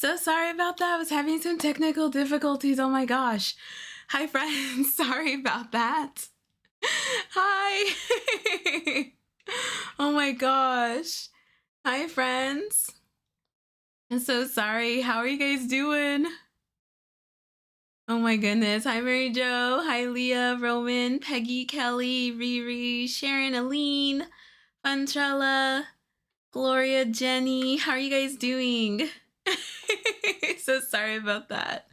So sorry about that. I was having some technical difficulties. Oh my gosh. Hi, friends. Sorry about that. Hi. Oh my gosh. Hi, friends. I'm so sorry. How are you guys doing? Oh my goodness. Hi, Mary Jo. Hi, Leah, Roman, Peggy, Kelly, Riri, Sharon, Aline, Funtrella, Gloria, Jenny. How are you guys doing? So sorry about that.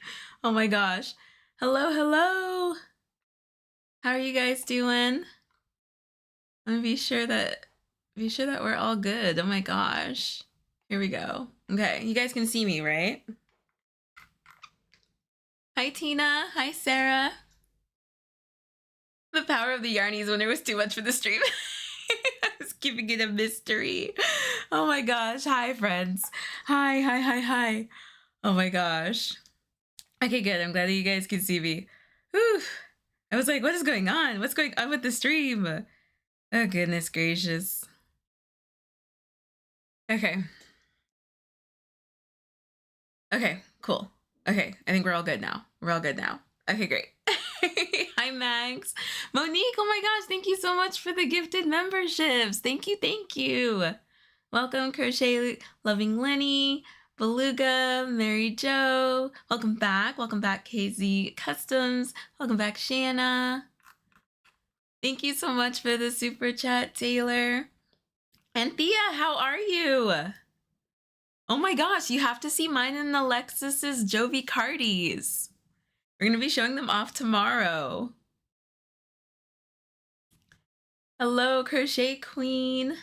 Oh my gosh. Hello, hello. How are you guys doing? I'm gonna be sure that we're all good. Oh my gosh. Here we go. Okay, you guys can see me, right? Hi, Tina. Hi, Sarah. The power of the yarnies when it was too much for the stream. I was keeping it a mystery. Oh my gosh. Hi, friends. Hi, hi, hi, hi. Oh my gosh. Okay, good. I'm glad that you guys can see me. Whew. I was like, what is going on? What's going on with the stream? Oh, goodness gracious. Okay. Okay, cool. Okay, I think we're all good now. We're all good now. Okay, great. Hi, Max. Monique, oh my gosh, thank you so much for the gifted memberships. Thank you, thank you. Welcome, Crochet Loving Lenny, Beluga, Mary Jo. Welcome back, KZ Customs. Welcome back, Shanna. Thank you so much for the super chat, Taylor. And Thea, how are you? Oh my gosh, you have to see mine and Alexis's Jovi Cardis. We're going to be showing them off tomorrow. Hello, Crochet Queen.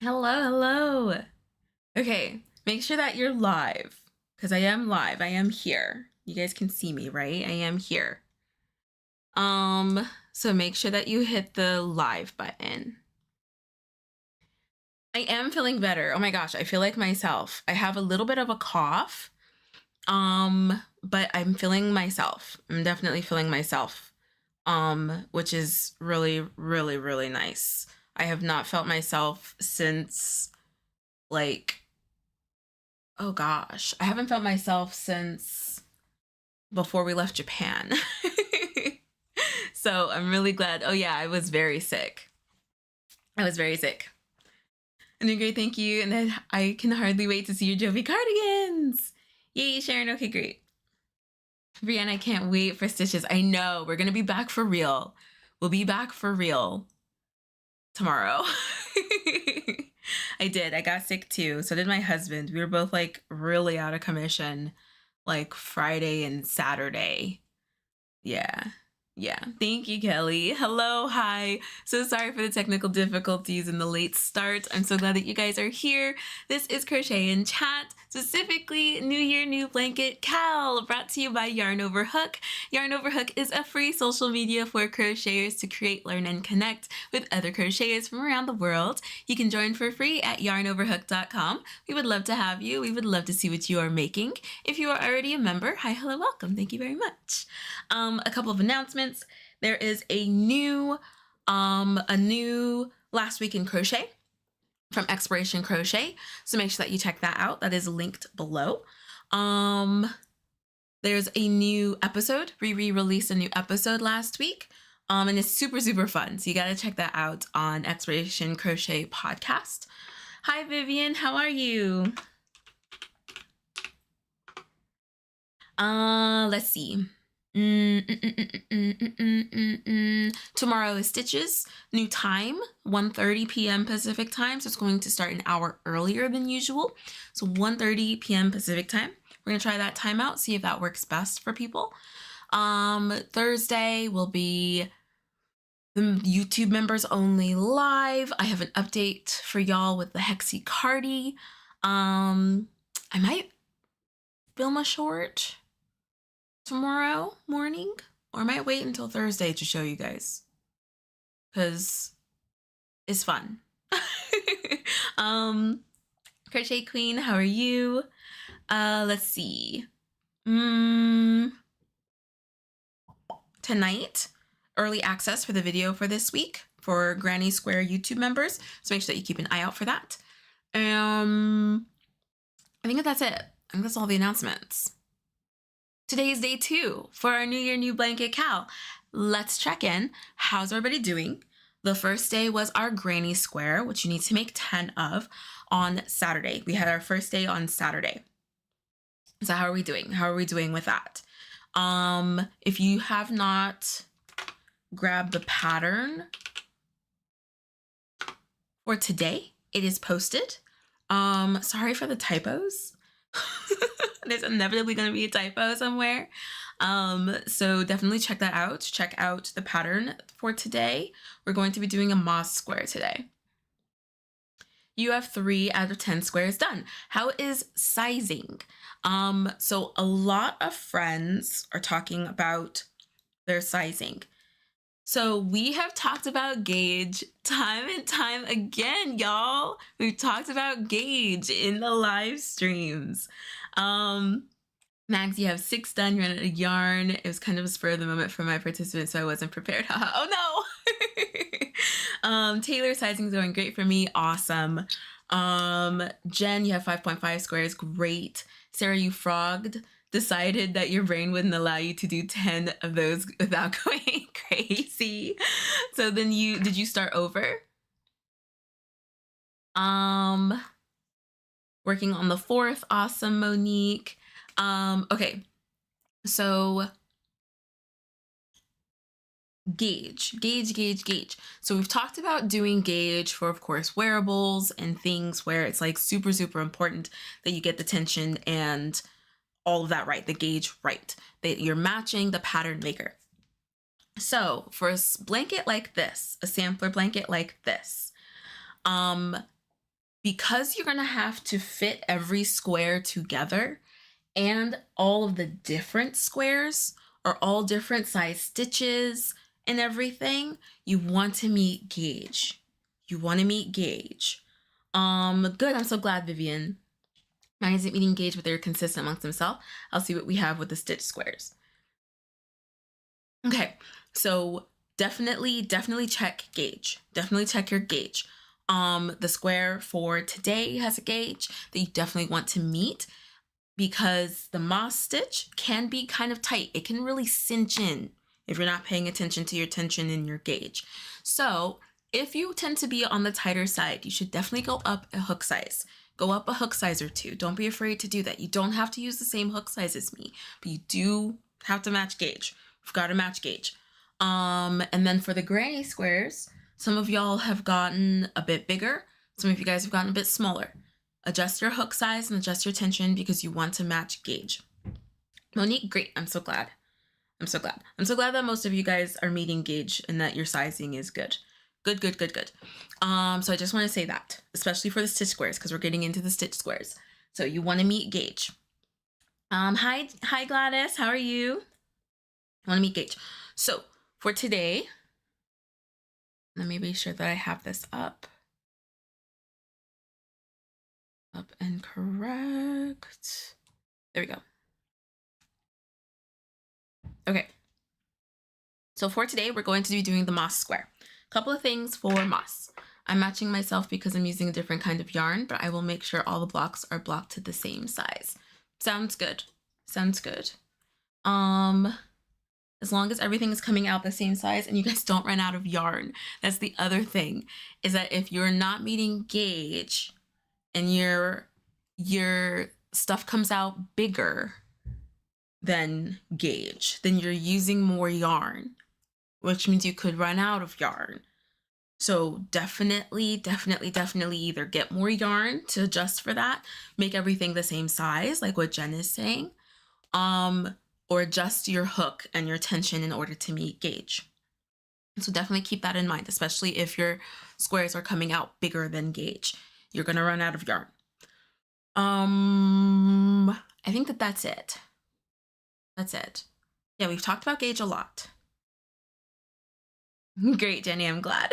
Hello, hello. Okay, make sure that you're live, because I am live. I am here. You guys can see me, right? I am here. So make sure that you hit the live button. I am feeling better. Oh my gosh, I feel like myself. I have a little bit of a cough, but I'm feeling myself. I'm definitely feeling myself, which is really, really, really nice. I have not felt myself since, like, oh gosh, I haven't felt myself since before we left Japan. So I'm really glad. Oh yeah, I was very sick. I'm doing great, thank you. And then I can hardly wait to see your Jovi cardigans. Yay, Sharon. Okay, great. Brianna, I can't wait for stitches. I know, we're gonna be back for real. We'll be back for real tomorrow. I got sick too. So did my husband. We were both like really out of commission, like Friday and Saturday. Yeah. Thank you, Kelly. Hello, hi. So sorry for the technical difficulties and the late start. I'm so glad that you guys are here. This is Crochet in Chat, specifically New Year, New Blanket Cal, brought to you by Yarn Over Hook. Yarn Over Hook is a free social media for crocheters to create, learn, and connect with other crocheters from around the world. You can join for free at yarnoverhook.com. We would love to have you. We would love to see what you are making. If you are already a member, hi, hello, welcome. Thank you very much. A couple of announcements. There is a new Last Week in Crochet from Exploration Crochet, so make sure that you check that out. That is linked below. There's a new episode. We released a new episode last week, and it's super, super fun. So you got to check that out on Exploration Crochet podcast. Hi, Vivian. How are you? Let's see. Tomorrow is Stitches, new time, 1:30 p.m. Pacific time, so it's going to start an hour earlier than usual, so 1:30 p.m. Pacific time. We're gonna try that time out, see if that works best for people. Thursday will be the YouTube members only live. I have an update for y'all with the Hexie Cardi. I might film a short tomorrow morning, or I might wait until Thursday to show you guys, because it's fun. Crochet Queen, how are you? Let's see. Tonight, early access for the video for this week for Granny Square YouTube members, so make sure that you keep an eye out for that. I think that's it. I think that's all the announcements. Today is day 2 for our New Year, New Blanket Cal. Let's check in. How's everybody doing? The first day was our granny square, which you need to make 10 of on Saturday. We had our first day on Saturday. So how are we doing? How are we doing with that? If you have not grabbed the pattern for today, it is posted. Sorry for the typos. There's inevitably going to be a typo somewhere. So definitely check that out. Check out the pattern for today. We're going to be doing a moss square today. You have 3 out of 10 squares done. How is sizing? So a lot of friends are talking about their sizing. So we have talked about gauge time and time again, y'all. We've talked about gauge in the live streams. Max, you have 6 done. You're out of yarn. It was kind of a spur of the moment for my participants, so I wasn't prepared. Oh no! Taylor, sizing's going great for me. Awesome. Jen, you have 5.5 squares. Great. Sarah, you frogged. Decided that your brain wouldn't allow you to do 10 of those without going crazy. So then did you start over? Working on the 4th. Awesome, Monique. Okay. So gauge. So we've talked about doing gauge for, of course, wearables and things where it's like super, super important that you get the tension and all of that right, the gauge right, that you're matching the pattern maker. So for a blanket like this, a sampler blanket like this, because you're gonna have to fit every square together and all of the different squares are all different size stitches and everything, you want to meet gauge. Good, I'm so glad, Vivian. Mine isn't meeting gauge, but they're consistent amongst themselves. I'll see what we have with the stitch squares. Okay, so definitely check gauge. Definitely check your gauge. The square for today has a gauge that you definitely want to meet because the moss stitch can be kind of tight. It can really cinch in if you're not paying attention to your tension in your gauge. So if you tend to be on the tighter side, you should definitely go up a hook size. Go up a hook size or 2. Don't be afraid to do that. You don't have to use the same hook size as me, but you do have to match gauge. We've got to match gauge. And then for the granny squares, some of y'all have gotten a bit bigger. Some of you guys have gotten a bit smaller. Adjust your hook size and adjust your tension because you want to match gauge. Monique, great. I'm so glad. I'm so glad that most of you guys are meeting gauge and that your sizing is good. Good. So I just want to say that, especially for the stitch squares, because we're getting into the stitch squares. So you want to meet gauge. Hi Gladys, how are you? I want to meet gauge. So for today, let me be sure that I have this up and correct. There we go. Okay. So for today, we're going to be doing the moss square. Couple of things for moss. I'm matching myself because I'm using a different kind of yarn, but I will make sure all the blocks are blocked to the same size. Sounds good. As long as everything is coming out the same size and you guys don't run out of yarn. That's the other thing, is that if you're not meeting gauge and your stuff comes out bigger than gauge, then you're using more yarn, which means you could run out of yarn. So definitely either get more yarn to adjust for that, make everything the same size, like what Jen is saying, or adjust your hook and your tension in order to meet gauge. So definitely keep that in mind, especially if your squares are coming out bigger than gauge. You're gonna run out of yarn. I think that's it. Yeah, we've talked about gauge a lot. Great, Jenny, I'm glad.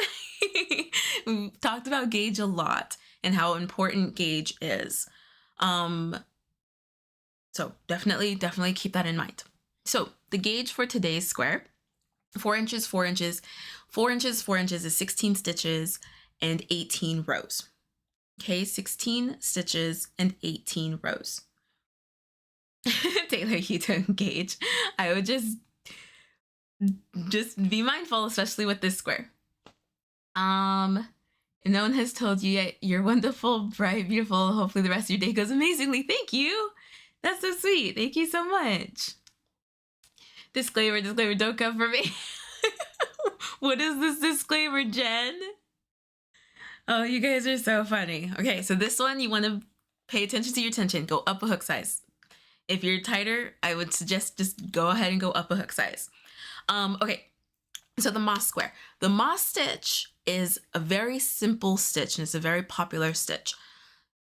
We've talked about gauge a lot and how important gauge is. So definitely keep that in mind. So the gauge for today's square, 4 inches is 16 stitches and 18 rows. Okay, 16 stitches and 18 rows. Taylor, you don't gauge. I would just be mindful, especially with this square. No one has told you yet. You're wonderful, bright, beautiful. Hopefully the rest of your day goes amazingly. Thank you. That's so sweet. Thank you so much. Disclaimer, don't come for me. What is this disclaimer, Jen? Oh, you guys are so funny. Okay, so this one, you want to pay attention to your tension. Go up a hook size. If you're tighter, I would suggest just go ahead and go up a hook size. Okay, so the moss square. The moss stitch is a very simple stitch, and it's a very popular stitch.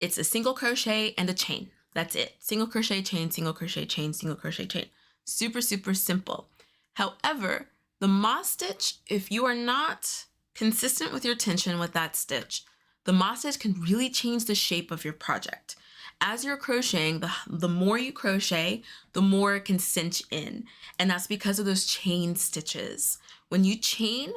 It's a single crochet and a chain. That's it. Single crochet, chain, single crochet, chain, single crochet, chain. Super, super simple. However, the moss stitch, if you are not consistent with your tension with that stitch, the moss stitch can really change the shape of your project. As you're crocheting, the more you crochet, the more it can cinch in. And that's because of those chain stitches. When you chain,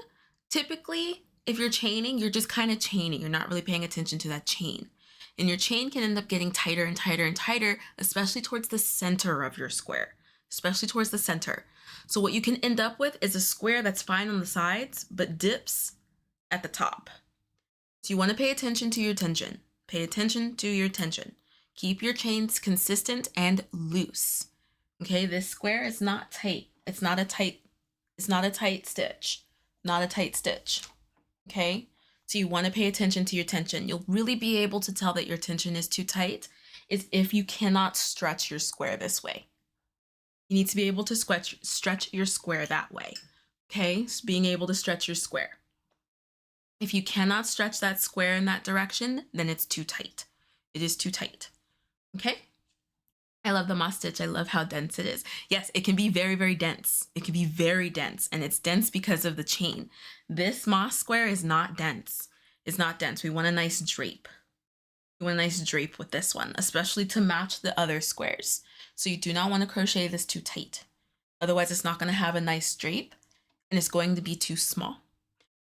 typically, if you're chaining, you're just kind of chaining. You're not really paying attention to that chain. And your chain can end up getting tighter and tighter and tighter, especially towards the center of your square, especially towards the center. So what you can end up with is a square that's fine on the sides, but dips at the top. So you want to pay attention to your tension. Pay attention to your tension. Keep your chains consistent and loose. Okay, this square is not tight. It's not a tight stitch. Not a tight stitch. Okay, so you want to pay attention to your tension. You'll really be able to tell that your tension is too tight is if you cannot stretch your square this way. You need to be able to stretch your square that way. Okay, so being able to stretch your square. If you cannot stretch that square in that direction, then it's too tight. It is too tight. Okay? I love the moss stitch. I love how dense it is. Yes, it can be very, very dense. It can be very dense, and it's dense because of the chain. This moss square is not dense. It's not dense. We want a nice drape. We want a nice drape with this one, especially to match the other squares. So you do not want to crochet this too tight. Otherwise, it's not going to have a nice drape, and it's going to be too small.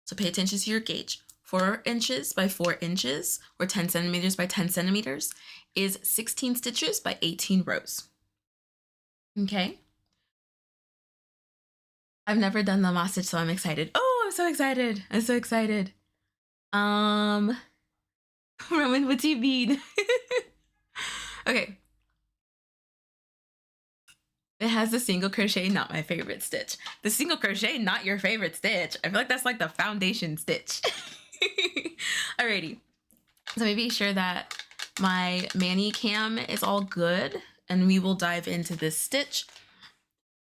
So pay attention to your gauge. 4 inches by 4 inches, or 10 centimeters by 10 centimeters, is 16 stitches by 18 rows. Okay? I've never done the moss stitch, so I'm excited. Oh, I'm so excited. I'm so excited. Roman, what do you mean? Okay. It has the single crochet, not my favorite stitch. The single crochet, not your favorite stitch. I feel like that's like the foundation stitch. Alrighty. So maybe sure that my mani cam is all good, and we will dive into this stitch.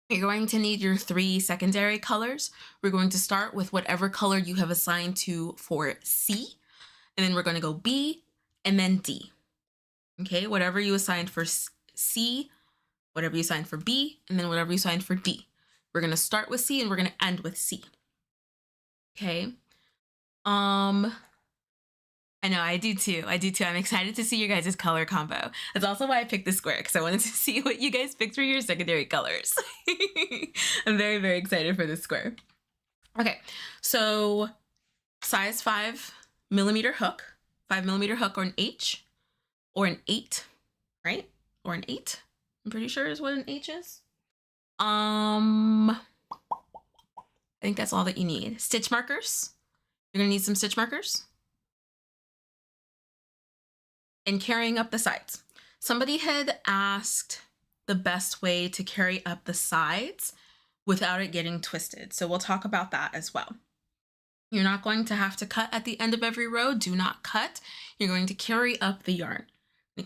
You're going to need your 3 secondary colors. We're going to start with whatever color you have assigned to for C, and then we're going to go B and then D. Okay, whatever you assigned for C, whatever you assigned for B, and then whatever you assigned for D. We're going to start with C and we're going to end with C. Okay. I know, I do too. I'm excited to see your guys' color combo. That's also why I picked this square, because I wanted to see what you guys picked for your secondary colors. I'm very, very excited for this square. Okay, so size 5mm hook, 5mm hook, or an H, or an 8, right? Or an 8, I'm pretty sure is what an H is. I think that's all that you need. Stitch markers. You're gonna need some stitch markers. And carrying up the sides. Somebody had asked the best way to carry up the sides without it getting twisted. So we'll talk about that as well. You're not going to have to cut at the end of every row. Do not cut. You're going to carry up the yarn. Oh,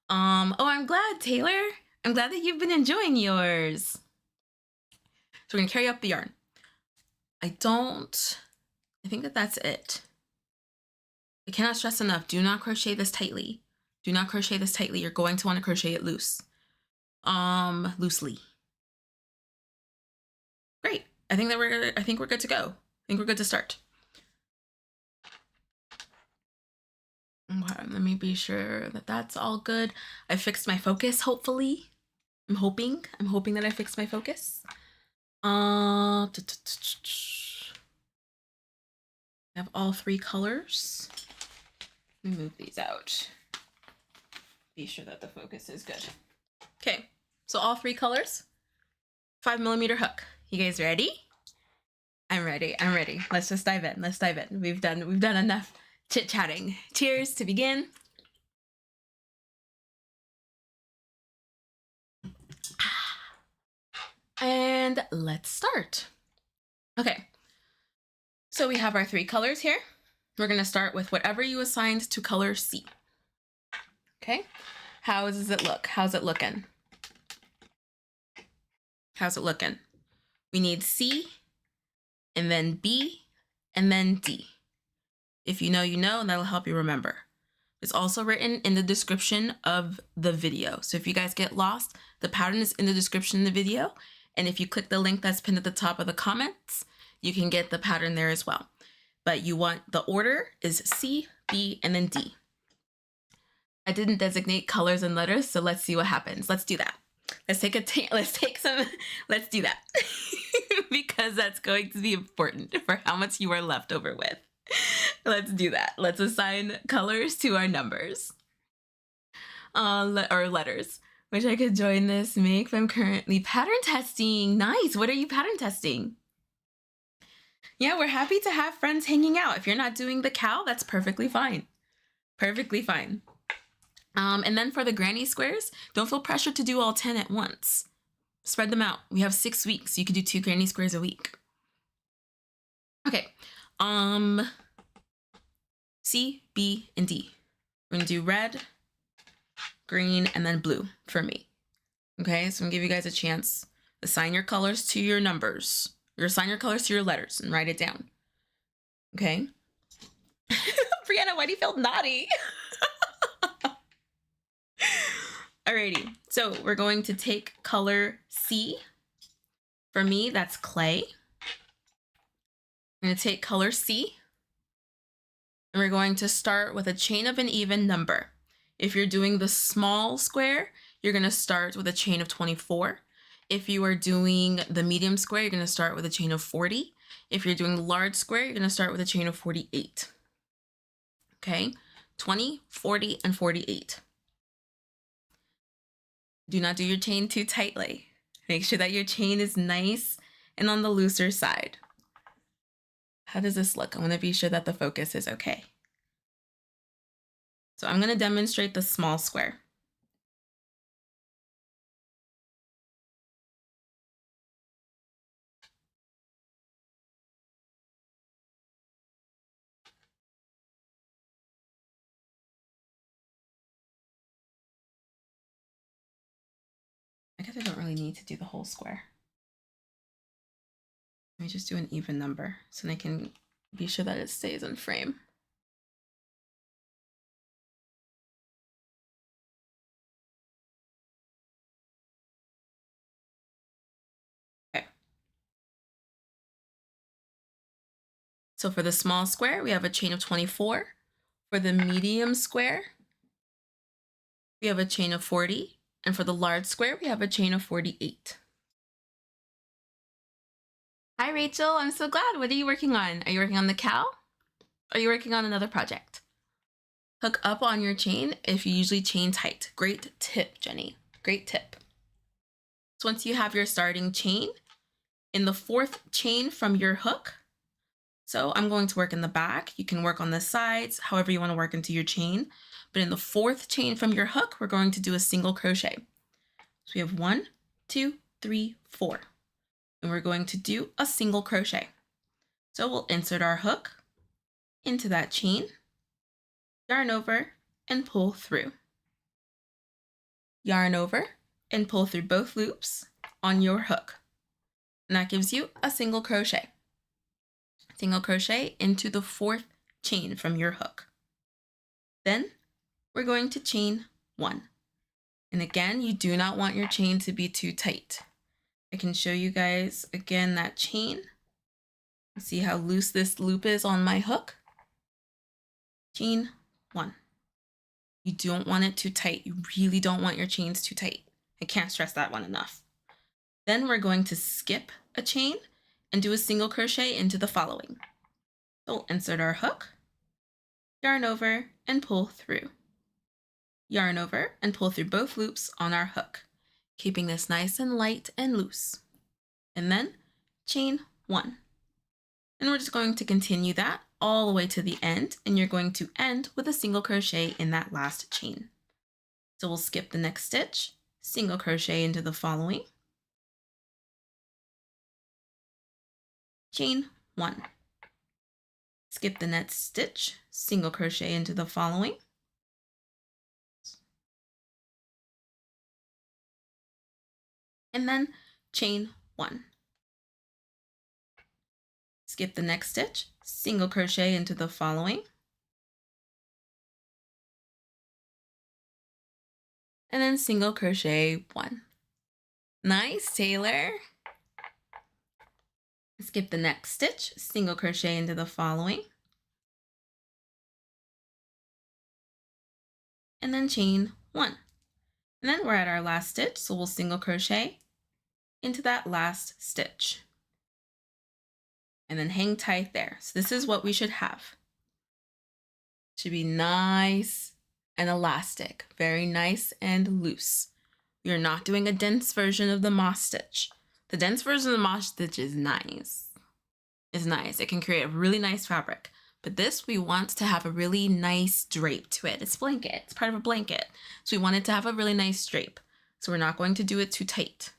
I'm glad, Taylor. I'm glad that you've been enjoying yours. So we're gonna carry up the yarn. I think that's it. I cannot stress enough, do not crochet this tightly. Do not crochet this tightly. You're going to want to crochet it loose. Loosely. Great. I think we're good to go. I think we're good to start. Okay, let me be sure that that's all good. I fixed my focus, hopefully. I'm hoping that I fixed my focus. I have all 3 colors. Move these out. Be sure that the focus is good. Okay, so all 3 colors, 5mm hook. You guys ready? I'm ready. I'm ready. Let's just dive in. Let's dive in. We've done enough chit-chatting. Cheers to begin. And let's start. Okay. So we have our 3 colors here. We're going to start with whatever you assigned to color C. Okay. How does it look? How's it looking? How's it looking? We need C, and then B, and then D. If you know, you know, and that'll help you remember. It's also written in the description of the video. So if you guys get lost, the pattern is in the description of the video. And if you click the link that's pinned at the top of the comments, you can get the pattern there as well. But you want the order is C, B, and then D. I didn't designate colors and letters, so let's see what happens. Let's do that. Let's do that because that's going to be important for how much you are left over with. Let's do that. Let's assign colors to our numbers or letters. Wish I could join this make. I'm currently pattern testing. Nice. What are you pattern testing? Yeah, we're happy to have friends hanging out. If you're not doing the cow, that's perfectly fine. Perfectly fine. And then for the granny squares, don't feel pressure to do all 10 at once. Spread them out. We have 6 weeks. You could do 2 granny squares a week. Okay. C, B, and D. We're gonna do red, green, and then blue for me. Okay, so I'm gonna give you guys a chance. Assign your colors to your numbers. Or assign your colors to your letters and write it down. Okay? Brianna, why do you feel naughty? Alrighty, so we're going to take color C. For me, that's clay. I'm going to take color C. And we're going to start with a chain of an even number. If you're doing the small square, you're going to start with a chain of 24. If you are doing the medium square, you're going to start with a chain of 40. If you're doing the large square, you're going to start with a chain of 48. Okay, 20, 40, and 48. Do not do your chain too tightly. Make sure that your chain is nice and on the looser side. How does this look? I want to be sure that the focus is okay. So I'm going to demonstrate the small square. I guess I don't really need to do the whole square. Let me just do an even number so I can be sure that it stays in frame. Okay. So for the small square, we have a chain of 24. For the medium square, we have a chain of 40. And for the large square, we have a chain of 48. Hi, Rachel. I'm so glad. What are you working on? Are you working on the cow? Are you working on another project? Hook up on your chain if you usually chain tight. Great tip, Jenny. Great tip. So once you have your starting chain, in the 4th chain from your hook, so I'm going to work in the back. You can work on the sides, however you want to work into your chain. But in the 4th chain from your hook, we're going to do a single crochet. So we have 1, 2, 3, 4. And we're going to do a single crochet. So we'll insert our hook into that chain, yarn over, and pull through. Yarn over and pull through both loops on your hook. And that gives you a single crochet. Single crochet into the 4th chain from your hook. Then we're going to chain 1. And again, you do not want your chain to be too tight. I can show you guys again that chain. See how loose this loop is on my hook? Chain 1. You don't want it too tight. You really don't want your chains too tight. I can't stress that one enough. Then we're going to skip a chain and do a single crochet into the following. So we'll insert our hook, yarn over, and pull through. Yarn over and pull through both loops on our hook, keeping this nice and light and loose. And then chain 1. And we're just going to continue that all the way to the end, and you're going to end with a single crochet in that last chain. So we'll skip the next stitch, single crochet into the following, chain 1. Skip the next stitch, single crochet into the following, and then chain 1. Skip the next stitch, single crochet into the following, and then single crochet 1. Nice, Taylor. Skip the next stitch, single crochet into the following, and then chain 1. And then we're at our last stitch, so we'll single crochet into that last stitch. And then hang tight there. So this is what we should have. Should be nice and elastic, very nice and loose. You're not doing a dense version of the moss stitch. The dense version of the moss stitch is nice. It's nice. It can create a really nice fabric. But this, we want to have a really nice drape to it. It's a blanket. It's part of a blanket. So we want it to have a really nice drape. So we're not going to do it too tight.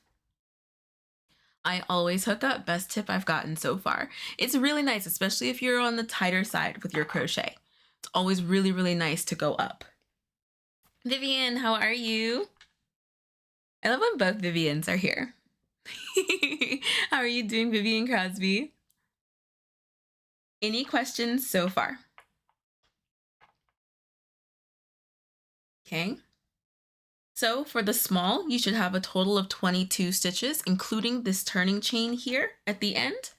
I always hook up. Best tip I've gotten so far. It's really nice, especially if you're on the tighter side with your crochet. It's always really, really nice to go up. Vivian, how are you? I love when both Vivians are here. How are you doing, Vivian Crosby? Any questions so far? Okay. So for the small, you should have a total of 22 stitches, including this turning chain here at the end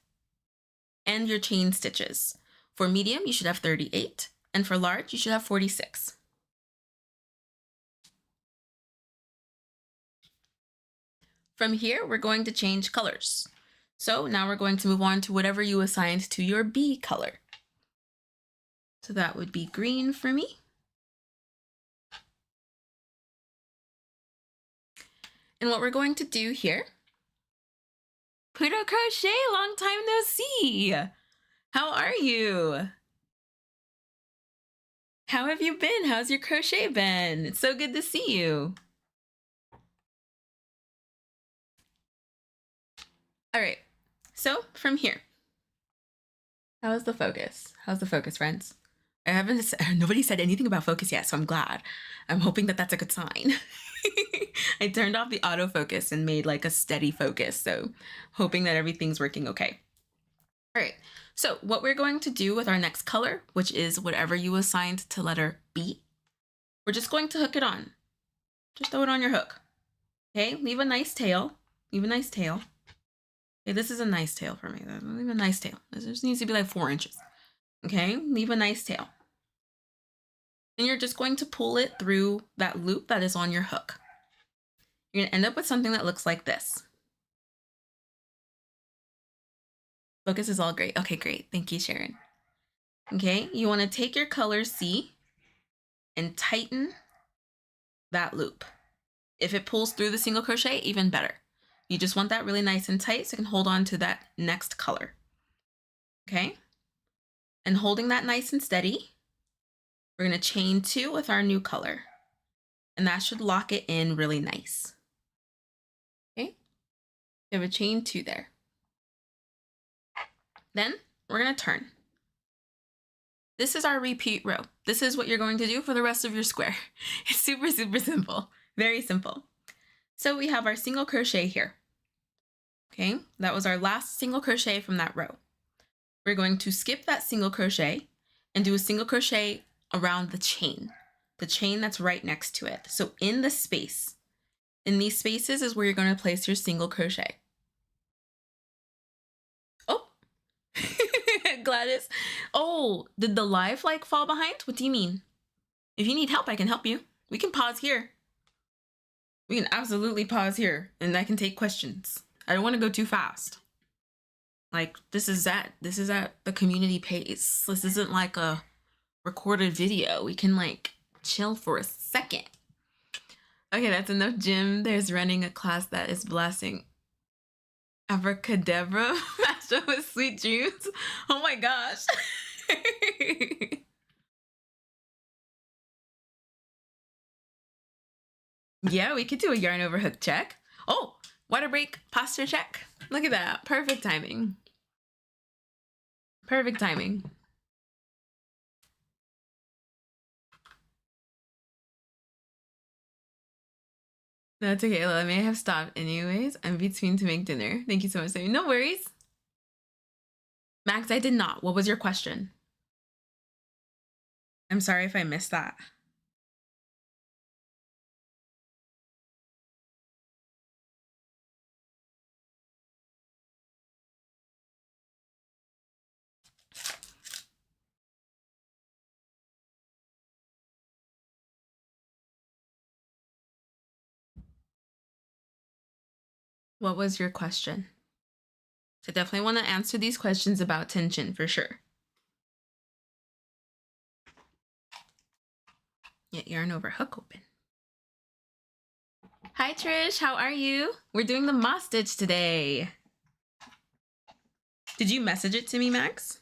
and your chain stitches. For medium, you should have 38, and for large, you should have 46. From here, we're going to change colors. So now we're going to move on to whatever you assigned to your bee color. So that would be green for me. And what we're going to do here, Pluto Crochet, long time no see. How are you? How have you been? How's your crochet been? It's so good to see you. All right, so from here, how's the focus? How's the focus, friends? Nobody said anything about focus yet, so I'm glad. I'm hoping that that's a good sign. I turned off the autofocus and made like a steady focus, so hoping that everything's working okay. All right, so what we're going to do with our next color, which is whatever you assigned to letter B, we're just going to hook it on. Just throw it on your hook. Okay, leave a nice tail. Leave a nice tail. Okay, this is a nice tail for me. Leave a nice tail. This just needs to be like 4 inches. Okay, leave a nice tail. And you're just going to pull it through that loop that is on your hook. You're going to end up with something that looks like this. Focus is all great. Okay, great. Thank you, Sharon. Okay, you want to take your color C and tighten that loop. If it pulls through the single crochet, even better. You just want that really nice and tight so you can hold on to that next color. Okay? And holding that nice and steady, we're going to chain 2 with our new color. And that should lock it in really nice. Okay? You have a chain 2 there. Then we're going to turn. This is our repeat row. This is what you're going to do for the rest of your square. It's super, super simple. Very simple. So we have our single crochet here. Okay, that was our last single crochet from that row. We're going to skip that single crochet and do a single crochet around the chain that's right next to it. So in the space, in these spaces is where you're going to place your single crochet. Oh, Gladys. Oh, did the live like fall behind? What do you mean? If you need help, I can help you. We can pause here. We can absolutely pause here and I can take questions. I don't want to go too fast. Like this is at the community pace. This isn't like a recorded video. We can like chill for a second. Okay, that's enough gym. There's running a class that is blessing abracadabra matched up with sweet dreams. Oh my gosh. Yeah, we could do a yarn over hook check. Oh, water break, posture check. Look at that. Perfect timing. Perfect timing. That's okay. Let me have stopped anyways. I'm between to make dinner. Thank you so much, Sammy. No worries. Max, I did not. What was your question? I'm sorry if I missed that. What was your question? So definitely want to answer these questions about tension for sure. Get yarn over hook open. Hi Trish, how are you? We're doing the moss stitch today. Did you message it to me, Max?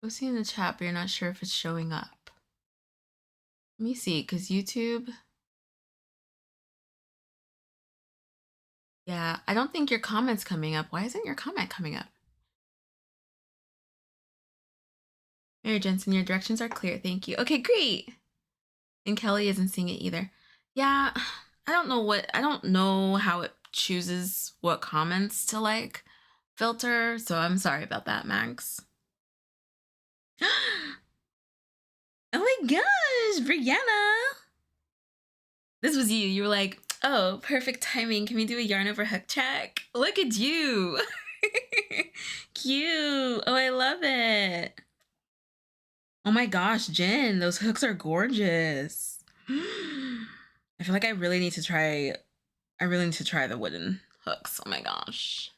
Go see in the chat, but you're not sure if it's showing up. Let me see, because YouTube. Yeah, I don't think your comment's coming up. Why isn't your comment coming up? Mary Jensen, your directions are clear. Thank you. Okay, great. And Kelly isn't seeing it either. Yeah, I don't know how it chooses what comments to like filter, so I'm sorry about that, Max. Oh my gosh, Brianna. This was you. You were like, oh, perfect timing. Can we do a yarn over hook check? Look at you. Cute. Oh, I love it. Oh my gosh, Jen, those hooks are gorgeous. I feel like I really need to try the wooden hooks. Oh my gosh.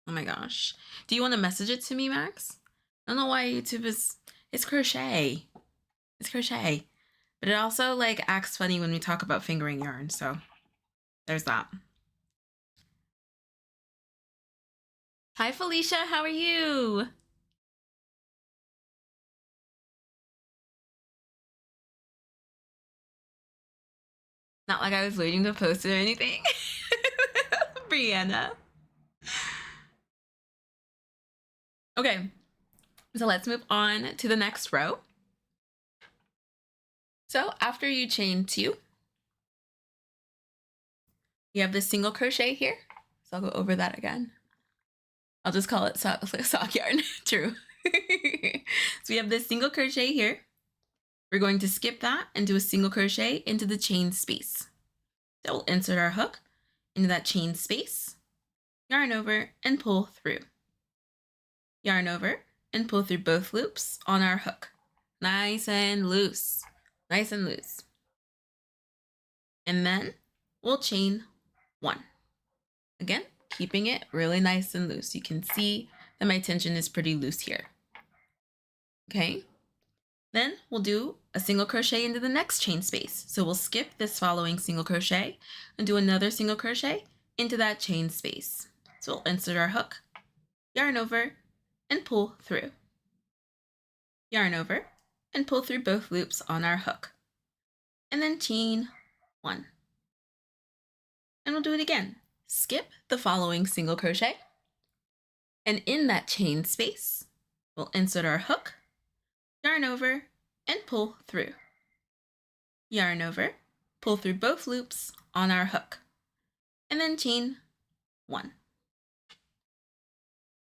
Oh my gosh. Do you want to message it to me, Max? I don't know why YouTube is... It's crochet. It's crochet. But it also, like, acts funny when we talk about fingering yarn, so there's that. Hi, Felicia. How are you? Not like I was waiting to post it or anything. Brianna. Okay, so let's move on to the next row. So after you chain 2, you have this single crochet here. So I'll go over that again. I'll just call it sock yarn. True. So we have this single crochet here. We're going to skip that and do a single crochet into the chain space. So we'll insert our hook into that chain space, yarn over and pull through. Yarn over and pull through both loops on our hook. Nice and loose. Nice and loose. And then we'll chain 1. Again, keeping it really nice and loose. You can see that my tension is pretty loose here. Okay, then we'll do a single crochet into the next chain space. So we'll skip this following single crochet and do another single crochet into that chain space. So we'll insert our hook, yarn over, and pull through. Yarn over and pull through both loops on our hook. And then chain 1. And we'll do it again. Skip the following single crochet. And in that chain space, we'll insert our hook, yarn over, and pull through. Yarn over, pull through both loops on our hook, and then chain 1.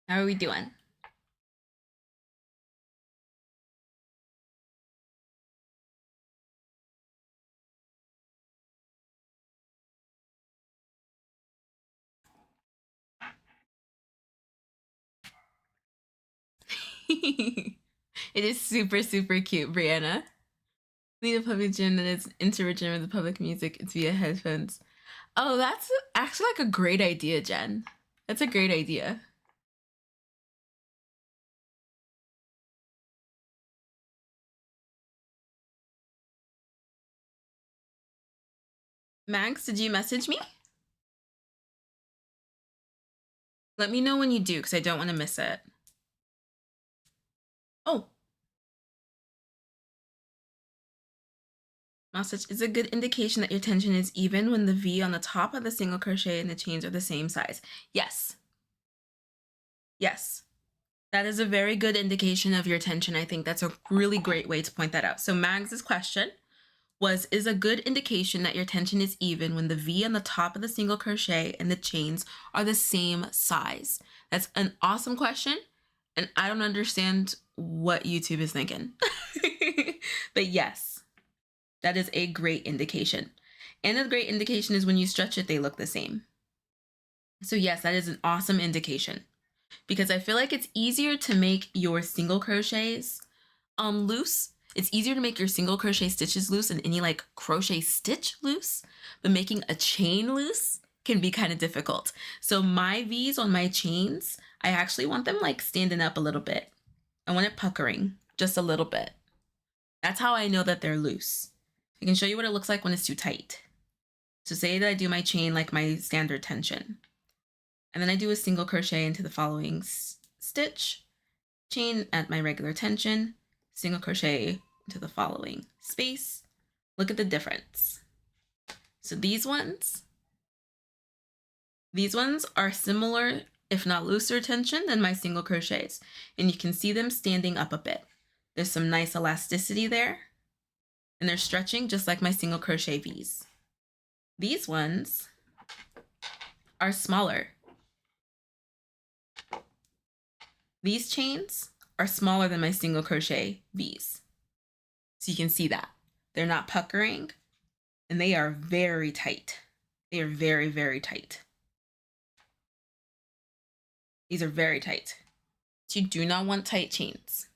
How are we doing? It is super, super cute, Brianna. Need a public gym that is into a gym with the public music. It's via headphones. Oh, that's actually like a great idea, Jen. That's a great idea. Max, did you message me? Let me know when you do, because I don't want to miss it. Oh. Message is a good indication that your tension is even when the V on the top of the single crochet and the chains are the same size. Yes. Yes. That is a very good indication of your tension. I think that's a really great way to point that out. So Mags's question was, is a good indication that your tension is even when the V on the top of the single crochet and the chains are the same size. That's an awesome question, and I don't understand what YouTube is thinking. But yes, that is a great indication. And a great indication is when you stretch it, they look the same. So yes, that is an awesome indication, because I feel like it's easier to make your single crochets loose. It's easier to make your single crochet stitches loose and any like crochet stitch loose, but making a chain loose can be kind of difficult. So my V's on my chains, I actually want them like standing up a little bit. I want it puckering just a little bit. That's how I know that they're loose. I can show you what it looks like when it's too tight. So say that I do my chain like my standard tension, and then I do a single crochet into the following stitch, chain at my regular tension, single crochet into the following space. Look at the difference. So these ones are similar, if not looser tension than my single crochets. And you can see them standing up a bit. There's some nice elasticity there. And they're stretching just like my single crochet V's. These ones are smaller. These chains are smaller than my single crochet V's. So you can see that. They're not puckering, and they are very tight. They are very, very tight. These are very tight. So you do not want tight chains.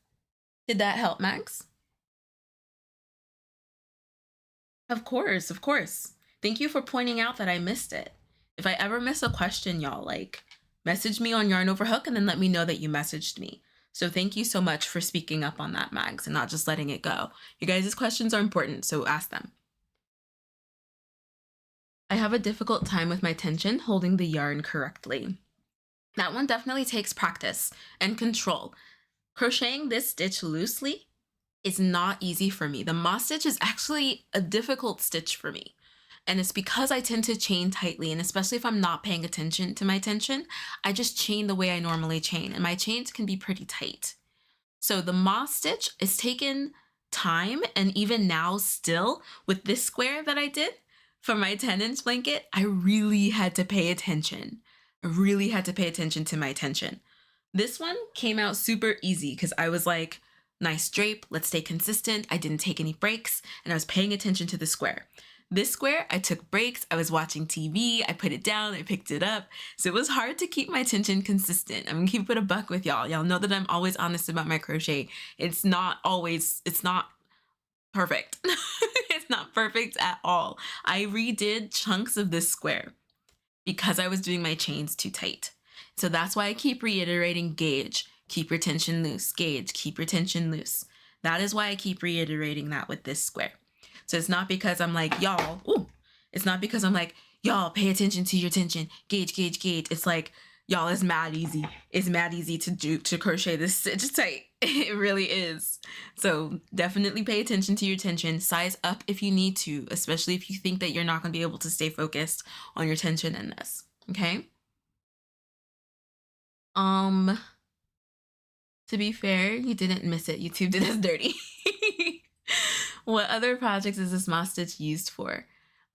Did that help, Max? Of course, of course. Thank you for pointing out that I missed it. If I ever miss a question, y'all, like, message me on Yarn Over Hook and then let me know that you messaged me. So thank you so much for speaking up on that, Mags, and not just letting it go. You guys' questions are important, so ask them. I have a difficult time with my tension holding the yarn correctly. That one definitely takes practice and control. Crocheting this stitch loosely is not easy for me. The moss stitch is actually a difficult stitch for me. And it's because I tend to chain tightly, and especially if I'm not paying attention to my tension, I just chain the way I normally chain, and my chains can be pretty tight. So the moss stitch is taken time, and even now still with this square that I did for my 10-inch blanket, I really had to pay attention. I really had to pay attention to my tension. This one came out super easy because I was like, nice drape, let's stay consistent. I didn't take any breaks, and I was paying attention to the square. This square, I took breaks, I was watching TV, I put it down, I picked it up. So it was hard to keep my tension consistent. I'm gonna keep it a buck with y'all. Y'all know that I'm always honest about my crochet. It's not perfect. It's not perfect at all. I redid chunks of this square because I was doing my chains too tight. So that's why I keep reiterating gauge, keep your tension loose, gauge, keep your tension loose. That is why I keep reiterating that with this square. So it's not because I'm like, y'all, it's not because I'm like, y'all, pay attention to your tension, gauge, gauge, gauge. It's like, y'all, it's mad easy. It's mad easy to crochet this stitch tight. It really is. So definitely pay attention to your tension. Size up if you need to, especially if you think that you're not going to be able to stay focused on your tension in this, okay? To be fair, you didn't miss it. YouTube did us dirty. What other projects is this moss stitch used for?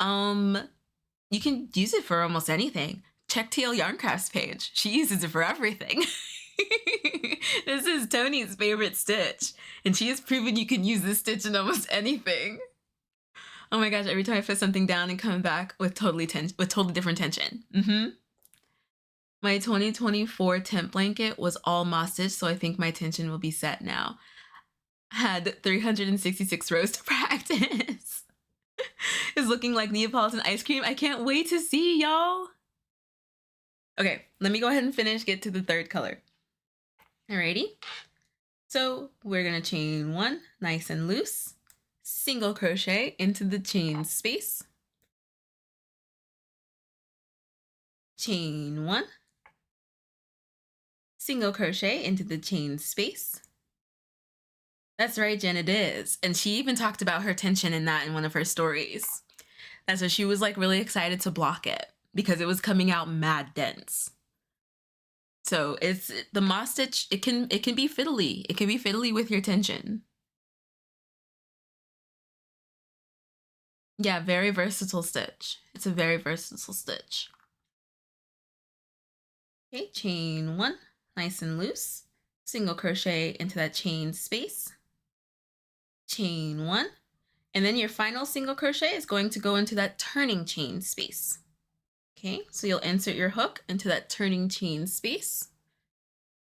You can use it for almost anything. Check TL Yarncraft's page. She uses it for everything. This is Tony's favorite stitch, and she has proven you can use this stitch in almost anything. Oh my gosh, every time I put something down and come back with totally different tension. My 2024 tent blanket was all moss stitch, so I think my tension will be set now. Had 366 rows to practice. It's looking like Neapolitan ice cream. I can't wait to see, y'all. Okay, let me go ahead and finish, get to the third color. Alrighty. So we're gonna chain one, nice and loose, single crochet into the chain space, chain one, single crochet into the chain space. That's right, Jen, it is. And she even talked about her tension in that in one of her stories. That's why she was like really excited to block it because it was coming out mad dense. So it's the moss stitch, it can be fiddly. It can be fiddly with your tension. Yeah, very versatile stitch. It's a very versatile stitch. Okay, chain one, nice and loose, single crochet into that chain space, chain one, and then your final single crochet is going to go into that turning chain space. Okay, so you'll insert your hook into that turning chain space,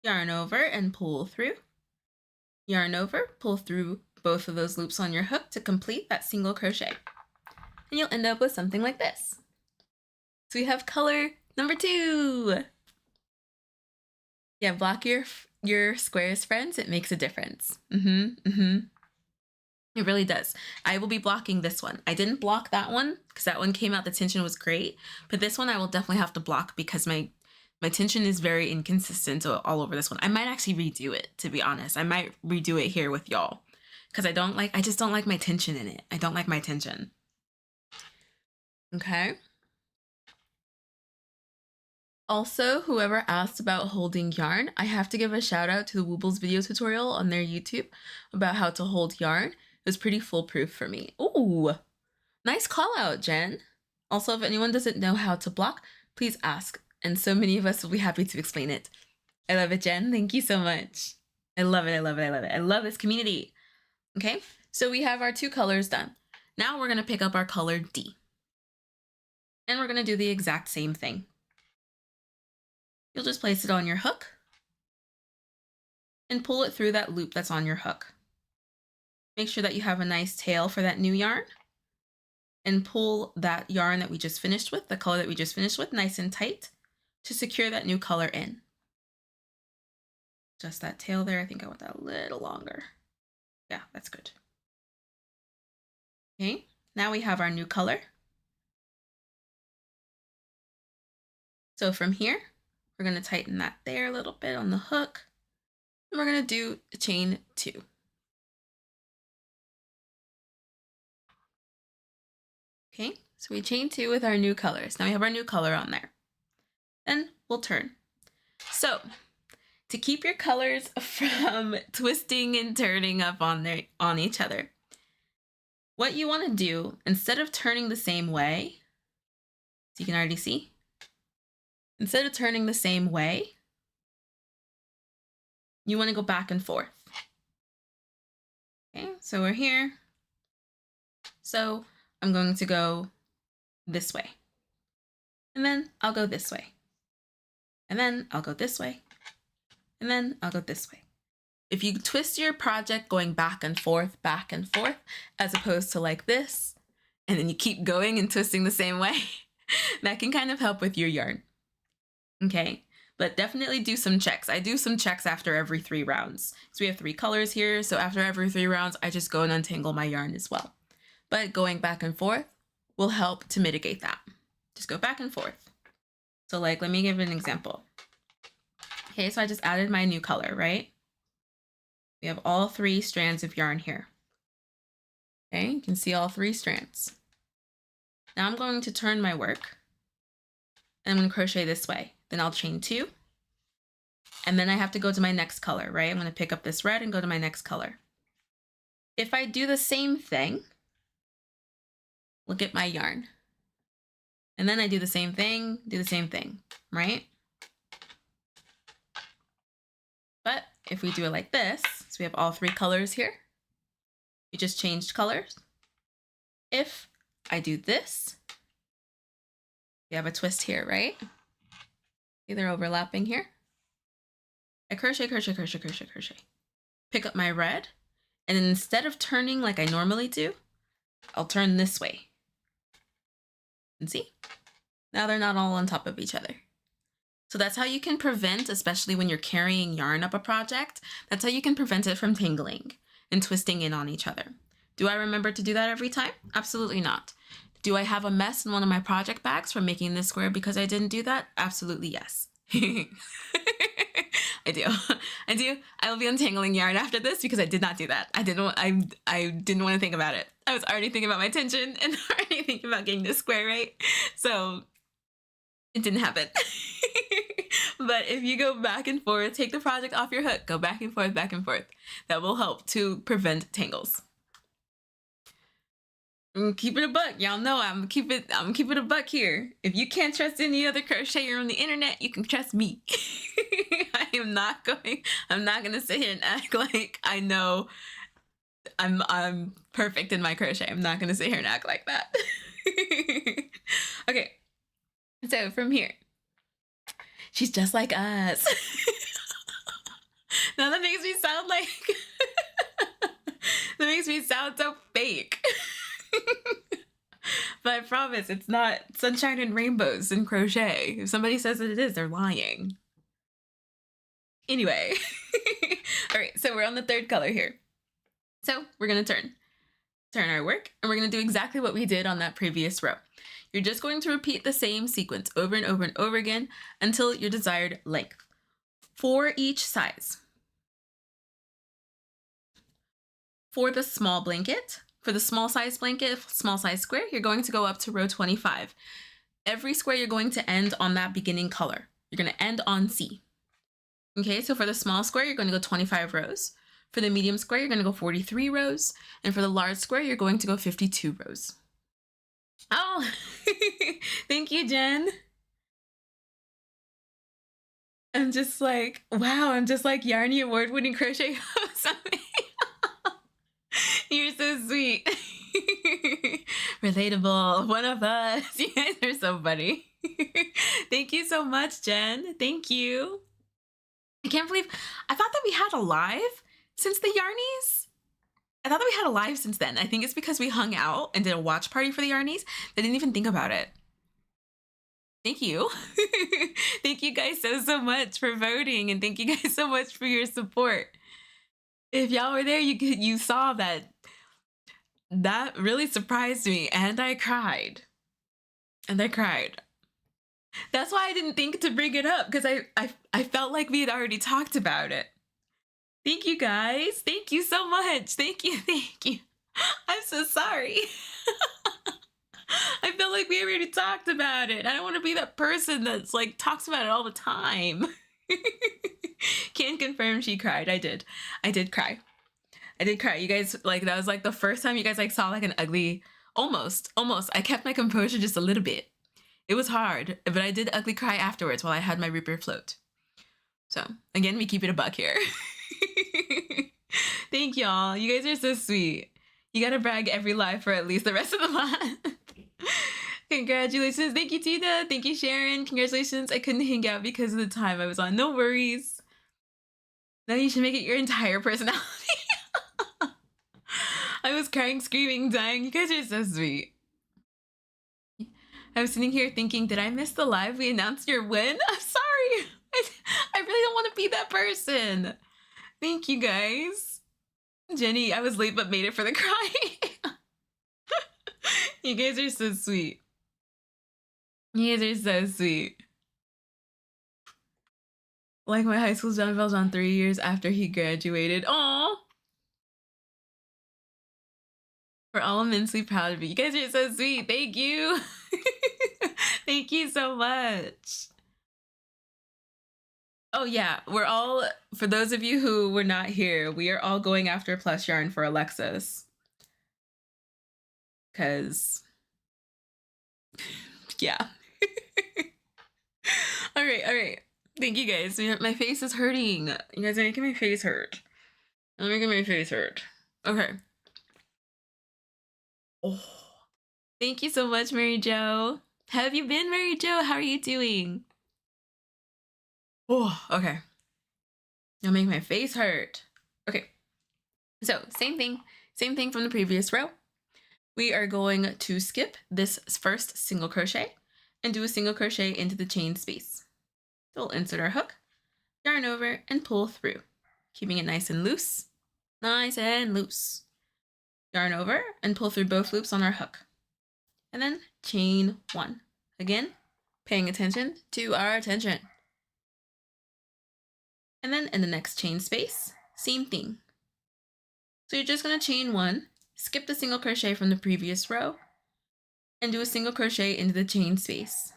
yarn over and pull through, yarn over, pull through both of those loops on your hook to complete that single crochet. And you'll end up with something like this. So we have color number 2. Yeah, block your squares, friends. It makes a difference. It really does. I will be blocking this one. I didn't block that one because that one came out, the tension was great. But this one I will definitely have to block because my tension is very inconsistent all over this one. I might actually redo it, to be honest. I might redo it here with y'all because I just don't like my tension in it. I don't like my tension. Okay. Also, whoever asked about holding yarn, I have to give a shout out to the Woobles video tutorial on their YouTube about how to hold yarn. It was pretty foolproof for me. Ooh, nice call out, Jen. Also, if anyone doesn't know how to block, please ask. And so many of us will be happy to explain it. I love it, Jen. Thank you so much. I love it. I love it. I love it. I love this community. Okay, so we have our 2 colors done. Now we're going to pick up our color D. And we're going to do the exact same thing. You'll just place it on your hook and pull it through that loop that's on your hook. Make sure that you have a nice tail for that new yarn and pull that yarn that we just finished with, the color that we just finished with, nice and tight to secure that new color in. Just that tail there. I think I want that a little longer. Yeah, that's good. Okay, now we have our new color. So from here, we're going to tighten that there a little bit on the hook. And we're going to do a chain 2. Okay, so we chain 2 with our new colors. Now we have our new color on there. Then we'll turn. So to keep your colors from twisting and turning up on each other, what you want to do, instead of turning the same way, so you can already see, instead of turning the same way, you want to go back and forth. Okay, so we're here. So I'm going to go this way. And then I'll go this way. And then I'll go this way. And then I'll go this way. If you twist your project going back and forth, as opposed to like this, and then you keep going and twisting the same way, that can kind of help with your yarn. Okay, but definitely do some checks. I do some checks after every 3 rounds. So we have 3 colors here. So after every 3 rounds, I just go and untangle my yarn as well. But going back and forth will help to mitigate that. Just go back and forth. So like, let me give an example. Okay, so I just added my new color, right? We have all 3 strands of yarn here. Okay, you can see all 3 strands. Now I'm going to turn my work and I'm going to crochet this way. Then I'll chain 2. And then I have to go to my next color, right? I'm going to pick up this red and go to my next color. If I do the same thing, look at my yarn. And then I do the same thing, right? But if we do it like this, so we have all 3 colors here. We just changed colors. If I do this, we have a twist here, right? See, they're overlapping here. I crochet, crochet, crochet, crochet, crochet. Pick up my red, and then instead of turning like I normally do, I'll turn this way. And see? Now they're not all on top of each other. So that's how you can prevent, especially when you're carrying yarn up a project, that's how you can prevent it from tangling and twisting in on each other. Do I remember to do that every time? Absolutely not. Do I have a mess in one of my project bags from making this square because I didn't do that? Absolutely yes. I do. I will be untangling yarn after this because I did not do that. I didn't want to think about it. I was already thinking about my tension and already thinking about getting this square right. So it didn't happen. But if you go back and forth, take the project off your hook, go back and forth, that will help to prevent tangles. Keep it a buck. Y'all know I'm keep it a buck here. If you can't trust any other crocheter on the internet, you can trust me. I'm not gonna sit here and act like I know I'm perfect in my crochet. I'm not gonna sit here and act like that. Okay. So from here, she's just like us. Now that makes me sound like that makes me sound so fake. But I promise it's not sunshine and rainbows in crochet. If somebody says that it is, they're lying. Anyway. All right, so we're on the third color here. So we're gonna turn our work, and we're gonna do exactly what we did on that previous row. You're just going to repeat the same sequence over and over and over again until your desired length for each size. For the small blanket, for the small size blanket, small size square, you're going to go up to row 25. Every square you're going to end on that beginning color. You're going to end on C. Okay, so for the small square, you're going to go 25 rows. For the medium square, you're going to go 43 rows. And for the large square, you're going to go 52 rows. Oh, thank you, Jen. I'm just like, wow, I'm just like Yarny award-winning crochet host. You're so sweet. Relatable, one of us. You guys are so funny. Thank you so much, Jen. Thank you. I can't believe, I thought that we had a live since the Yarnies. I thought that we had a live since then. I think it's because we hung out and did a watch party for the Yarnies. I didn't even think about it. Thank you. Thank you guys so much for voting, and thank you guys so much for your support. If y'all were there, you saw that really surprised me, and I cried. That's why I didn't think to bring it up, because I felt like we had already talked about it. Thank you guys. Thank you so much. Thank you. I'm so sorry. I feel like we already talked about it. I don't want to be that person that's like talks about it all the time. Can confirm she cried. I did cry. You guys, like, that was like the first time you guys like saw like an ugly, almost. I kept my composure just a little bit. It was hard, but I did ugly cry afterwards while I had my Reaper float. So again, we keep it a buck here. Thank y'all. You guys are so sweet. You gotta brag every live for at least the rest of the month. Congratulations. Thank you, Tina. Thank you, Sharon. Congratulations. I couldn't hang out because of the time I was on. No worries. Now you should make it your entire personality. I was crying, screaming, dying. You guys are so sweet. I was sitting here thinking, did I miss the live we announced your win? I'm sorry. I really don't want to be that person. Thank you, guys. Jenny, I was late but made it for the crying. You guys are so sweet. You guys are so sweet. Like my high school John Valjean 3 years after he graduated. Aww. We're all immensely proud of you. You guys are so sweet. Thank you. Thank you so much. Oh yeah, we're all, for those of you who were not here, we are all going after plus yarn for Alexis. Because, yeah. All right. Thank you guys. My face is hurting. You guys are making my face hurt. I'm making my face hurt. Okay. Oh, thank you so much, Mary Jo. How have you been, Mary Jo? How are you doing? Oh, okay. It'll make my face hurt. Okay. So same thing from the previous row. We are going to skip this first single crochet and do a single crochet into the chain space. So we'll insert our hook, yarn over, and pull through, keeping it nice and loose. Nice and loose. Yarn over and pull through both loops on our hook. And then chain one. Again, paying attention to our attention. And then in the next chain space, same thing. So you're just going to chain one, skip the single crochet from the previous row, and do a single crochet into the chain space.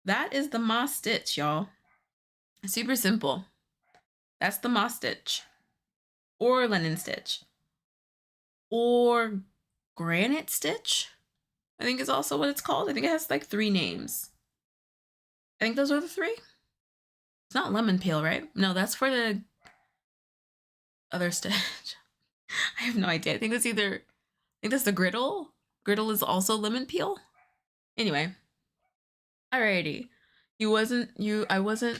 That is the moss stitch, y'all. Super simple. That's the moss stitch, or linen stitch, or granite stitch, I think is also what it's called. I think it has like 3 names. I think those are the 3. It's not lemon peel, right? No, that's for the other stitch. I have no idea. I think that's the griddle. Griddle is also lemon peel. Anyway. Alrighty. I wasn't,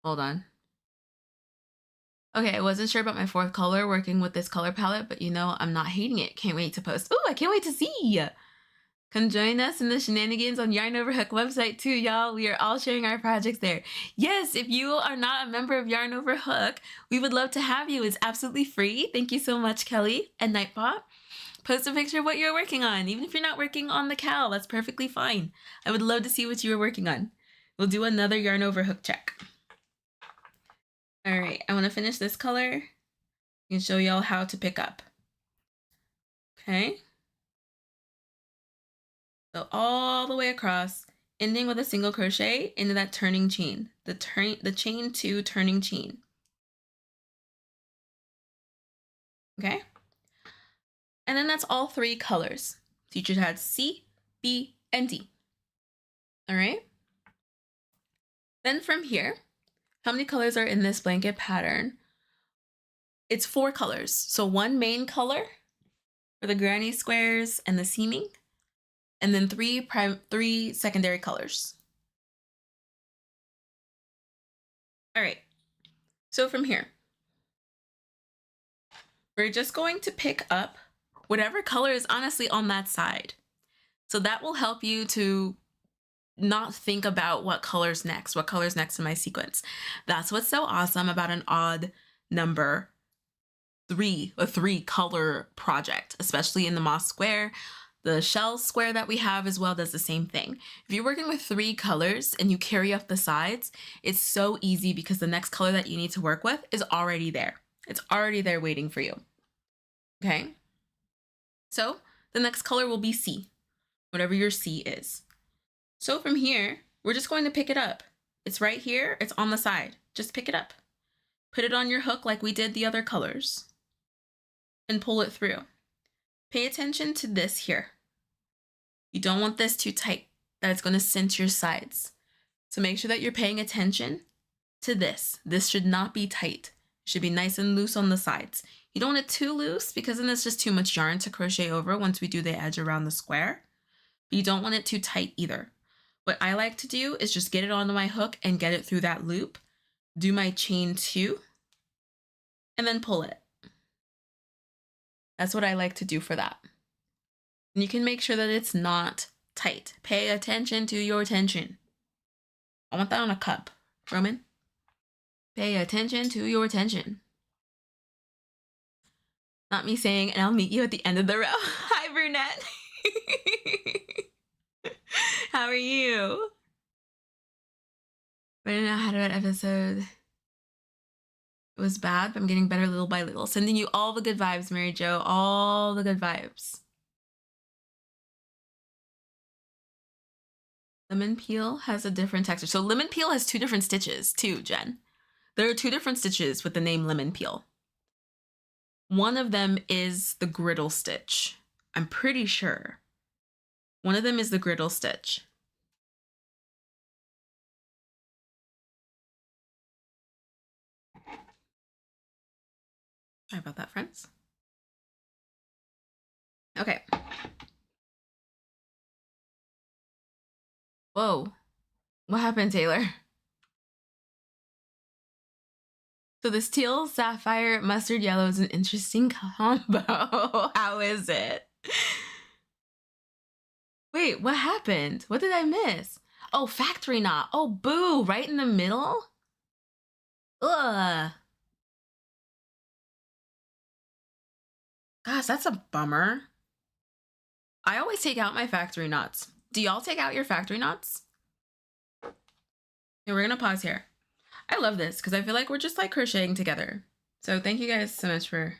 hold on. Okay, I wasn't sure about my 4th color working with this color palette, but I'm not hating it. Can't wait to post. Ooh, I can't wait to see. Come join us in the shenanigans on Yarn Over Hook website too, y'all. We are all sharing our projects there. Yes, if you are not a member of Yarn Over Hook, we would love to have you. It's absolutely free. Thank you so much, Kelly and Nightbot. Post a picture of what you're working on. Even if you're not working on the cowl, that's perfectly fine. I would love to see what you were working on. We'll do another Yarn Over Hook check. All right, I want to finish this color and show y'all how to pick up. Okay. So all the way across, ending with a single crochet into that turning chain, the chain 2 turning chain. Okay. And then that's all 3 colors. So you should have C, B, and D. All right. Then from here, how many colors are in this blanket pattern? It's 4 colors. So 1 main color for the granny squares and the seaming, and then 3 secondary colors. All right. So from here, we're just going to pick up whatever color is honestly on that side. So that will help you to not think about what color's next in my sequence. That's what's so awesome about an odd number 3, a 3 color project, especially in the moss square. The shell square that we have as well does the same thing. If you're working with 3 colors and you carry up the sides, it's so easy because the next color that you need to work with is already there. It's already there waiting for you. Okay? So the next color will be C, whatever your C is. So from here, we're just going to pick it up. It's right here. It's on the side. Just pick it up. Put it on your hook like we did the other colors and pull it through. Pay attention to this here. You don't want this too tight. That's going to cinch your sides. So make sure that you're paying attention to this. This should not be tight. It should be nice and loose on the sides. You don't want it too loose because then it's just too much yarn to crochet over once we do the edge around the square. But you don't want it too tight either. What I like to do is just get it onto my hook and get it through that loop, do my chain 2, and then pull it. That's what I like to do for that. And you can make sure that it's not tight. Pay attention to your tension. I want that on a cup, Roman. Pay attention to your tension. Not me saying, and I'll meet you at the end of the row. Hi, Brunette. How are you? I don't know how to do an episode. It was bad, but I'm getting better little by little. Sending you all the good vibes, Mary Jo. All the good vibes. Lemon peel has a different texture. So lemon peel has 2 different stitches too, Jen. There are 2 different stitches with the name lemon peel. One of them is the griddle stitch. I'm pretty sure. One of them is the griddle stitch. Sorry about that, friends. Okay. Whoa. What happened, Taylor? So this teal, sapphire, mustard yellow is an interesting combo. How is it? Wait, what happened? What did I miss? Oh, factory knot. Oh, boo, right in the middle? Ugh. Gosh, that's a bummer. I always take out my factory knots. Do y'all take out your factory knots? Yeah, we're gonna pause here. I love this because I feel like we're just like crocheting together. So thank you guys so much for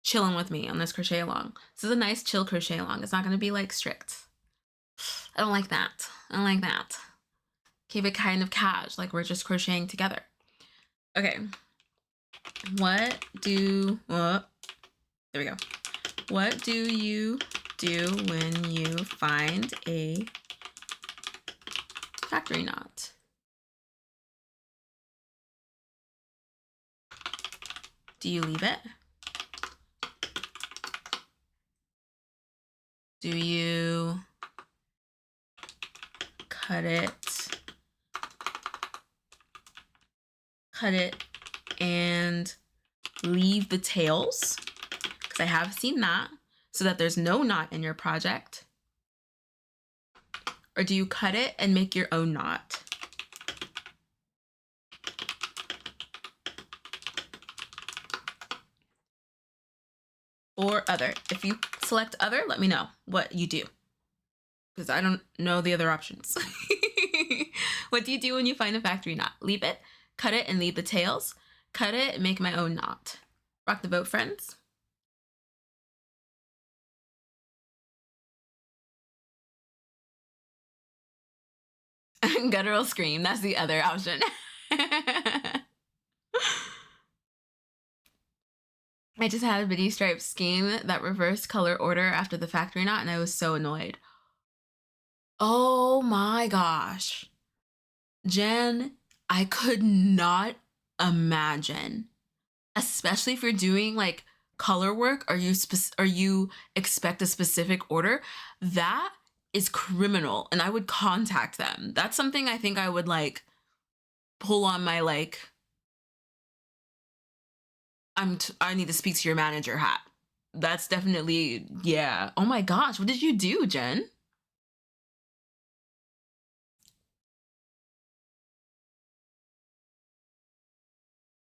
chilling with me on this crochet along. This is a nice chill crochet along. It's not gonna be like strict. I don't like that. I don't like that. Keep it kind of cash, like we're just crocheting together. Okay. There we go. What do you do when you find a factory knot? Do you leave it? Do you cut it and leave the tails? Because I have seen that, so that there's no knot in your project. Or do you cut it and make your own knot? Or other. If you select other, let me know what you do, because I don't know the other options. What do you do when you find a factory knot? Leave it, cut it and leave the tails, cut it and make my own knot. Rock the boat, friends. Guttural scream, that's the other option. I just had a bitty stripe scheme that reversed color order after the factory knot, and I was so annoyed. Oh my gosh. Jen, I could not imagine, especially if you're doing like color work or you expect a specific order, that is criminal, and I would contact them. That's something I think I would like pull on my like I need to speak to your manager hat. That's definitely, yeah. Oh my gosh, what did you do, Jen?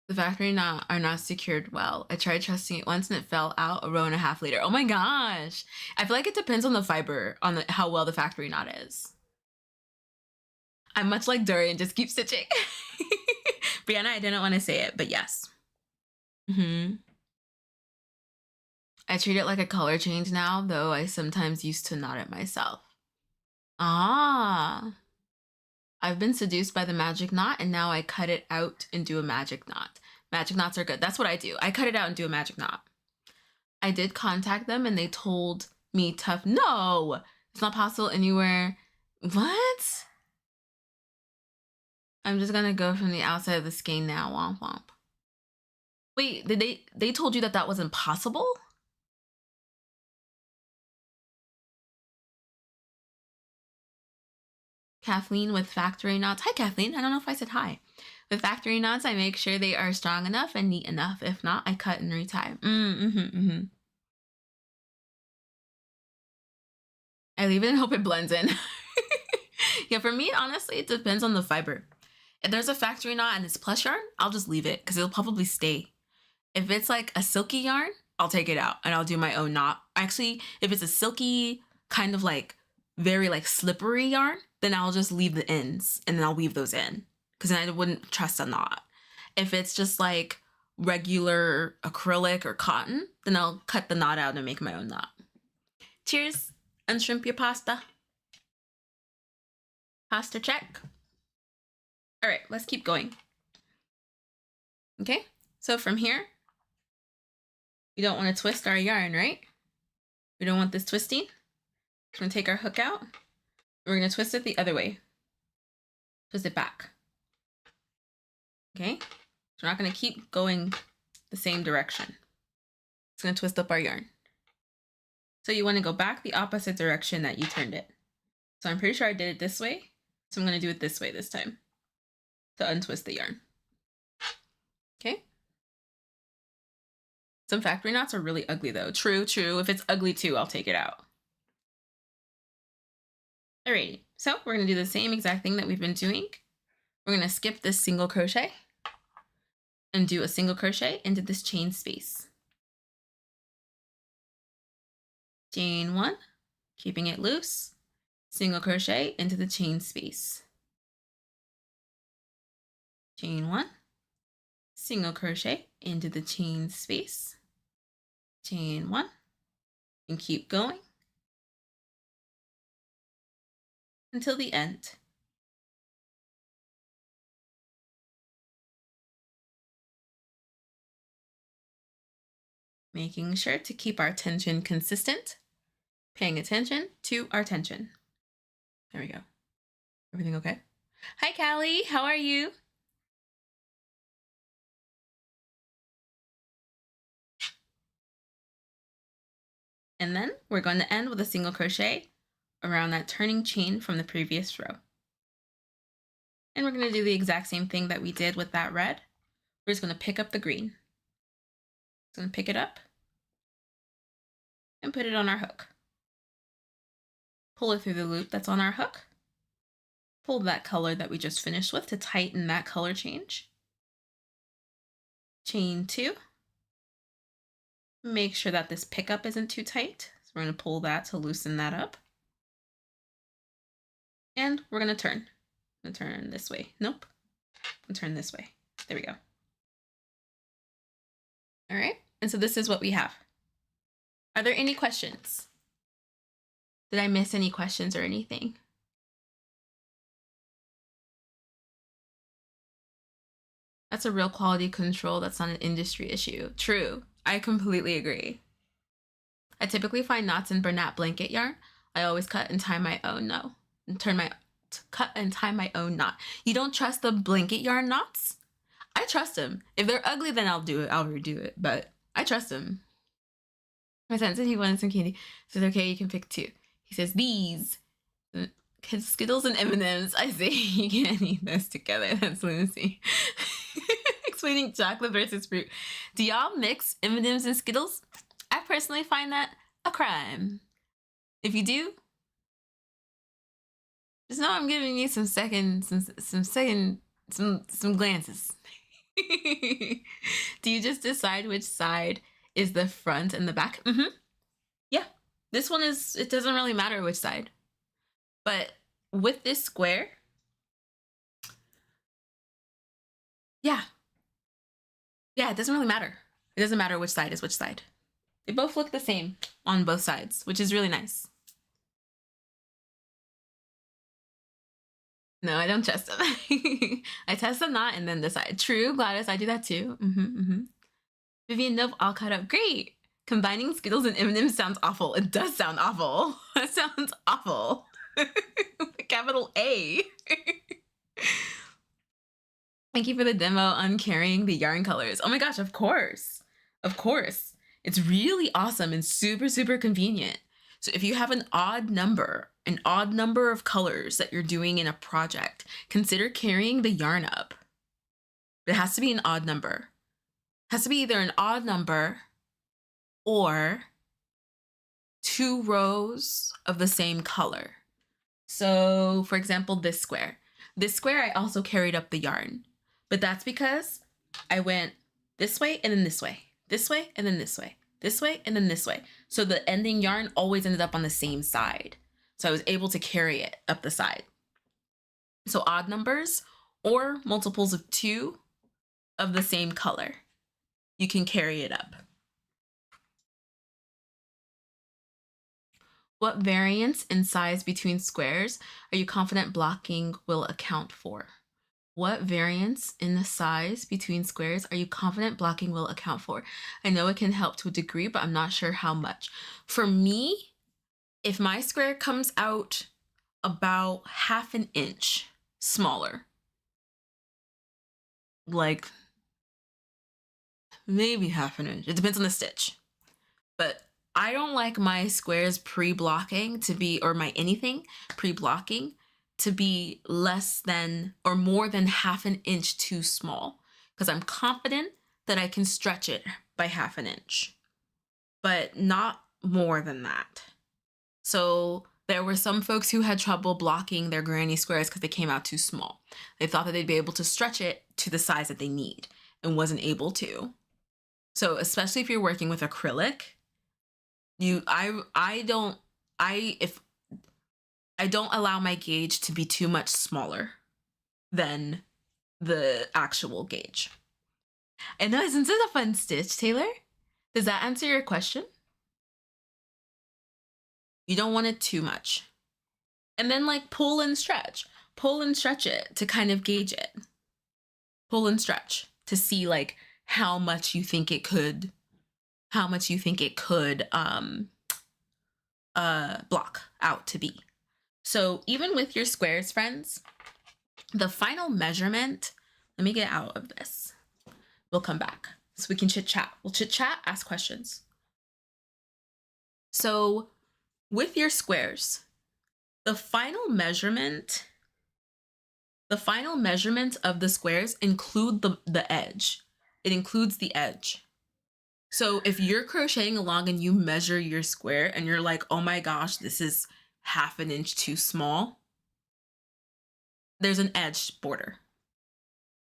The factory knot are not secured well. I tried trusting it once and it fell out a row and a half later. Oh my gosh. I feel like it depends on the fiber, on how well the factory knot is. I'm much like Dorian, just keep stitching. Brianna, I didn't want to say it, but yes. I treat it like a color change now, though I sometimes used to knot it myself. Ah. I've been seduced by the magic knot, and now I cut it out and do a magic knot. Magic knots are good. That's what I do. I cut it out and do a magic knot. I did contact them, and they told me tough. No, it's not possible anywhere. What? I'm just gonna go from the outside of the skein now. Womp womp. Wait, they told you that that wasn't possible? Kathleen with factory knots. Hi, Kathleen. I don't know if I said hi. With factory knots, I make sure they are strong enough and neat enough. If not, I cut and retie. I leave it and hope it blends in. Yeah, for me, honestly, it depends on the fiber. If there's a factory knot and it's plush yarn, I'll just leave it because it'll probably stay. If it's like a silky yarn, I'll take it out and I'll do my own knot. Actually, if it's a silky kind of like very like slippery yarn, then I'll just leave the ends and then I'll weave those in because then I wouldn't trust a knot. If it's just like regular acrylic or cotton, then I'll cut the knot out and make my own knot. Cheers, unshrimp your pasta. Pasta check. All right, let's keep going. Okay, so from here, we don't want to twist our yarn, right? We don't want this twisting. We're gonna take our hook out. We're gonna twist it the other way. Twist it back. Okay, so we're not gonna keep going the same direction. It's gonna twist up our yarn. So you wanna go back the opposite direction that you turned it. So I'm pretty sure I did it this way. So I'm gonna do it this way this time to untwist the yarn. Okay, Some factory knots are really ugly though. True, true. If it's ugly too, I'll take it out. Alrighty, so we're gonna do the same exact thing that we've been doing. We're gonna skip this single crochet and do a single crochet into this chain space. Chain 1, keeping it loose, single crochet into the chain space. Chain 1, single crochet into the chain space. Chain 1, and keep going until the end. Making sure to keep our tension consistent, paying attention to our tension. There we go. Everything okay? Hi, Callie. How are you? And then we're going to end with a single crochet around that turning chain from the previous row. And we're going to do the exact same thing that we did with that red. We're just going to pick up the green. Just going to pick it up and put it on our hook. Pull it through the loop that's on our hook. Pull that color that we just finished with to tighten that color change. Chain 2. Make sure that this pickup isn't too tight. So we're going to pull that to loosen that up. And we're going to turn. I'm going to turn this way. Nope. I'm going to turn this way. There we go. All right. And so this is what we have. Are there any questions? Did I miss any questions or anything? That's a real quality control. That's not an industry issue. True. I completely agree. I typically find knots in Bernat blanket yarn. I always cut and tie my own cut and tie my own knot. You don't trust the blanket yarn knots? I trust them. If they're ugly, then I'll do it. I'll redo it. But I trust them. My son said he wanted some candy. I said, okay, you can pick 2. He says, these. Skittles and M&Ms. I say you can't eat this together. That's Lucy. Explaining chocolate versus fruit. Do y'all mix M&Ms and Skittles? I personally find that a crime. If you do, just know I'm giving you some glances. Do you just decide which side is the front and the back? Yeah. This one is, it doesn't really matter which side. But with this square, yeah, it doesn't really matter. It doesn't matter which side is which side. They both look the same on both sides, which is really nice. No, I don't trust them. I test the knot and then decide. True, Gladys, I do that too. Vivian, nope, all cut up. Great. Combining Skittles and M&M's sounds awful. It does sound awful. That sounds awful. Capital A. Thank you for the demo on carrying the yarn colors. Oh my gosh, of course. Of course. It's really awesome and super, super convenient. So if you have an odd number of colors that you're doing in a project, consider carrying the yarn up. It has to be an odd number. It has to be either an odd number or 2 rows of the same color. So for example, this square I also carried up the yarn, but that's because I went this way and then this way, this way and then this way, this way and then this way. So the ending yarn always ended up on the same side. So I was able to carry it up the side. So odd numbers or multiples of 2 of the same color, you can carry it up. What variance in size between squares are you confident blocking will account for? What variance in the size between squares are you confident blocking will account for? I know it can help to a degree, but I'm not sure how much. For me, if my square comes out about 1/2 inch smaller, like maybe 1/2 inch, it depends on the stitch, but I don't like my squares pre-blocking to be, or my anything pre-blocking to be less than or more than 1/2 inch too small, because I'm confident that I can stretch it by 1/2 inch, but not more than that. So there were some folks who had trouble blocking their granny squares because they came out too small. They thought that they'd be able to stretch it to the size that they need and wasn't able to. So especially if you're working with acrylic, I don't allow my gauge to be too much smaller than the actual gauge. And no, isn't this a fun stitch, Taylor? Does that answer your question? You don't want it too much. And then like pull and stretch it to kind of gauge it. Pull and stretch to see like how much you think it could block out to be. So even with your squares, friends, the final measurement, let me get out of this. We'll come back so we can chit chat. We'll chit chat, ask questions. So with your squares, the final measurement of the squares include the edge. It includes the edge. So if you're crocheting along and you measure your square and you're like, oh my gosh, this is 1/2 inch too small, there's an edged border.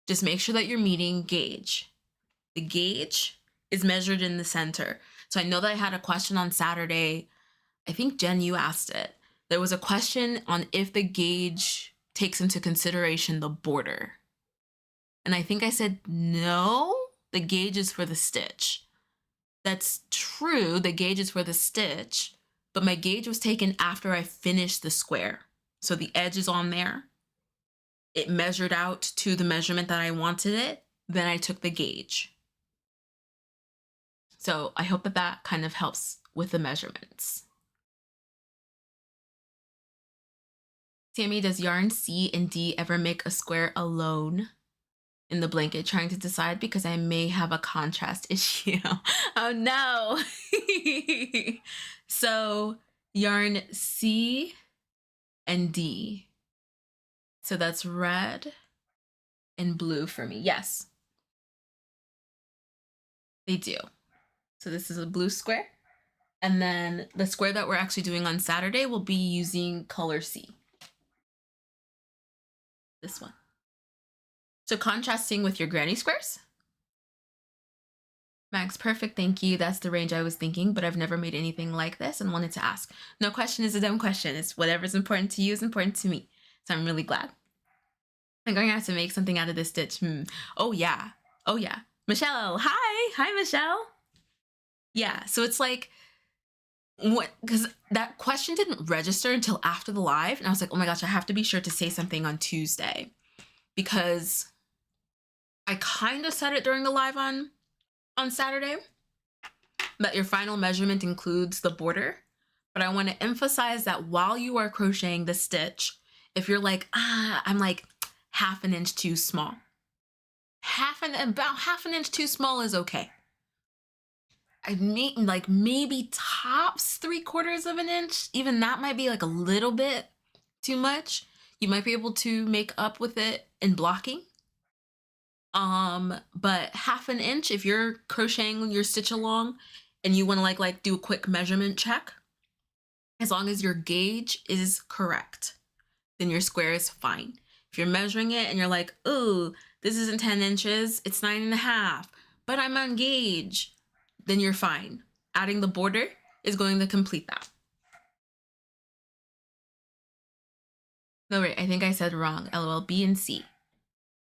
Just make sure that you're meeting gauge. The gauge is measured in the center. So I know that I had a question on Saturday. I think Jen, you asked it. There was a question on if the gauge takes into consideration the border. And I think I said, no, the gauge is for the stitch. That's true, the gauge is for the stitch, but my gauge was taken after I finished the square. So the edge is on there. It measured out to the measurement that I wanted it. Then I took the gauge. So I hope that that kind of helps with the measurements. Tammy, does yarn C and D ever make a square alone in the blanket? Trying to decide because I may have a contrast issue. Oh no. So yarn C and D. So that's red and blue for me. Yes, they do. So this is a blue square. And then the square that we're actually doing on Saturday will be using color C. This one. So contrasting with your granny squares. Max, perfect, thank you. That's the range I was thinking, but I've never made anything like this and wanted to ask. No question is a dumb question. It's whatever's important to you is important to me. So I'm really glad. I'm going to have to make something out of this stitch. Oh yeah. Oh yeah. Michelle, hi. Hi, Michelle. Yeah, so it's like, what, because that question didn't register until after the live. And I was like, oh my gosh, I have to be sure to say something on Tuesday because I kind of said it during the live on Saturday, that your final measurement includes the border. But I want to emphasize that while you are crocheting the stitch, if you're like, I'm like 1/2 inch too small, about 1/2 inch too small is okay. I mean, like maybe tops 3/4 inch. Even that might be like a little bit too much. You might be able to make up with it in blocking. But 1/2 inch, if you're crocheting your stitch along and you want to like do a quick measurement check, as long as your gauge is correct, then your square is fine. If you're measuring it and you're like, oh, this isn't 10 inches, it's 9.5, but I'm on gauge, then you're fine. Adding the border is going to complete that. No, wait, I think I said wrong. LOL, B and C.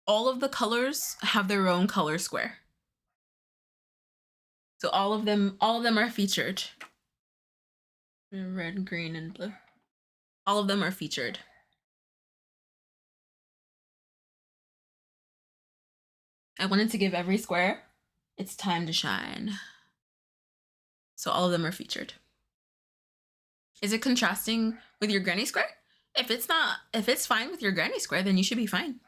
All of the colors have their own color square. So all of them are featured. Red, green, and blue. All of them are featured. I wanted to give every square its time to shine. So all of them are featured. Is it contrasting with your granny square? If it's fine with your granny square, then you should be fine.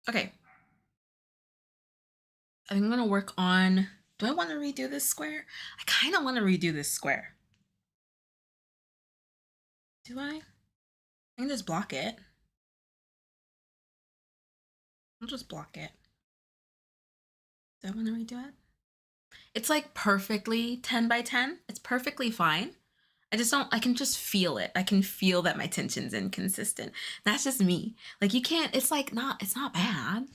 Okay. I think I'm gonna work on, do I want to redo this square? I kind of want to redo this square. Do I? I can just block it. I'll just block it. Do I want to redo it? It's like perfectly 10 by 10. It's perfectly fine. I can just feel it. I can feel that my tension's inconsistent. That's just me. Like you can't, it's not bad.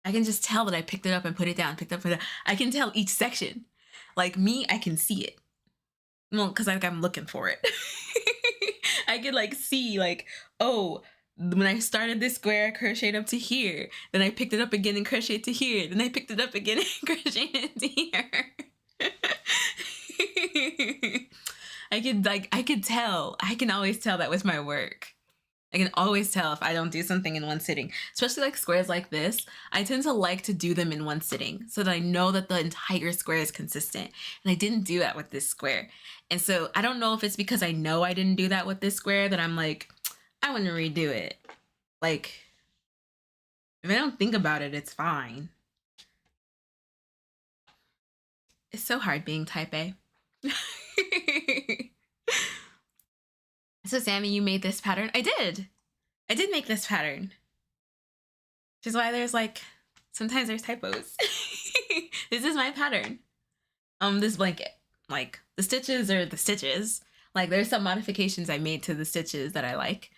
I can just tell that I picked it up and put it down, picked up, put it down. I can tell each section. Like me, I can see it. Well, because I'm looking for it. I could like see like, oh, when I started this square, I crocheted up to here. Then I picked it up again and crocheted to here. Then I picked it up again and crocheted to here. I could tell. I can always tell that with my work. I can always tell if I don't do something in one sitting, especially like squares like this. I tend to like to do them in one sitting so that I know that the entire square is consistent. And I didn't do that with this square. And so I don't know if it's because I know I didn't do that with this square that I'm like, I want to redo it. Like, if I don't think about it, it's fine. It's so hard being type A. So Sammy, you made this pattern? I did make this pattern. Which is why there's like, sometimes there's typos. This is my pattern. This blanket, like the stitches are the stitches. Like there's some modifications I made to the stitches that I like.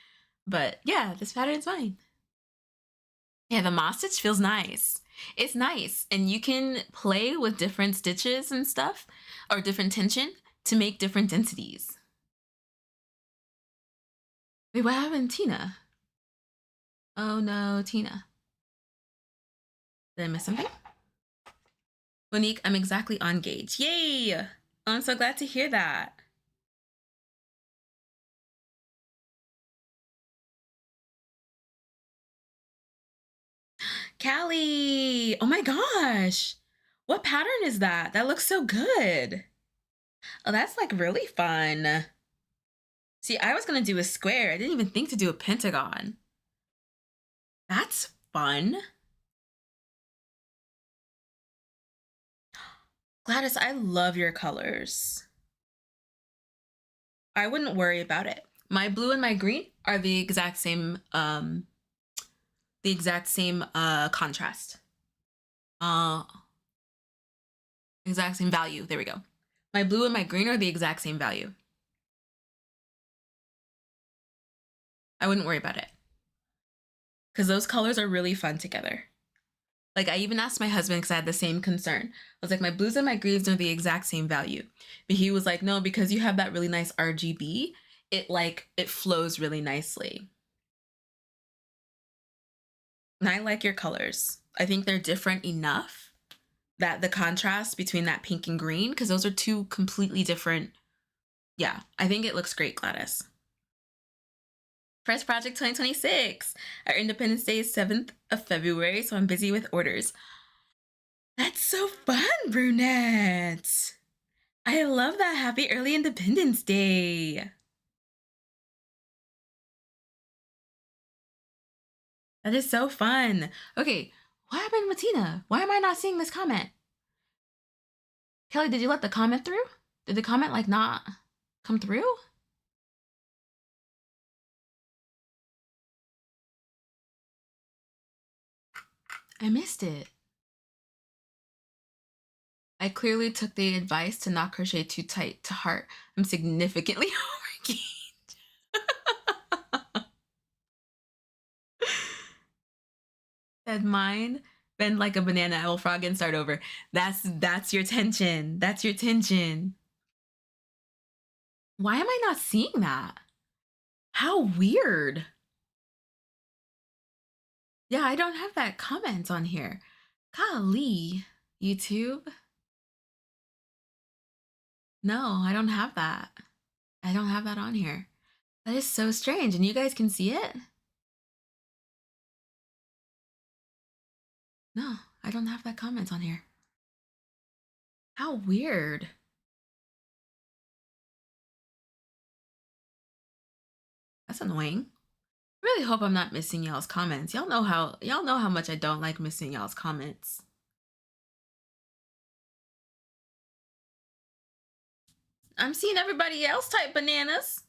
But yeah, this pattern's mine. Yeah, the moss stitch feels nice. It's nice. And you can play with different stitches and stuff, or different tension to make different densities. Wait, what happened, Tina? Oh no, Tina. Did I miss something? Monique, I'm exactly on gauge. Yay! I'm so glad to hear that. Callie! Oh my gosh! What pattern is that? That looks so good. Oh, that's like really fun. See, I was gonna do a square. I didn't even think to do a pentagon. That's fun. Gladys, I love your colors. I wouldn't worry about it. My blue and my green are the exact same contrast. Exact same value. There we go. My blue and my green are the exact same value. I wouldn't worry about it. Because those colors are really fun together. Like I even asked my husband because I had the same concern. I was like, my blues and my greens are the exact same value. But he was like, no, because you have that really nice RGB, it flows really nicely. And I like your colors. I think they're different enough that the contrast between that pink and green, because those are two completely different. Yeah, I think it looks great, Gladys. Press Project 2026. Our Independence Day is 7th of February, so I'm busy with orders. That's so fun, Brunette. I love that. Happy early Independence Day. That is so fun. Okay, what happened with Tina? Why am I not seeing this comment? Kelly, did you let the comment through? Did the comment like not come through? I missed it. I clearly took the advice to not crochet too tight to heart. I'm significantly overgained. Said mine, bend like a banana, I will frog and start over. That's your tension. That's your tension. Why am I not seeing that? How weird. Yeah, I don't have that comment on here. Golly, YouTube. No, I don't have that. I don't have that on here. That is so strange. And you guys can see it? No, I don't have that comment on here. How weird. That's annoying. I really hope I'm not missing y'all's comments. Y'all know how much I don't like missing y'all's comments. I'm seeing everybody else type bananas.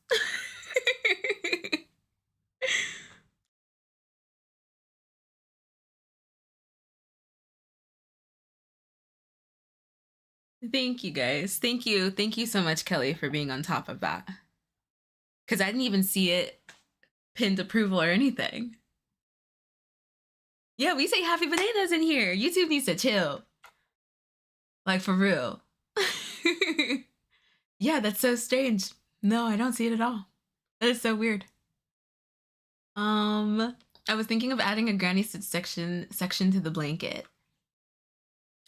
Thank you guys. Thank you. Thank you so much, Kelly, for being on top of that. Because I didn't even see it pinned approval or anything. Yeah, we say happy bananas in here. YouTube needs to chill. Like, for real. Yeah, that's so strange. No, I don't see it at all. That is so weird. I was thinking of adding a granny stitch section to the blanket.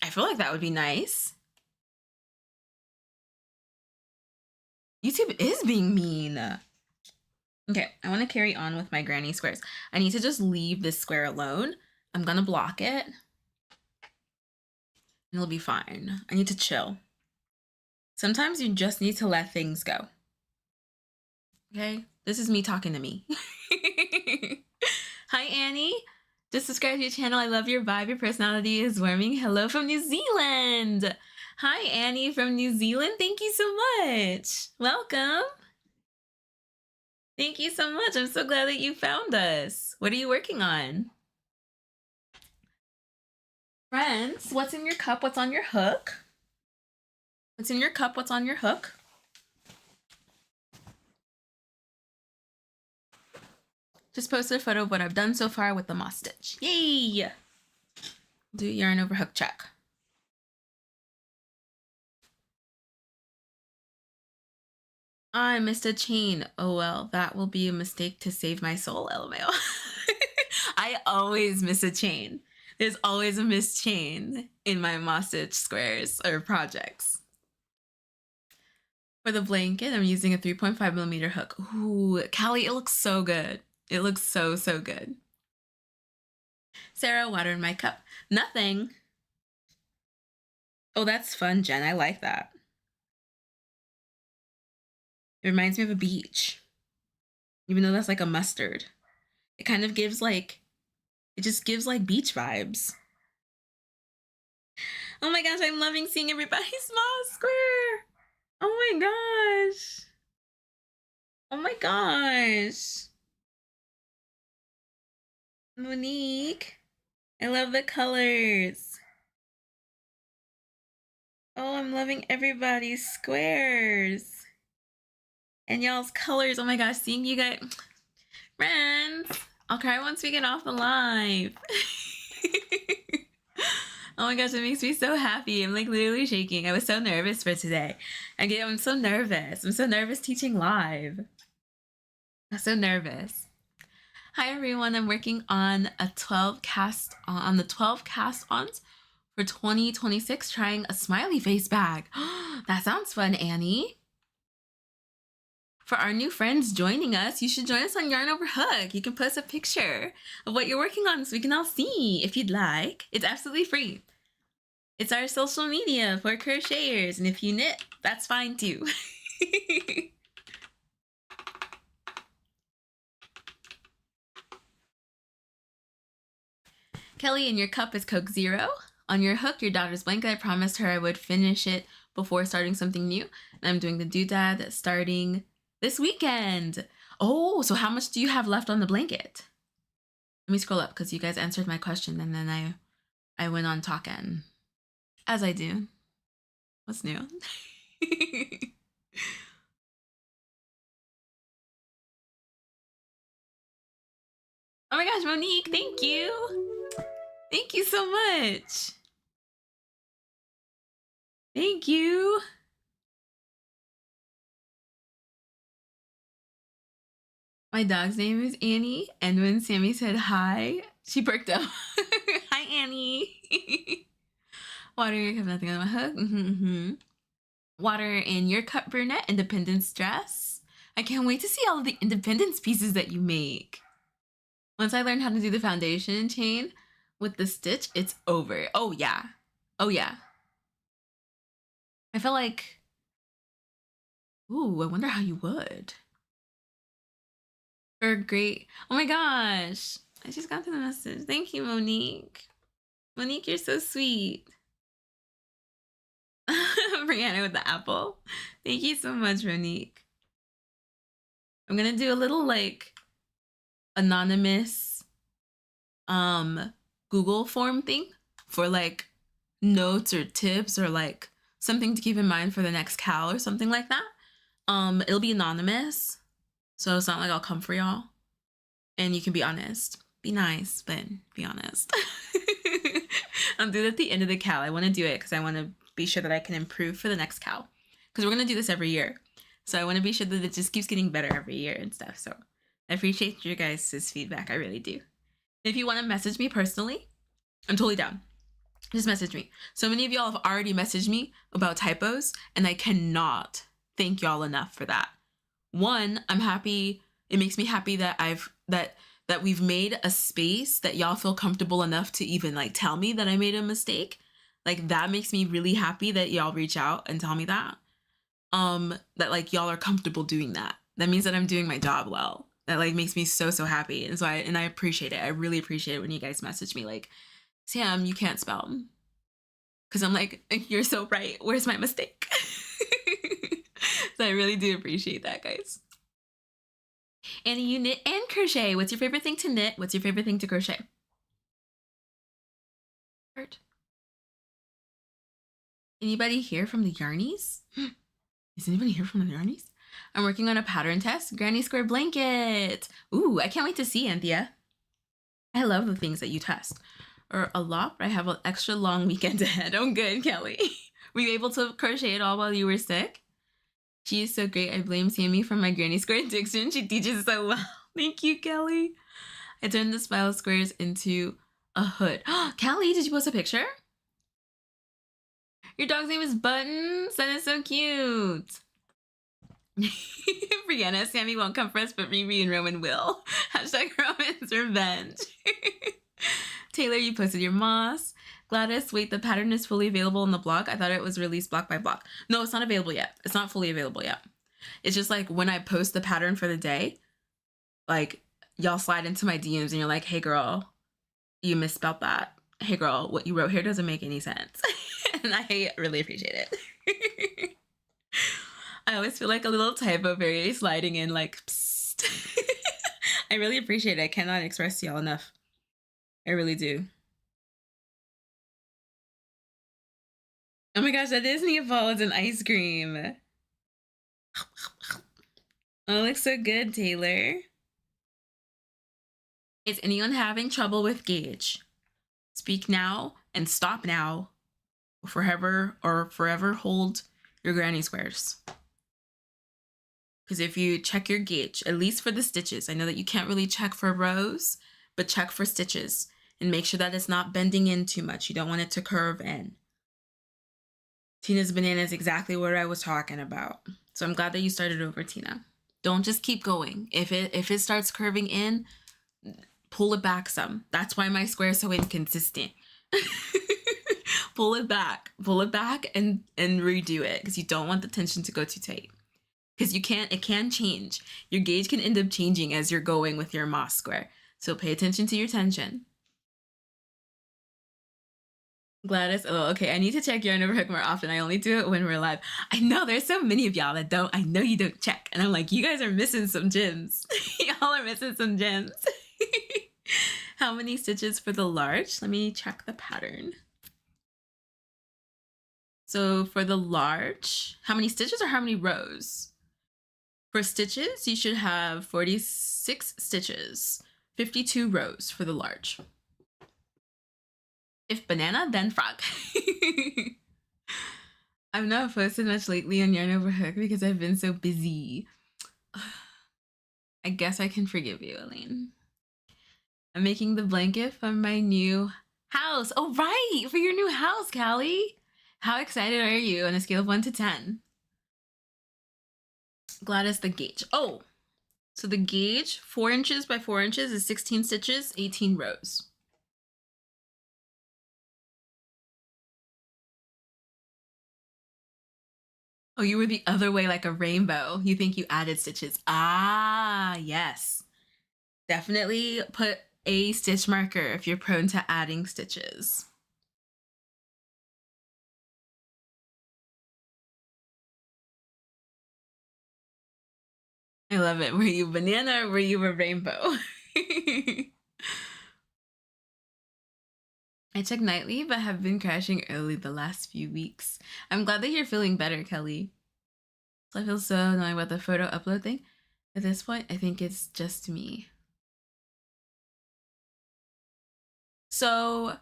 I feel like that would be nice. YouTube is being mean. Okay, I want to carry on with my granny squares. I need to just leave this square alone. I'm gonna block it. And it'll be fine. I need to chill. Sometimes you just need to let things go. Okay? This is me talking to me. Hi, Annie. Just subscribe to your channel. I love your vibe. Your personality is warming. Hello from New Zealand. Hi, Annie from New Zealand. Thank you so much. Welcome. Thank you so much. I'm so glad that you found us. What are you working on? Friends, what's in your cup? What's on your hook? What's in your cup? What's on your hook? Just posted a photo of what I've done so far with the moss stitch. Yay! Do yarn over hook check. I missed a chain. Oh well, that will be a mistake to save my soul, LMAO. I always miss a chain. There's always a missed chain in my moss stitch squares or projects. For the blanket, I'm using a 3.5mm hook. Ooh, Callie, it looks so good. It looks so, so good. Sarah, water in my cup. Nothing. Oh, that's fun, Jen. I like that. It reminds me of a beach. Even though that's like a mustard. It kind of gives like, it just gives like beach vibes. Oh my gosh, I'm loving seeing everybody's small square. Oh my gosh. Oh my gosh. Monique, I love the colors. Oh, I'm loving everybody's squares. And y'all's colors. Oh my gosh, seeing you guys. Friends, I'll cry once we get off the live. Oh my gosh, it makes me so happy. I'm like literally shaking. I was so nervous for today. I'm so nervous. I'm so nervous teaching live. I'm so nervous. Hi everyone, I'm working on a 12 cast on the 12 cast-ons for 2026, trying a smiley face bag. That sounds fun, Annie. For our new friends joining us, you should join us on Yarn Over Hook. You can post a picture of what you're working on so we can all see if you'd like. It's absolutely free. It's our social media for crocheters, and if you knit, that's fine too. Kelly, in your cup is Coke Zero. On your hook, your daughter's blanket. I promised her I would finish it before starting something new. And I'm doing the doodad starting this weekend. Oh, so how much do you have left on the blanket? Let me scroll up because you guys answered my question and then I went on talking. As I do. What's new? Oh my gosh, Monique, thank you. Thank you so much. Thank you. My dog's name is Annie, and when Sammy said hi, she perked up. Hi, Annie. Water in your cup, nothing on my hook. Water in your cup, brunette, independence dress. I can't wait to see all of the independence pieces that you make. Once I learn how to do the foundation chain with the stitch, it's over. Oh, yeah. Oh, yeah. I feel like, ooh, I wonder how you would. Or great. Oh my gosh. I just got to the message. Thank you, Monique. Monique, you're so sweet. Brianna with the apple. Thank you so much, Monique. I'm gonna do a little like anonymous Google form thing for like notes or tips or like something to keep in mind for the next cow or something like that. It'll be anonymous, so it's not like I'll come for y'all. And you can be honest. Be nice, but be honest. I'll do it at the end of the cow. I want to do it because I want to be sure that I can improve for the next cow. Because we're going to do this every year. So I want to be sure that it just keeps getting better every year and stuff. So I appreciate your guys' feedback. I really do. If you want to message me personally, I'm totally down. Just message me. So many of y'all have already messaged me about typos, and I cannot thank y'all enough for that. One, I'm happy. It makes me happy that that we've made a space that y'all feel comfortable enough to even like tell me that I made a mistake. Like that makes me really happy that y'all reach out and tell me that. That like y'all are comfortable doing that. That means that I'm doing my job well. That like makes me so happy. And so I appreciate it. I really appreciate it when you guys message me like, Sam, you can't spell. Because I'm like, you're so right. Where's my mistake? So I really do appreciate that, guys. Annie, you knit and crochet. What's your favorite thing to knit? What's your favorite thing to crochet? Anybody here from the Yarnies? Is anybody here from the Yarnies? I'm working on a pattern test. Granny square blanket. Ooh, I can't wait to see, Anthea. I love the things that you test. Or a lot, but I have an extra long weekend ahead. Oh, good, Kelly. Were you able to crochet it all while you were sick? She is so great. I blame Sammy for my granny square addiction. She teaches so well. Thank you, Kelly. I turned the spiral squares into a hood. Kelly, did you post a picture? Your dog's name is Buttons. That is so cute. Brianna, Sammy won't come for us, but Riri and Roman will. Hashtag Roman's revenge. Taylor, you posted your moss. Gladys, wait, the pattern is fully available on the blog. I thought it was released block by block. No, it's not available yet. It's not fully available yet. It's just like when I post the pattern for the day, like y'all slide into my DMs and you're like, hey girl, you misspelled that. Hey girl, what you wrote here doesn't make any sense. And I really appreciate it. I always feel like a little typo very sliding in like, psst. I really appreciate it. I cannot express to y'all enough. I really do. Oh my gosh, that is Neapolitan and ice cream. Oh, it looks so good, Taylor. Is anyone having trouble with gauge? Speak now and stop now. Forever hold your granny squares. Because if you check your gauge, at least for the stitches, I know that you can't really check for rows, but check for stitches and make sure that it's not bending in too much. You don't want it to curve in. Tina's banana is exactly what I was talking about. So I'm glad that you started over, Tina. Don't just keep going. If it starts curving in, pull it back some. That's why my square is so inconsistent. Pull it back and redo it because you don't want the tension to go too tight. Because it can change. Your gauge can end up changing as you're going with your moss square. So pay attention to your tension. Gladys, oh, okay. I need to check yarn over hook more often. I only do it when we're live. I know there's so many of y'all that don't. I know you don't check. And I'm like, you guys are missing some gems. Y'all are missing some gems. How many stitches for the large? Let me check the pattern. So for the large, how many stitches or how many rows? For stitches, you should have 46 stitches, 52 rows for the large. If banana, then frog. I've not posted much lately on Yarn Over Hook because I've been so busy. I guess I can forgive you, Elaine. I'm making the blanket for my new house. Oh, right, for your new house, Callie. How excited are you on a scale of 1 to 10? Gladys, the gauge. Oh, so the gauge, 4 inches by 4 inches is 16 stitches, 18 rows. Oh, you were the other way like a rainbow. You think you added stitches. Ah, yes. Definitely put a stitch marker if you're prone to adding stitches. I love it. Were you banana or were you a rainbow? I check nightly, but have been crashing early the last few weeks. I'm glad that you're feeling better, Kelly. So I feel so annoying about the photo upload thing. At this point, I think it's just me. So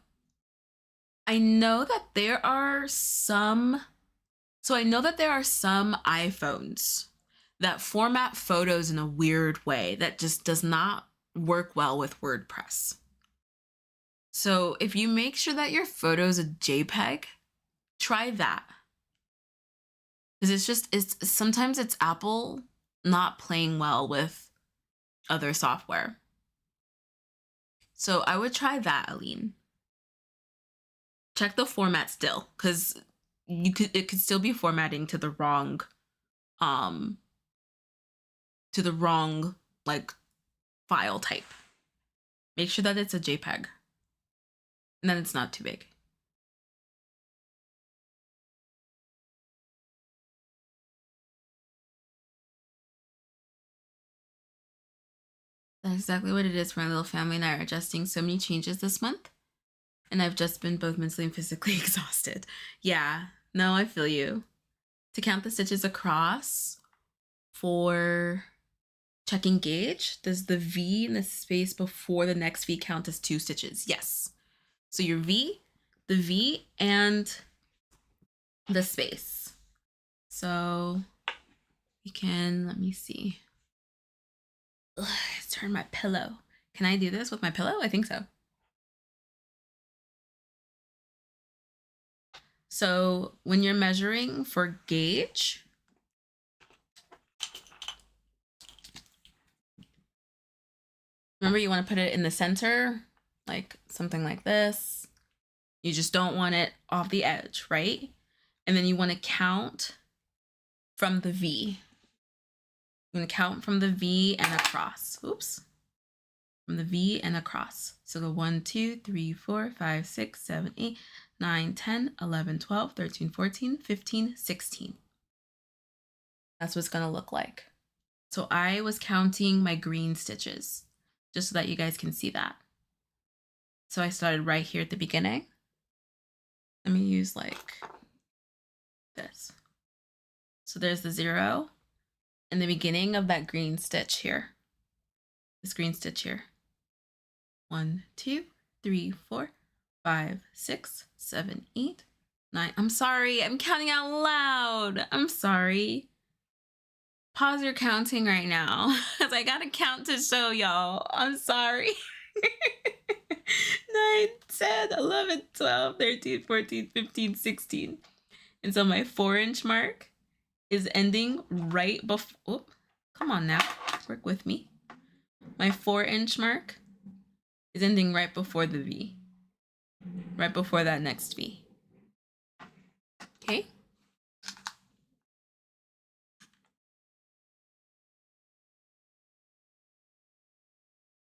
I know that there are some iPhones that format photos in a weird way that just does not work well with WordPress. So if you make sure that your photo is a JPEG, try that. Because sometimes it's Apple not playing well with other software. So I would try that, Aline. Check the format still, because it could still be formatting to the wrong like file type. Make sure that it's a JPEG. And then it's not too big. That's exactly what it is for my little family and I are adjusting so many changes this month. And I've just been both mentally and physically exhausted. Yeah, no, I feel you. To count the stitches across for checking gauge, does the V in the space before the next V count as 2 stitches? Yes. So your V, the V, and the space. So you can, let me see. Ugh, let's turn my pillow. Can I do this with my pillow? I think so. So when you're measuring for gauge, remember you want to put it in the center, like something like this. You just don't want it off the edge, right? And then you want to count from the V. You want to count from the V and across. Oops. From the V and across. So the 1, 2, 3, 4, 5, 6, 7, 8, 9, 10, 11, 12, 13, 14, 15, 16. That's what it's going to look like. So I was counting my green stitches just so that you guys can see that. So I started right here at the beginning. Let me use like this. So there's the 0 in the beginning of that green stitch here. This green stitch here. 1, 2, 3, 4, 5, 6, 7, 8, 9. I'm sorry, I'm counting out loud. I'm sorry. Pause your counting right now because I gotta count to show y'all. I'm sorry. 9, 10, 11, 12, 13, 14, 15, 16. And so my 4-inch mark is ending right before, come on now, work with me. My 4-inch mark is ending right before the V, right before that next V. Okay.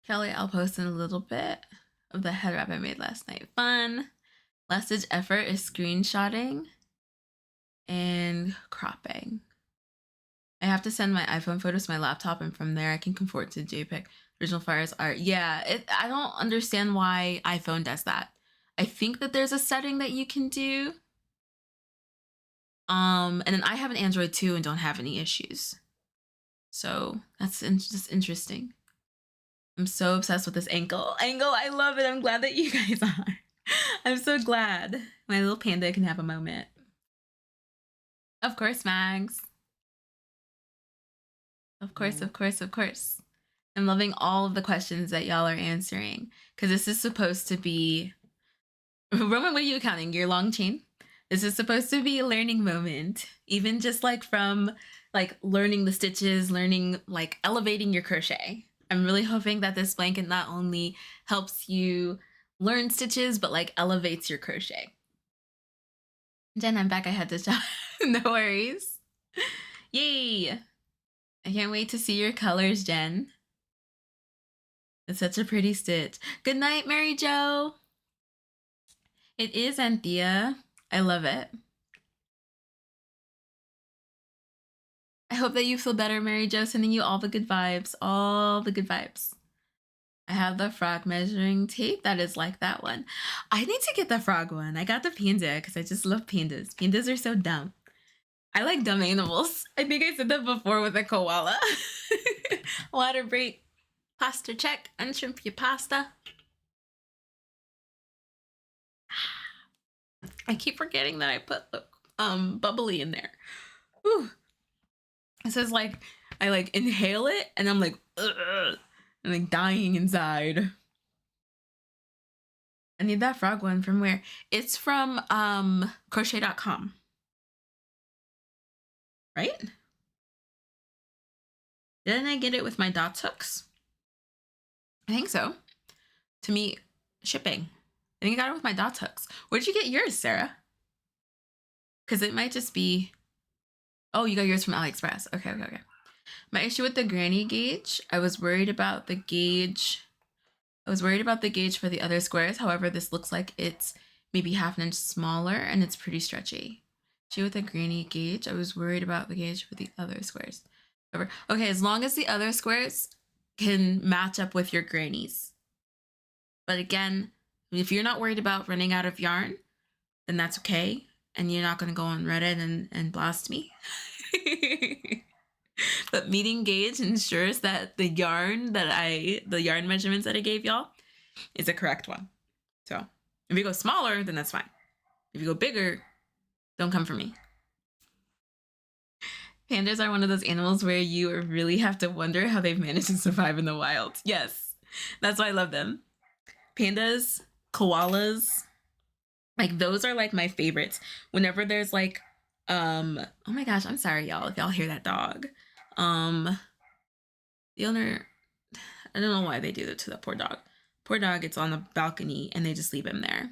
Kelly, I'll post in a little bit of the head wrap I made last night. Fun. Last ditch effort is screenshotting and cropping. I have to send my iPhone photos to my laptop, and from there I can convert to JPEG. Original files are, yeah, I don't understand why iPhone does that. I think that there's a setting that you can do. And then I have an Android too and don't have any issues. So that's just interesting. I'm so obsessed with this ankle. I love it. I'm glad that you guys are. I'm so glad my little panda can have a moment. Of course, Mags. Of course, of course, of course. I'm loving all of the questions that y'all are answering because this is supposed to be Roman, what are you counting? Your long chain? This is supposed to be a learning moment, even just like from like learning the stitches, learning like elevating your crochet. I'm really hoping that this blanket not only helps you learn stitches, but like elevates your crochet. Jen, I'm back. I had to stop. No worries. Yay. I can't wait to see your colors, Jen. It's such a pretty stitch. Good night, Mary Jo. It is, Anthea. I love it. I hope that you feel better, Mary Jo. Sending you all the good vibes. All the good vibes. I have the frog measuring tape that is like that one. I need to get the frog one. I got the panda because I just love pandas. Pandas are so dumb. I like dumb animals. I think I said that before with a koala. Water break. Pasta check. Unshrimp your pasta. I keep forgetting that I put the bubbly in there. Whew. It says like I like inhale it and I'm like ugh, I'm like dying inside. I need that frog one from where? It's from crochet.com. Right? Didn't I get it with my dots hooks? I think so. To me, shipping. I think I got it with my dots hooks. Where'd you get yours, Sarah? Because it might just be... Oh, you got yours from AliExpress. Okay. My issue with the granny gauge, I was worried about the gauge. I was worried about the gauge for the other squares. However, this looks like it's maybe half an inch smaller and it's pretty stretchy. Issue with the granny gauge, I was worried about the gauge for the other squares. Okay, as long as the other squares can match up with your grannies. But again, if you're not worried about running out of yarn, then that's okay. And you're not going to go on Reddit and blast me. But meeting gauge ensures that the yarn measurements that I gave y'all is a correct one. So if you go smaller, then that's fine. If you go bigger, don't come for me. Pandas are one of those animals where you really have to wonder how they've managed to survive in the wild. Yes, that's why I love them. Pandas, koalas, like those are like my favorites. Whenever there's like, oh my gosh, I'm sorry, y'all, if y'all hear that dog. The owner, I don't know why they do that to that poor dog. Poor dog, it's on the balcony and they just leave him there.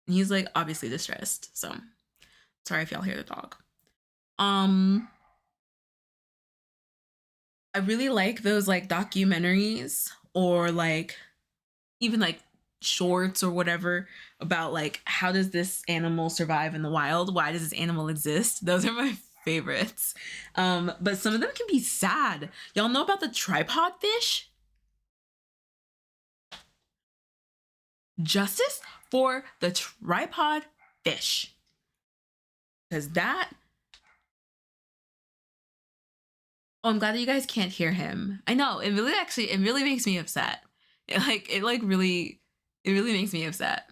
And he's like obviously distressed. So sorry if y'all hear the dog. I really like those like documentaries or like even like shorts or whatever about like how does this animal survive in the wild? Why does this animal exist? Those are my favorites. But some of them can be sad. Y'all know about the tripod fish? Justice for the tripod fish. Because that... Oh, I'm glad that you guys can't hear him. I know, it really makes me upset. It really makes me upset.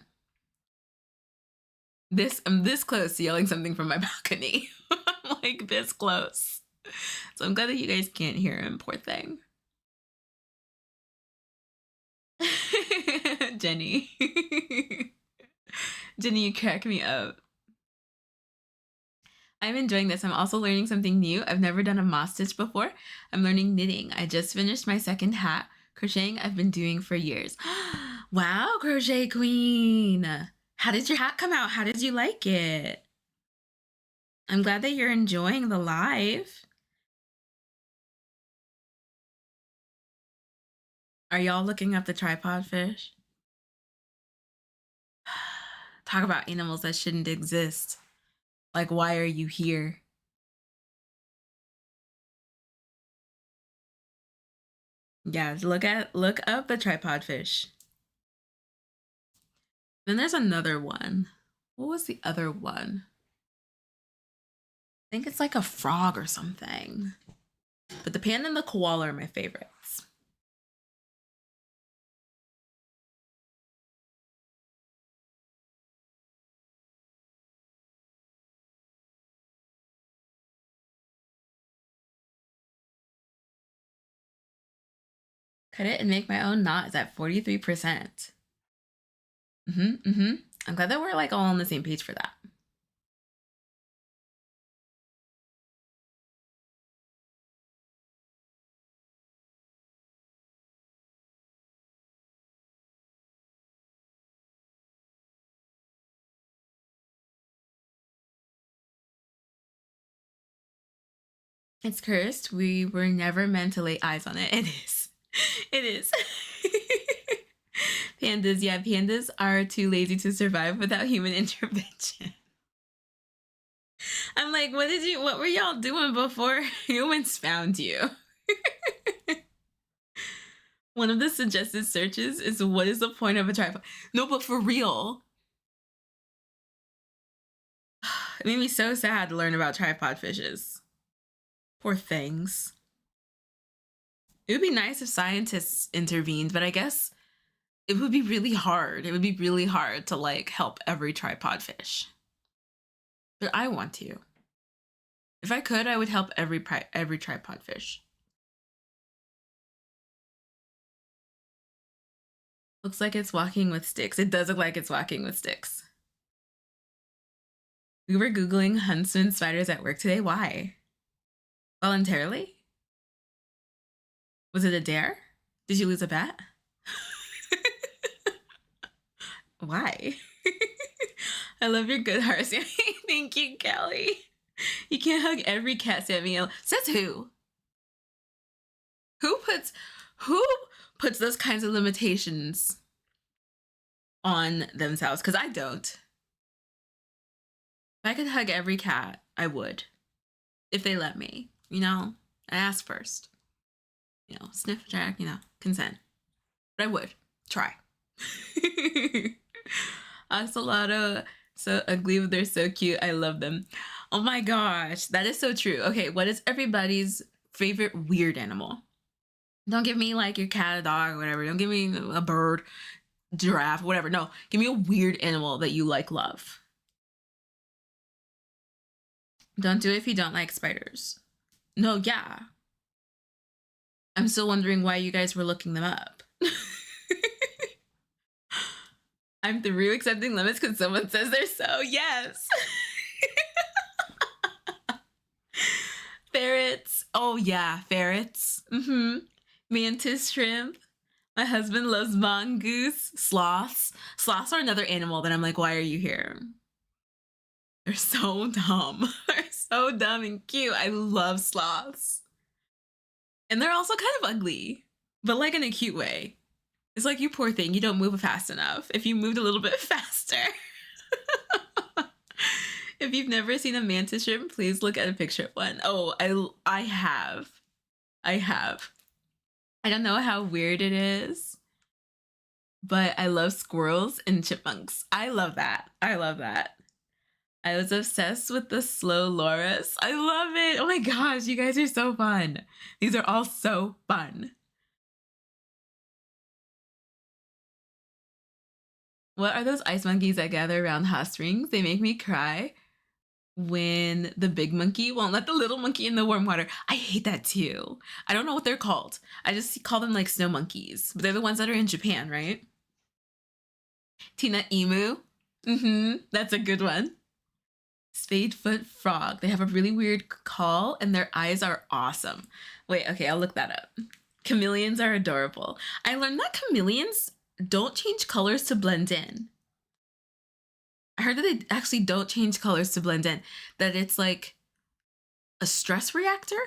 I'm this close to yelling something from my balcony. I'm like this close. So I'm glad that you guys can't hear him, poor thing. Jenny. Jenny, you crack me up. I'm enjoying this. I'm also learning something new. I've never done a moss stitch before. I'm learning knitting. I just finished my second hat. Crocheting I've been doing for years. Wow, Crochet Queen. How did your hat come out? How did you like it? I'm glad that you're enjoying the live. Are y'all looking up the tripod fish? Talk about animals that shouldn't exist. Like, why are you here? Yeah, look up the tripod fish. Then there's another one. What was the other one? I think it's like a frog or something. But the panda and the koala are my favorites. Cut it and make my own knot is at 43%. I'm glad that we're like all on the same page for that. It's cursed. We were never meant to lay eyes on it. It is. It is. Pandas, yeah, pandas are too lazy to survive without human intervention. I'm like, what were y'all doing before humans found you? One of the suggested searches is what is the point of a tripod? No, but for real. It made me so sad to learn about tripod fishes. Poor things. It would be nice if scientists intervened, but I guess it would be really hard. It would be really hard to like help every tripod fish. But I want to. If I could, I would help every tripod fish. Looks like it's walking with sticks. It does look like it's walking with sticks. We were Googling huntsman spiders at work today. Why? Voluntarily? Was it a dare? Did you lose a bet? Why? I love your good heart, Sammy. Thank you, Kelly. You can't hug every cat, Samuel. Says who? Who puts those kinds of limitations on themselves? Because I don't. If I could hug every cat, I would. If they let me. You know, I ask first. You know, sniff, check, you know, consent. But I would. Try. Axolotl, so ugly, but they're so cute. I love them. Oh my gosh, that is so true. Okay, what is everybody's favorite weird animal? Don't give me like your cat, a dog, or whatever. Don't give me a bird, giraffe, whatever. No, give me a weird animal that you like, love. Don't do it if you don't like spiders. No, yeah. I'm still wondering why you guys were looking them up. I'm through accepting limits because someone says they're so. Yes. Ferrets. Oh, yeah. Ferrets. Mantis shrimp. My husband loves mongoose. Sloths. Sloths are another animal that I'm like, why are you here? They're so dumb. They're so dumb and cute. I love sloths. And they're also kind of ugly, but like in a cute way. It's like, you poor thing, you don't move fast enough. If you moved a little bit faster. If you've never seen a mantis shrimp, please look at a picture of one. Oh, I have. I don't know how weird it is, but I love squirrels and chipmunks. I love that. I was obsessed with the slow loris. I love it. Oh my gosh, you guys are so fun. These are all so fun. What are those ice monkeys that gather around hot springs? They make me cry when the big monkey won't let the little monkey in the warm water. I hate that too. I don't know what they're called. I just call them like snow monkeys. But they're the ones that are in Japan, right? Tina emu. That's a good one. Spadefoot frog. They have a really weird call and their eyes are awesome. Wait, okay, I'll look that up. Chameleons are adorable. I learned that chameleons don't change colors to blend in. I heard that they actually don't change colors to blend in. That it's like a stress reactor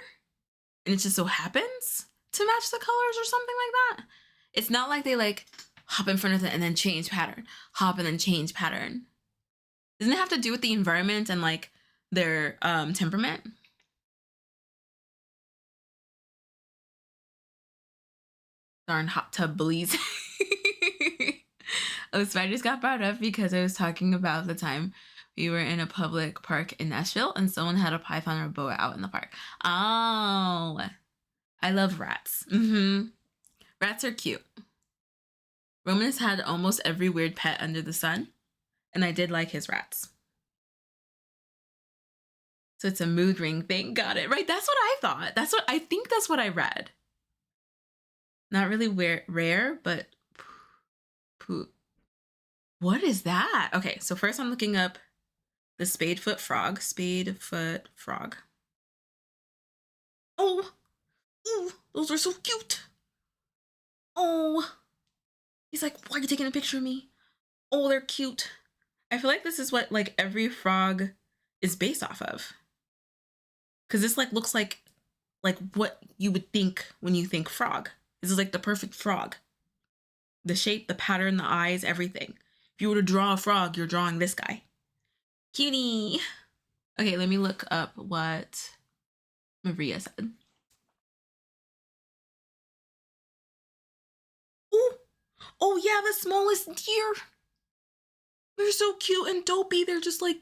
and it just so happens to match the colors or something like that. It's not like they like hop in front of it and then change pattern. Hop and then change pattern. Doesn't it have to do with the environment and like their temperament? Darn hot tub bullies. Oh, spiders got brought up because I was talking about the time we were in a public park in Nashville and someone had a python or a boa out in the park. Oh, I love rats. Rats are cute. Roman has had almost every weird pet under the sun, and I did like his rats. So it's a mood ring thing. Got it. Right, that's what I thought. I think that's what I read. Not really rare, but what is that? Okay, so first I'm looking up the spadefoot frog. Spadefoot frog. Oh, ooh, those are so cute. Oh, he's like, why are you taking a picture of me? Oh, they're cute. I feel like this is what like every frog is based off of. Because this like looks like what you would think when you think frog. This is like the perfect frog. The shape, the pattern, the eyes, everything. If you were to draw a frog, you're drawing this guy. Cutie. Okay, let me look up what Maria said. Oh yeah, the smallest deer. They're so cute and dopey. They're just like,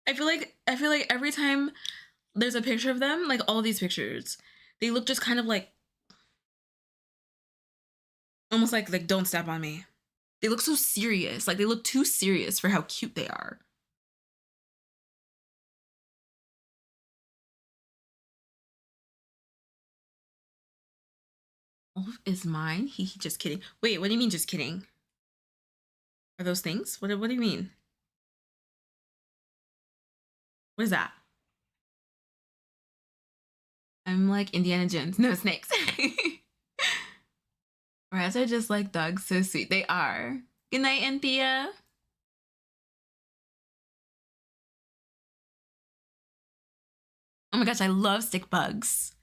I feel like every time there's a picture of them, like all these pictures, they look just kind of like almost like don't step on me. They look so serious. Like they look too serious for how cute they are. Wolf is mine. He just kidding. Wait, what do you mean just kidding? Are those things? What do you mean? What is that? I'm like Indiana Jones. No snakes. Rats are just like dogs, so sweet. They are. Good night, Anthea. Oh my gosh, I love stick bugs.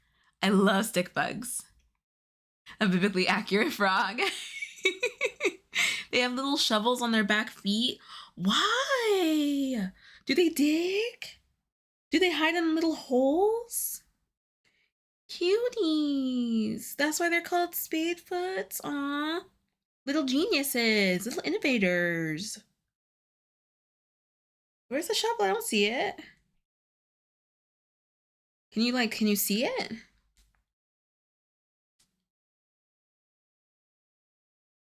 I love stick bugs. A biblically accurate frog. They have little shovels on their back feet. Why? Do they dig? Do they hide in little holes? Cuties. That's why they're called spadefoots. Aw. Little geniuses. Little innovators. Where's the shovel? I don't see it. Can you see it?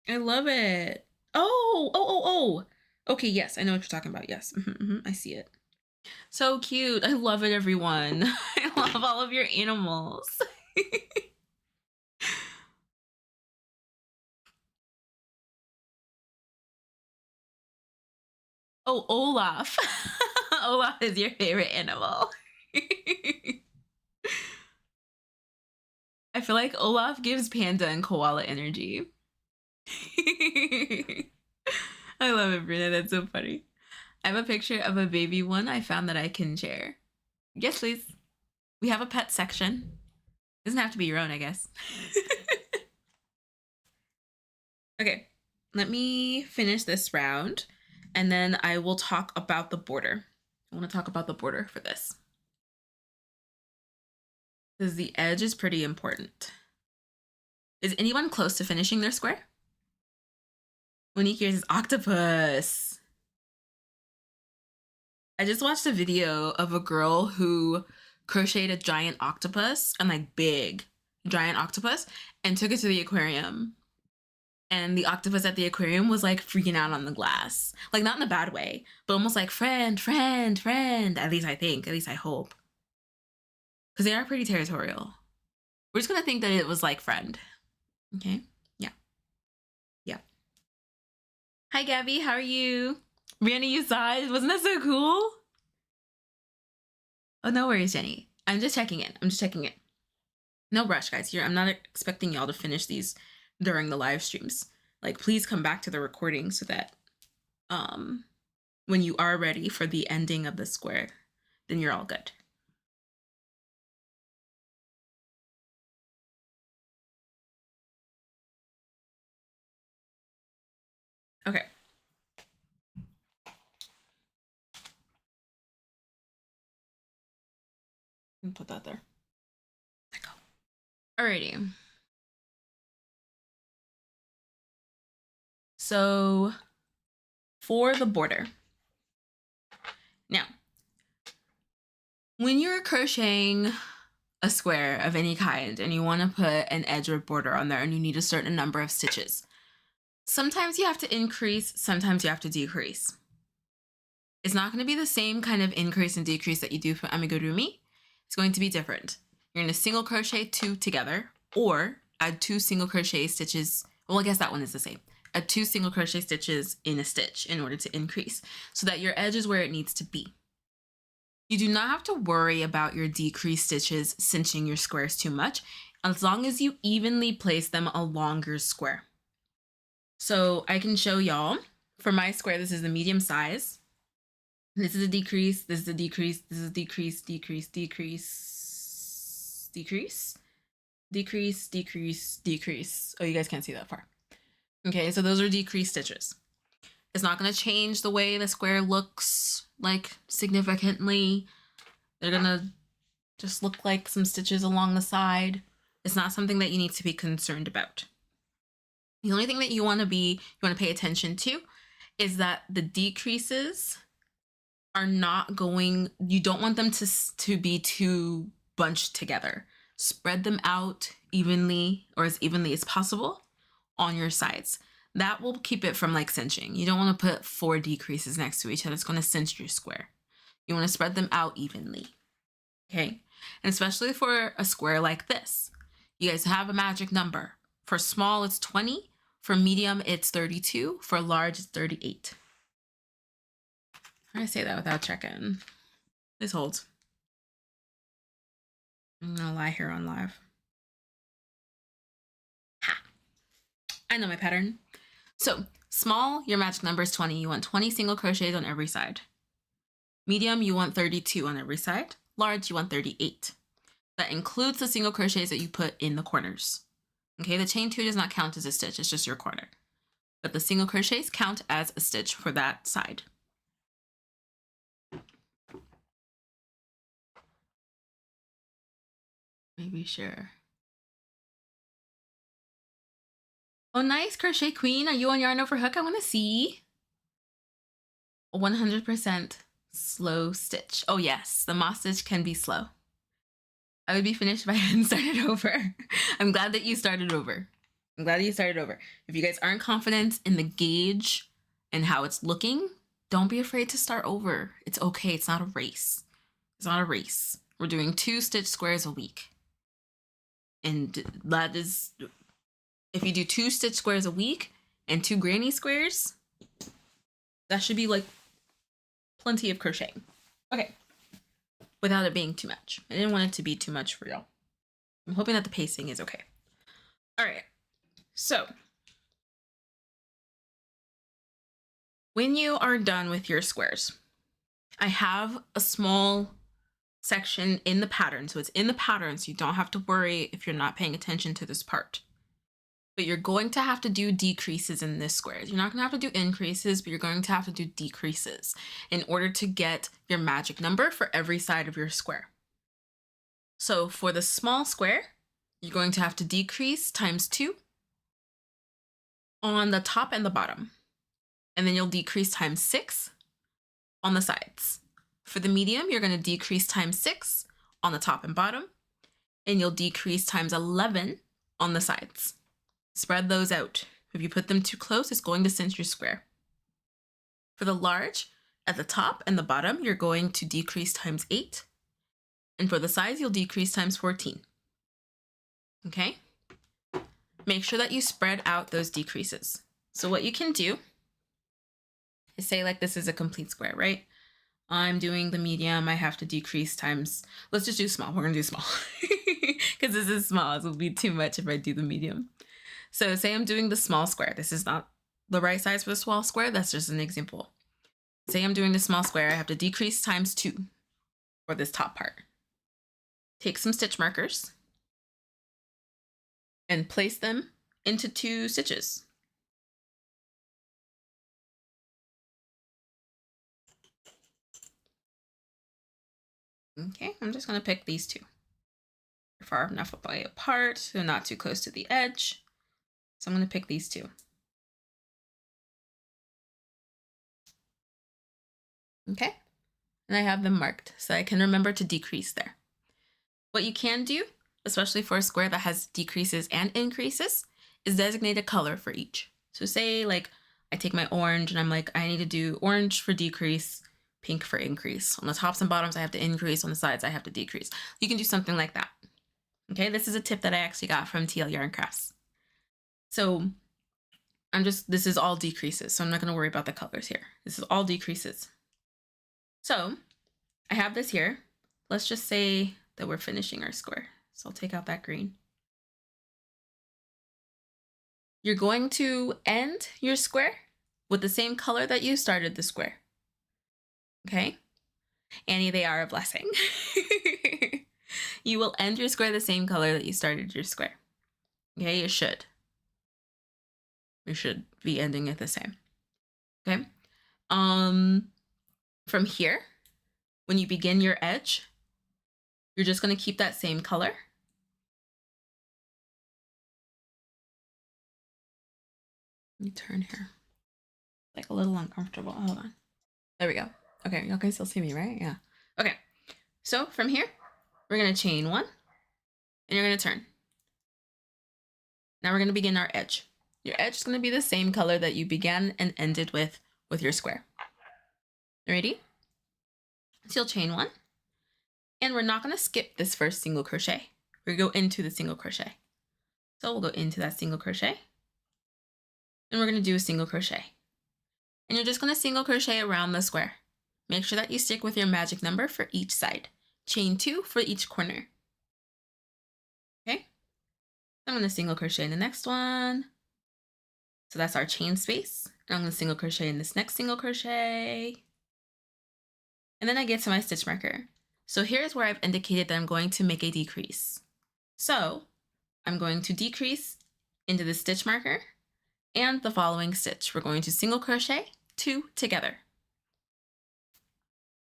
I love it. Oh. Okay, yes, I know what you're talking about. Yes, I see it. So cute. I love it, everyone. I love all of your animals. Oh, Olaf. Olaf is your favorite animal. I feel like Olaf gives panda and koala energy. I love it, Brina. That's so funny. I have a picture of a baby one I found that I can share. Yes, please. We have a pet section. Doesn't have to be your own, I guess. Okay, let me finish this round and then I will talk about the border. I want to talk about the border for this, because the edge is pretty important. Is anyone close to finishing their square? Monique here's is octopus. I just watched a video of a girl who crocheted a giant octopus, and like big giant octopus, and took it to the aquarium. And the octopus at the aquarium was like freaking out on the glass. Like not in a bad way, but almost like friend. At least I think, at least I hope. Because they are pretty territorial. We're just gonna think that it was like friend. Okay, yeah. Hi Gabby, how are you? Rihanna, you saw it? Wasn't that so cool? Oh, no worries, Jenny. I'm just checking in. No rush, guys. Here, I'm not expecting y'all to finish these during the live streams. Like, please come back to the recording so that when you are ready for the ending of the square, then you're all good. Okay. Put that there. There you go. Alrighty. So for the border. Now, when you're crocheting a square of any kind and you want to put an edge or border on there and you need a certain number of stitches, sometimes you have to increase, sometimes you have to decrease. It's not going to be the same kind of increase and decrease that you do for amigurumi. It's going to be different. You're going to single crochet 2 together, or add 2 single crochet stitches. Well, I guess that one is the same. Add 2 single crochet stitches in a stitch in order to increase so that your edge is where it needs to be. You do not have to worry about your decreased stitches cinching your squares too much, as long as you evenly place them along your square. So I can show y'all, for my square, this is the medium size. This is a decrease, this is a decrease, this is a decrease, decrease, decrease, decrease, decrease, decrease, decrease. Oh, you guys can't see that far. Okay, so those are decreased stitches. It's not going to change the way the square looks, like, significantly. They're going to just look like some stitches along the side. It's not something that you need to be concerned about. The only thing that you want to pay attention to is that the decreases are not going, you don't want them to be too bunched together. Spread them out evenly, or as evenly as possible, on your sides. That will keep it from like cinching. You don't want to put 4 decreases next to each other. It's going to cinch your square. You want to spread them out evenly. Okay? And especially for a square like this, you guys have a magic number. For small, it's 20. For medium, it's 32. For large, it's 38. I say that without checking. This holds. I'm gonna lie here on live. Ha! I know my pattern. So small, your magic number is 20. You want 20 single crochets on every side. Medium, you want 32 on every side. Large, you want 38. That includes the single crochets that you put in the corners. Okay, the chain 2 does not count as a stitch, it's just your corner. But the single crochets count as a stitch for that side. Maybe share. Oh, nice, Crochet Queen. Are you on Yarn Over Hook? I want to see. 100% slow stitch. Oh yes, the moss stitch can be slow. I would be finished if I hadn't started over. I'm glad that you started over. I'm glad that you started over. If you guys aren't confident in the gauge and how it's looking, don't be afraid to start over. It's okay. It's not a race. It's not a race. We're doing 2 stitch squares a week. And that is, if you do 2 stitch squares a week and 2 granny squares, that should be like plenty of crocheting. Okay. Without it being too much. I didn't want it to be too much for y'all. I'm hoping that the pacing is okay. All right. So when you are done with your squares, I have a small section in the pattern. So it's in the pattern, so you don't have to worry if you're not paying attention to this part. But you're going to have to do decreases in this square. You're not going to have to do increases, but you're going to have to do decreases in order to get your magic number for every side of your square. So for the small square, you're going to have to decrease times 2 on the top and the bottom. And then you'll decrease times 6 on the sides. For the medium, you're going to decrease times 6 on the top and bottom, and you'll decrease times 11 on the sides. Spread those out. If you put them too close, it's going to cinch your square. For the large, at the top and the bottom, you're going to decrease times 8. And for the sides, you'll decrease times 14. Okay? Make sure that you spread out those decreases. So what you can do is say like this is a complete square, right? I'm doing the medium, I have to decrease times, let's just do small. We're gonna do small because this is small. It will be too much if I do the medium. So say I'm doing the small square. This is not the right size for the small square. That's just an example. Say I'm doing the small square. I have to decrease times 2 for this top part. Take some stitch markers and place them into 2 stitches. Okay, I'm just going to pick these 2. They're far enough apart, so not too close to the edge. So I'm going to pick these 2. Okay, and I have them marked so I can remember to decrease there. What you can do, especially for a square that has decreases and increases, is designate a color for each. So say like I take my orange and I'm like, I need to do orange for decrease, pink for increase. On the tops and bottoms, I have to increase. On the sides, I have to decrease. You can do something like that. Okay, this is a tip that I actually got from TL Yarn Crafts. So this is all decreases, so I'm not going to worry about the colors here. This is all decreases. So I have this here. Let's just say that we're finishing our square. So I'll take out that green. You're going to end your square with the same color that you started the square. Okay? Annie, they are a blessing. You will end your square the same color that you started your square. Okay, you should. You should be ending it the same. Okay? From here, when you begin your edge, you're just going to keep that same color. me turn here. Like a little uncomfortable. Hold on. There we go. Okay, y'all can still see me, right? Yeah. Okay. So from here, we're gonna chain one, and you're gonna turn. Now we're gonna begin our edge. Your edge is gonna be the same color that you began and ended with your square. Ready? So you'll chain one, and we're not gonna skip this first single crochet. We're gonna go into the single crochet. So we'll go into that single crochet, and we're gonna do a single crochet. And you're just gonna single crochet around the square. Make sure that you stick with your magic number for each side. Chain two for each corner. Okay? I'm gonna single crochet in the next one. So that's our chain space. And I'm gonna single crochet in this next single crochet. And then I get to my stitch marker. So here's where I've indicated that I'm going to make a decrease. So I'm going to decrease into the stitch marker and the following stitch. We're going to single crochet two together.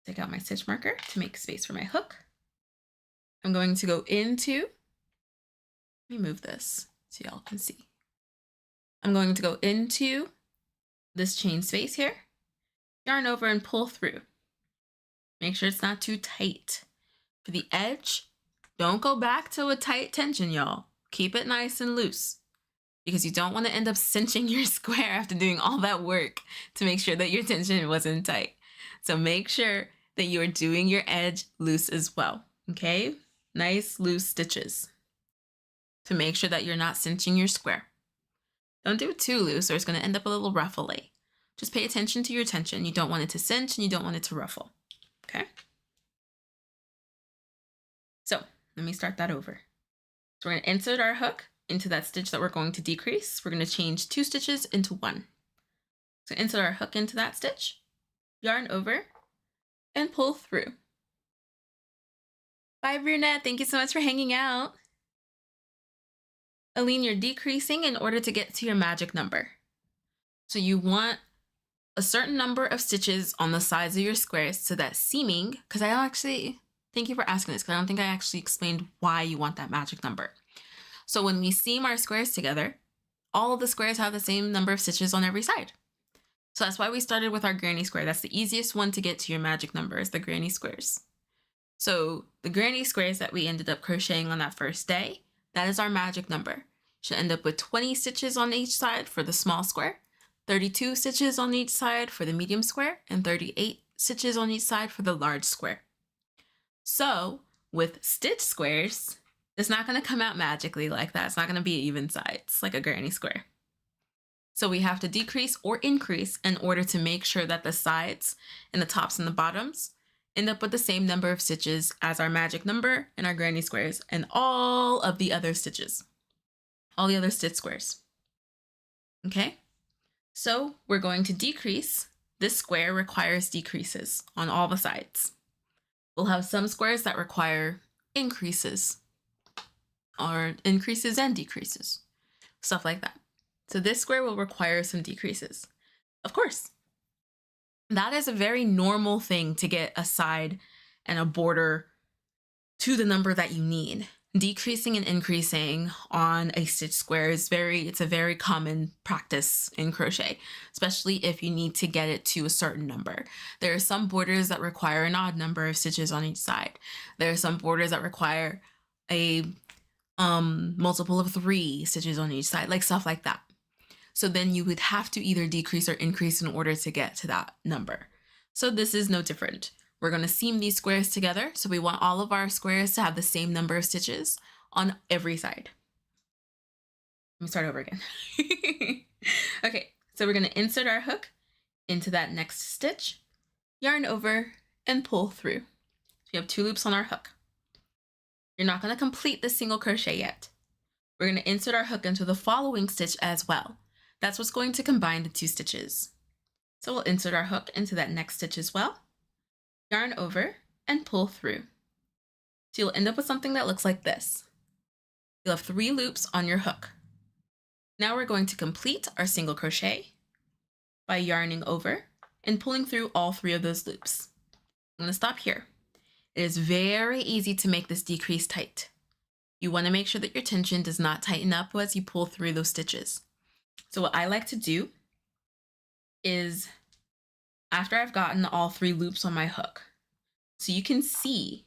Take out my stitch marker to make space for my hook. I'm going to go into, let me move this so y'all can see. I'm going to go into this chain space here, yarn over and pull through. Make sure it's not too tight. For the edge, don't go back to a tight tension, y'all. Keep it nice and loose because you don't want to end up cinching your square after doing all that work to make sure that your tension wasn't tight. So make sure that you are doing your edge loose as well, okay? Nice loose stitches to make sure that you're not cinching your square. Don't do it too loose or it's gonna end up a little ruffly. Just pay attention to your tension. You don't want it to cinch and you don't want it to ruffle, okay? So let me start that over. So we're gonna insert our hook into that stitch that we're going to decrease. We're gonna change 2 stitches into 1. So insert our hook into that stitch, yarn over, and pull through. Bye, Brunette. Thank you so much for hanging out. Aline, you're decreasing in order to get to your magic number. So you want a certain number of stitches on the sides of your squares so that seaming, because thank you for asking this, because I don't think I actually explained why you want that magic number. So when we seam our squares together, all of the squares have the same number of stitches on every side. So that's why we started with our granny square. That's the easiest one to get to your magic number is the granny squares. So the granny squares that we ended up crocheting on that first day, that is our magic number. Should end up with 20 stitches on each side for the small square, 32 stitches on each side for the medium square, and 38 stitches on each side for the large square. So with stitch squares, it's not going to come out magically like that. It's not going to be even sides like a granny square. So we have to decrease or increase in order to make sure that the sides and the tops and the bottoms end up with the same number of stitches as our magic number and our granny squares and all of the other stitches, all the other stitch squares. Okay, so we're going to decrease. This square requires decreases on all the sides. We'll have some squares that require increases or increases and decreases, stuff like that. So this square will require some decreases. Of course, that is a very normal thing to get a side and a border to the number that you need. Decreasing and increasing on a stitch square is it's a very common practice in crochet, especially if you need to get it to a certain number. There are some borders that require an odd number of stitches on each side. There are some borders that require a multiple of 3 stitches on each side, like stuff like that. So then you would have to either decrease or increase in order to get to that number. So this is no different. We're going to seam these squares together. So we want all of our squares to have the same number of stitches on every side. Let me start over again. Okay, so we're going to insert our hook into that next stitch, yarn over, and pull through. So we have 2 loops on our hook. You're not going to complete the single crochet yet. We're going to insert our hook into the following stitch as well. That's what's going to combine the 2 stitches. So we'll insert our hook into that next stitch as well, yarn over, and pull through. So you'll end up with something that looks like this. You'll have 3 loops on your hook. Now we're going to complete our single crochet by yarning over and pulling through all 3 of those loops. I'm going to stop here. It is very easy to make this decrease tight. You want to make sure that your tension does not tighten up as you pull through those stitches. So what I like to do is after I've gotten all 3 loops on my hook, so you can see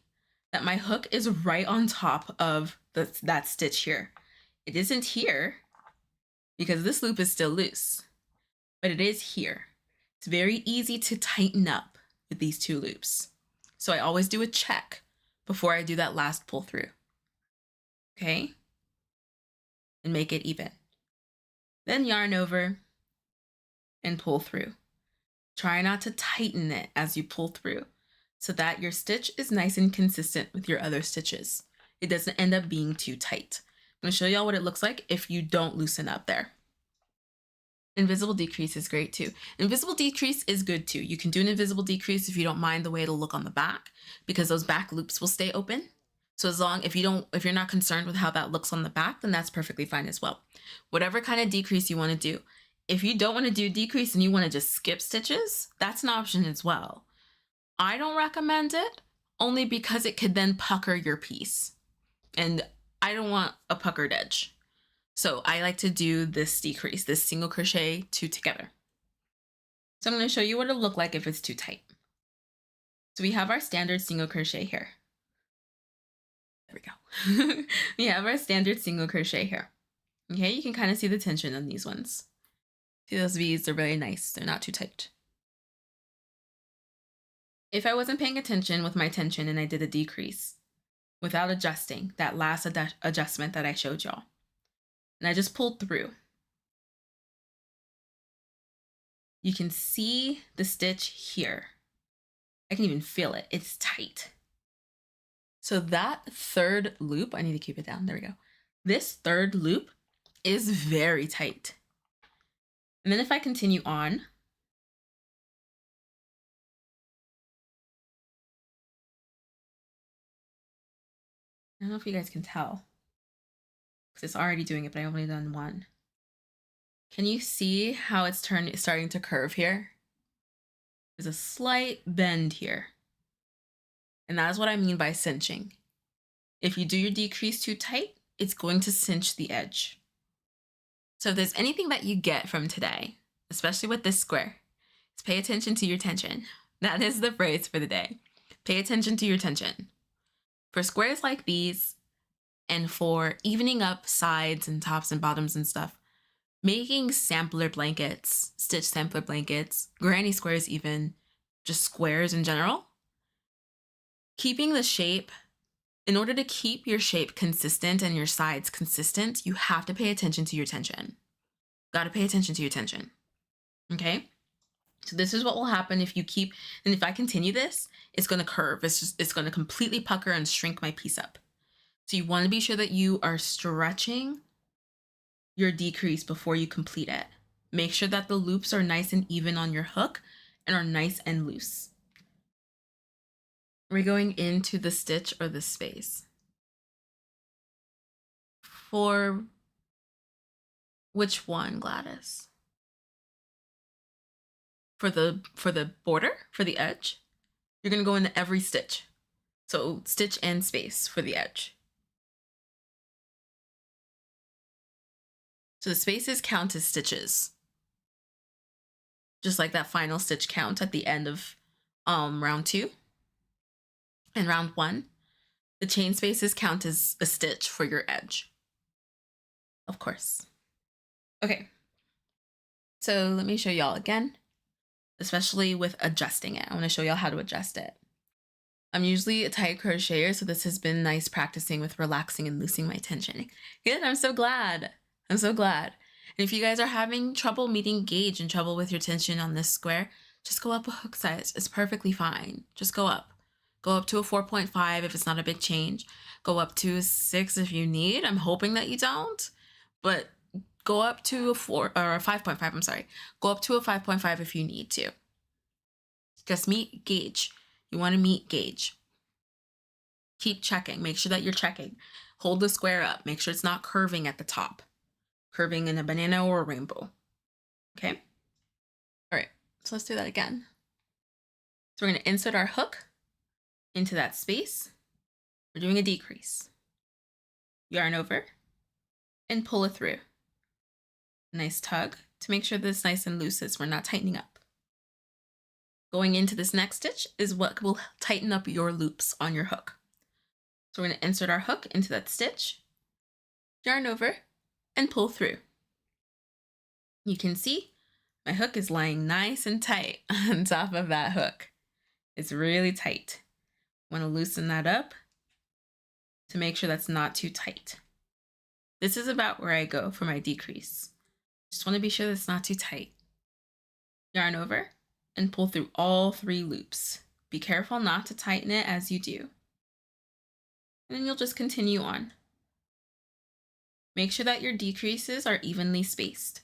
that my hook is right on top of that stitch here. It isn't here because this loop is still loose, but it is here. It's very easy to tighten up with these 2 loops. So I always do a check before I do that last pull through. Okay? And make it even. Then yarn over and pull through. Try not to tighten it as you pull through so that your stitch is nice and consistent with your other stitches. It doesn't end up being too tight. I'm going to show y'all what it looks like if you don't loosen up there. Invisible decrease is great too. Invisible decrease is good too. You can do an invisible decrease if you don't mind the way it'll look on the back, because those back loops will stay open. So if you're not concerned with how that looks on the back, then that's perfectly fine as well. Whatever kind of decrease you want to do. If you don't want to do a decrease and you want to just skip stitches, that's an option as well. I don't recommend it only because it could then pucker your piece. And I don't want a puckered edge. So I like to do this decrease, this single crochet 2 together. So I'm going to show you what it'll look like if it's too tight. So we have our standard single crochet here. There we go. We have our standard single crochet here. Okay, you can kind of see the tension on these ones. See those beads, they're really nice. They're not too tight. If I wasn't paying attention with my tension and I did a decrease without adjusting that last adjustment that I showed y'all, and I just pulled through, you can see the stitch here. I can even feel it. It's tight. So that 3rd loop, I need to keep it down. There we go. This 3rd loop is very tight. And then if I continue on, I don't know if you guys can tell because it's already doing it, but I've only done 1. Can you see how it's starting to curve here? There's a slight bend here. And that's what I mean by cinching. If you do your decrease too tight, it's going to cinch the edge. So if there's anything that you get from today, especially with this square, is pay attention to your tension. That is the phrase for the day. Pay attention to your tension. For squares like these, and for evening up sides and tops and bottoms and stuff, making sampler blankets, stitch sampler blankets, granny squares even, just squares in general, keeping the shape, in order to keep your shape consistent and your sides consistent, you have to pay attention to your tension. Got to pay attention to your tension. Okay? So this is what will happen if you keep, and if I continue this, it's going to curve. It's going to completely pucker and shrink my piece up. So you want to be sure that you are stretching your decrease before you complete it. Make sure that the loops are nice and even on your hook and are nice and loose. We're going into the stitch or the space. For which one, Gladys? For the border, for the edge, you're going to go into every stitch. So stitch and space for the edge. So the spaces count as stitches. Just like that final stitch count at the end of round 2 and round 1. The chain spaces count as a stitch for your edge. Of course. Okay. So let me show y'all again, especially with adjusting it. I want to show y'all how to adjust it. I'm usually a tight crocheter, so this has been nice practicing with relaxing and loosening my tension. Good, I'm so glad. I'm so glad. And if you guys are having trouble meeting gauge and trouble with your tension on this square, just go up a hook size. It's perfectly fine. Just go up. Go up to a 4.5 if it's not a big change. Go up to a 6 if you need. I'm hoping that you don't, but go up to a 4 or a 5.5. I'm sorry. Go up to a 5.5 if you need to. Just meet gauge. You want to meet gauge. Keep checking. Make sure that you're checking. Hold the square up. Make sure it's not curving at the top. Curving in a banana or a rainbow. Okay? All right. So let's do that again. So we're going to insert our hook into that space. We're doing a decrease. Yarn over and pull it through. Nice tug to make sure this is nice and loose as we're not tightening up. Going into this next stitch is what will tighten up your loops on your hook. So we're going to insert our hook into that stitch, yarn over, and pull through. You can see my hook is lying nice and tight on top of that hook. It's really tight. Want to loosen that up to make sure that's not too tight. This is about where I go for my decrease. Just want to be sure that's not too tight. Yarn over and pull through all 3 loops. Be careful not to tighten it as you do. And then you'll just continue on. Make sure that your decreases are evenly spaced.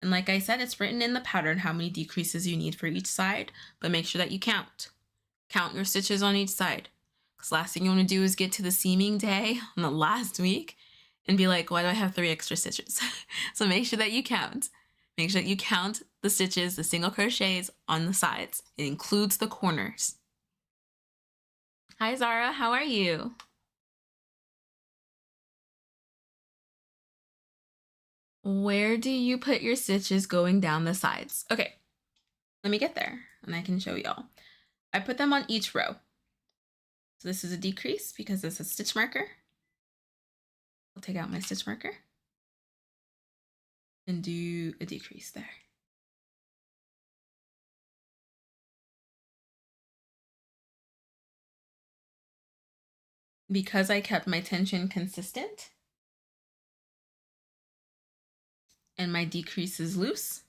And like I said, it's written in the pattern how many decreases you need for each side, but make sure that you count. Count your stitches on each side. Because last thing you want to do is get to the seaming day on the last week and be like, why do I have 3 extra stitches? So make sure that you count. Make sure that you count the stitches, the single crochets on the sides. It includes the corners. Hi Zara, how are you? Where do you put your stitches going down the sides? Okay, let me get there and I can show y'all. I put them on each row. So this is a decrease because it's a stitch marker. I'll take out my stitch marker and do a decrease there. Because I kept my tension consistent and my decrease is loose,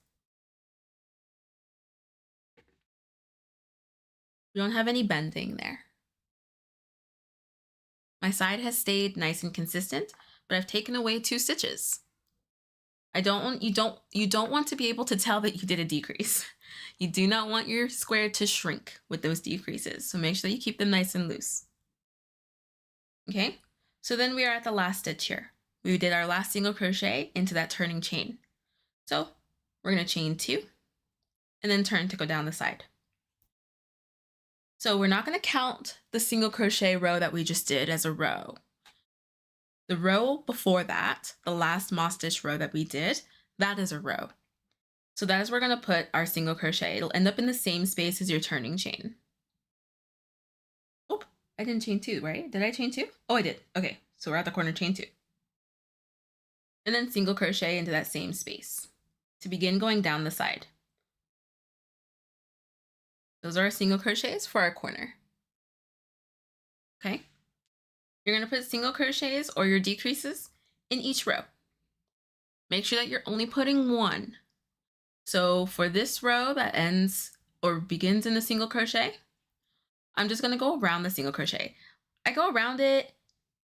we don't have any bending there. My side has stayed nice and consistent, but I've taken away 2 stitches. You don't want to be able to tell that you did a decrease. You do not want your square to shrink with those decreases. So make sure that you keep them nice and loose. Okay, so then we are at the last stitch here. We did our last single crochet into that turning chain. So we're going to chain 2 and then turn to go down the side. So we're not going to count the single crochet row that we just did as a row. The row before that, the last moss stitch row that we did, that is a row. So that is where we're going to put our single crochet. It'll end up in the same space as your turning chain. Oh, I didn't chain 2, right? Did I chain 2? Oh, I did. Okay, so we're at the corner, chain 2. And then single crochet into that same space to begin going down the side. Those are our single crochets for our corner. Okay. You're going to put single crochets or your decreases in each row. Make sure that you're only putting 1. So for this row that ends or begins in a single crochet, I'm just going to go around the single crochet. I go around it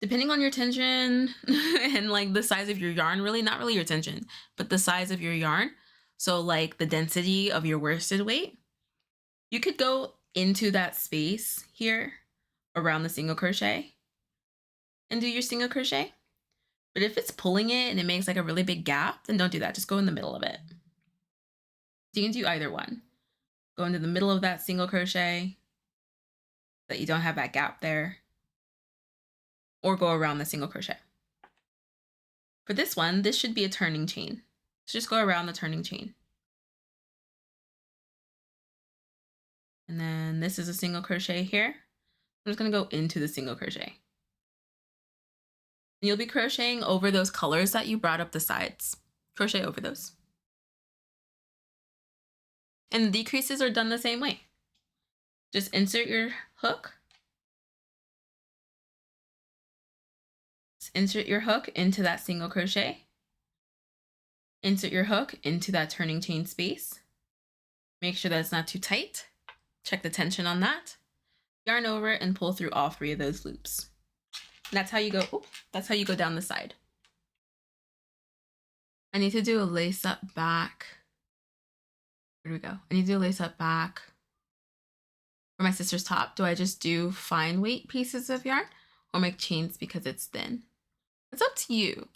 depending on your tension and like the size of your yarn, really not really your tension, but the size of your yarn. So like the density of your worsted weight. You could go into that space here around the single crochet and do your single crochet. But if it's pulling it and it makes like a really big gap, then don't do that. Just go in the middle of it. So you can do either one. Go into the middle of that single crochet so that you don't have that gap there, or go around the single crochet. For this one, this should be a turning chain. So just go around the turning chain. And then this is a single crochet here. I'm just going to go into the single crochet. And you'll be crocheting over those colors that you brought up the sides. Crochet over those. And the decreases are done the same way. Just insert your hook. Just insert your hook into that single crochet. Insert your hook into that turning chain space. Make sure that it's not too tight. Check the tension on that. Yarn over and pull through all 3 of those loops. And that's how you go. Oh, that's how you go down the side. I need to do a lace up back. Where do we go? I need to do a lace up back for my sister's top. Do I just do fine weight pieces of yarn or make chains because it's thin? It's up to you.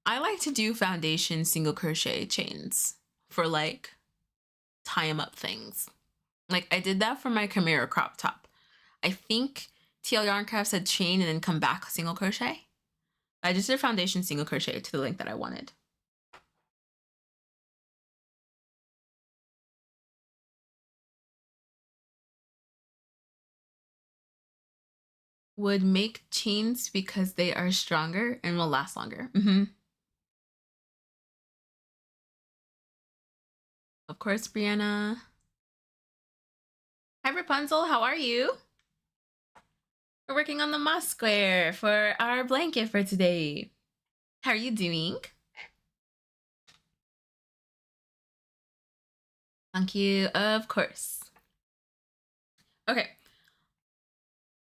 I like to do foundation single crochet chains for like tie 'em up things. Like I did that for my Chimera crop top. I think TL Yarn Craft said chain and then come back single crochet. I just did foundation single crochet to the length that I wanted. would make chains because they are stronger and will last longer. Of course, Brianna. Hi, Rapunzel. How are you? We're working on the moss square for our blanket for today. How are you doing? Thank you. Of course. Okay.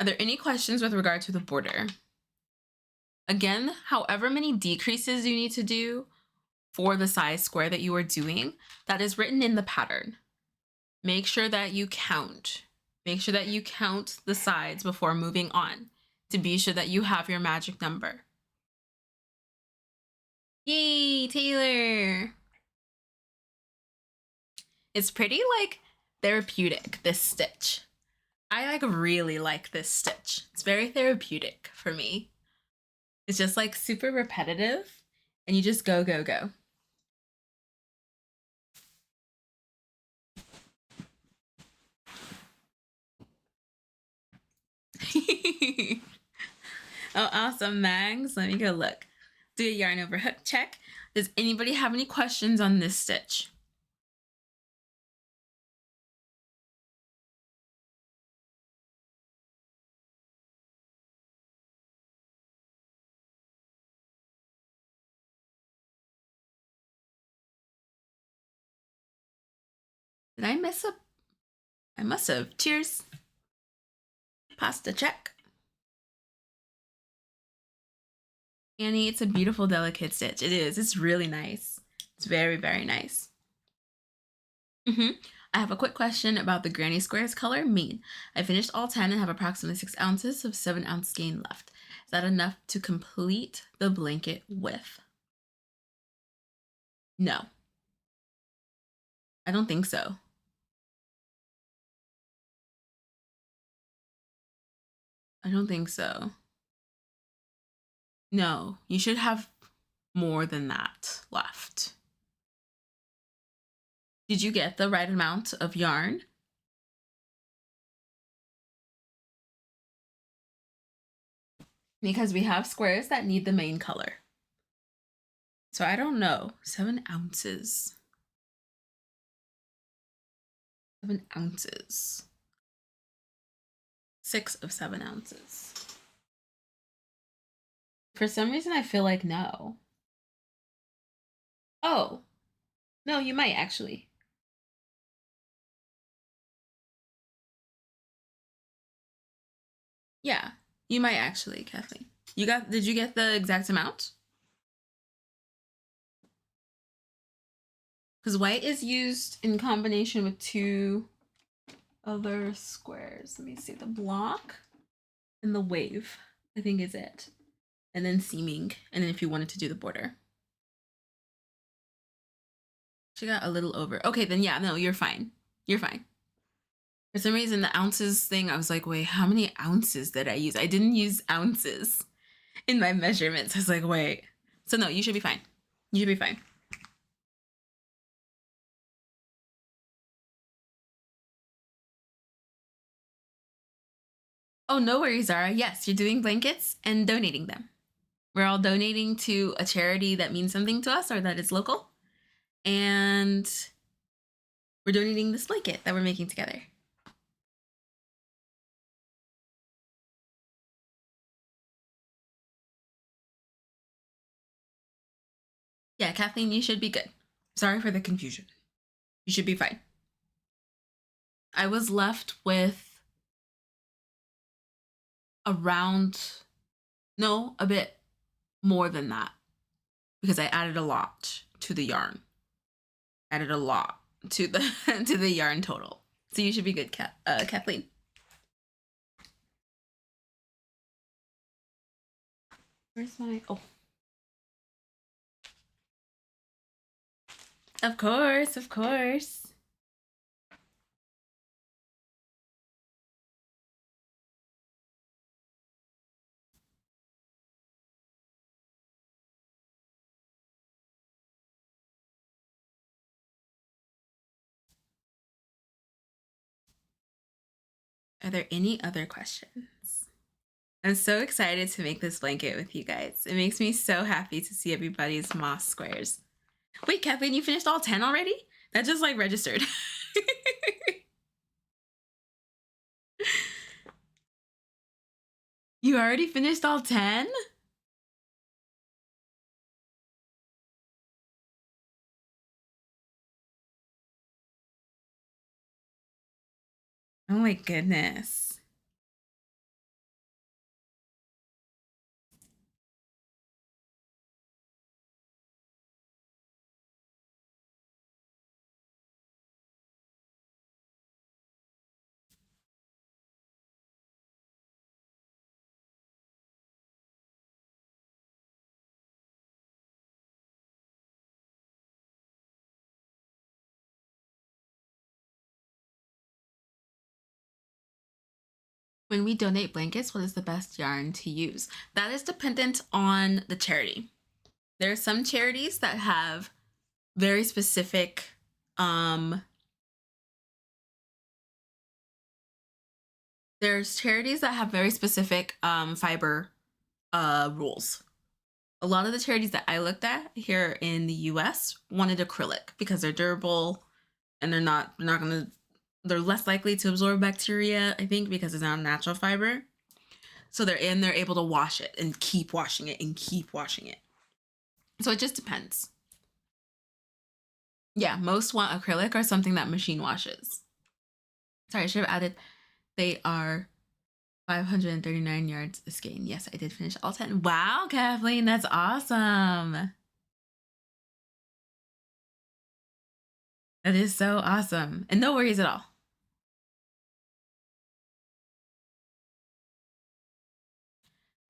Are there any questions with regard to the border? Again, however many decreases you need to do for the size square that you are doing, that is written in the pattern. Make sure that you count. Make sure that you count the sides before moving on to be sure that you have your magic number. Yay, Taylor! It's pretty like therapeutic, this stitch. I like really like this stitch. It's very therapeutic for me. It's just like super repetitive and you just go, go, go. Oh, awesome, Mags. Let me go look. Do a yarn over hook check. Does anybody have any questions on this stitch? Did I miss a? I must have. Cheers. Pasta check. Annie, it's a beautiful, delicate stitch. It is. It's really nice. It's very, very nice. I have a quick question about the granny squares color mean. I finished all 10 and have approximately 6 ounces of 7 ounce skein left. Is that enough to complete the blanket with? No. I don't think so. I don't think so. No, you should have more than that left. Did you get the right amount of yarn? Because we have squares that need the main color. So I don't know. 7 ounces. 7 ounces. 6 of 7 ounces. For some reason, I feel like no. Oh, no, you might actually. Yeah, you might actually, Kathleen. Did you get the exact amount? Because white is used in combination with 2 other squares. Let me see, the block and the wave, I think is it. And then seaming, and then if you wanted to do the border. She got a little over. Okay, then yeah, no, you're fine. You're fine. For some reason, the ounces thing, I was like, wait, how many ounces did I use? I didn't use ounces in my measurements. I was like, wait. So no, you should be fine. You should be fine. Oh, no worries, Zara. Yes, you're doing blankets and donating them. We're all donating to a charity that means something to us or that is local. And we're donating this blanket that we're making together. Yeah, Kathleen, you should be good. Sorry for the confusion. You should be fine. I was left with a bit more than that because I added a lot to the yarn. Added a lot to the to the yarn total. So you should be good, Kathleen. Where's my Of course, of course. Are there any other questions? I'm so excited to make this blanket with you guys. It makes me so happy to see everybody's moss squares. Wait, Kathleen, you finished all 10 already? That just like registered. You already finished all 10? Oh my goodness. When we donate blankets, what is the best yarn to use? That is dependent on the charity. There are some charities that have very specific there's charities that have very specific fiber rules. A lot of the charities that I looked at here in the US wanted acrylic because they're durable and they're less likely to absorb bacteria, I think, because it's not a natural fiber. So they're able to wash it and keep washing it and keep washing it. So it just depends. Yeah, most want acrylic or something that machine washes. Sorry, I should have added, they are 539 yards a skein. Yes, I did finish all 10. Wow, Kathleen, that's awesome. That is so awesome. And no worries at all.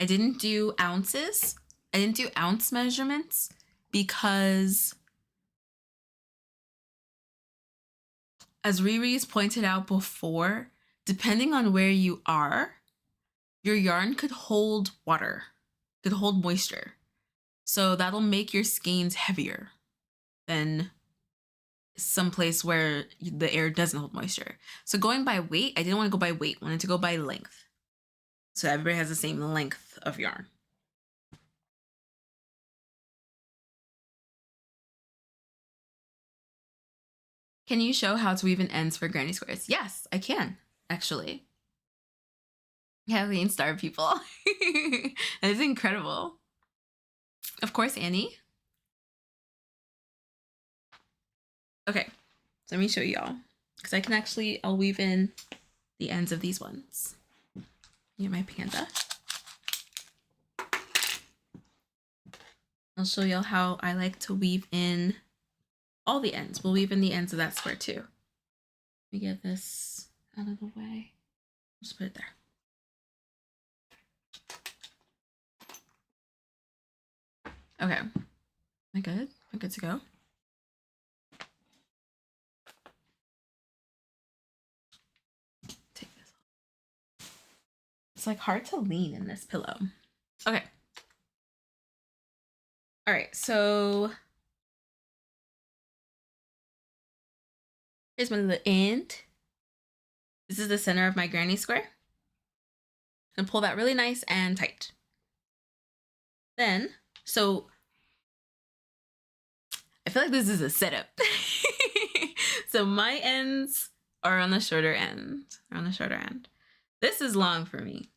I didn't do ounces. I didn't do ounce measurements because, as Riri's pointed out before, depending on where you are, your yarn could hold water, could hold moisture. So that'll make your skeins heavier than someplace where the air doesn't hold moisture. So going by weight, I didn't want to go by weight, I wanted to go by length. So everybody has the same length of yarn. Can you show how to weave in ends for granny squares? Yes, I can, actually. Kathleen Star people. That is incredible. Of course, Annie. Okay, so let me show y'all. Because I can actually, I'll weave in the ends of these ones. Get my panda. I'll show y'all how I like to weave in all the ends. We'll weave in the ends of that square too. Let me get this out of the way. Just put it there. Okay. Am I good? Am I good to go? Take this off. It's like hard to lean in this pillow. Okay. All right, so here's my little end. This is the center of my granny square. And pull that really nice and tight. Then, so I feel like this is a setup. So my ends are on the shorter end. This is long for me.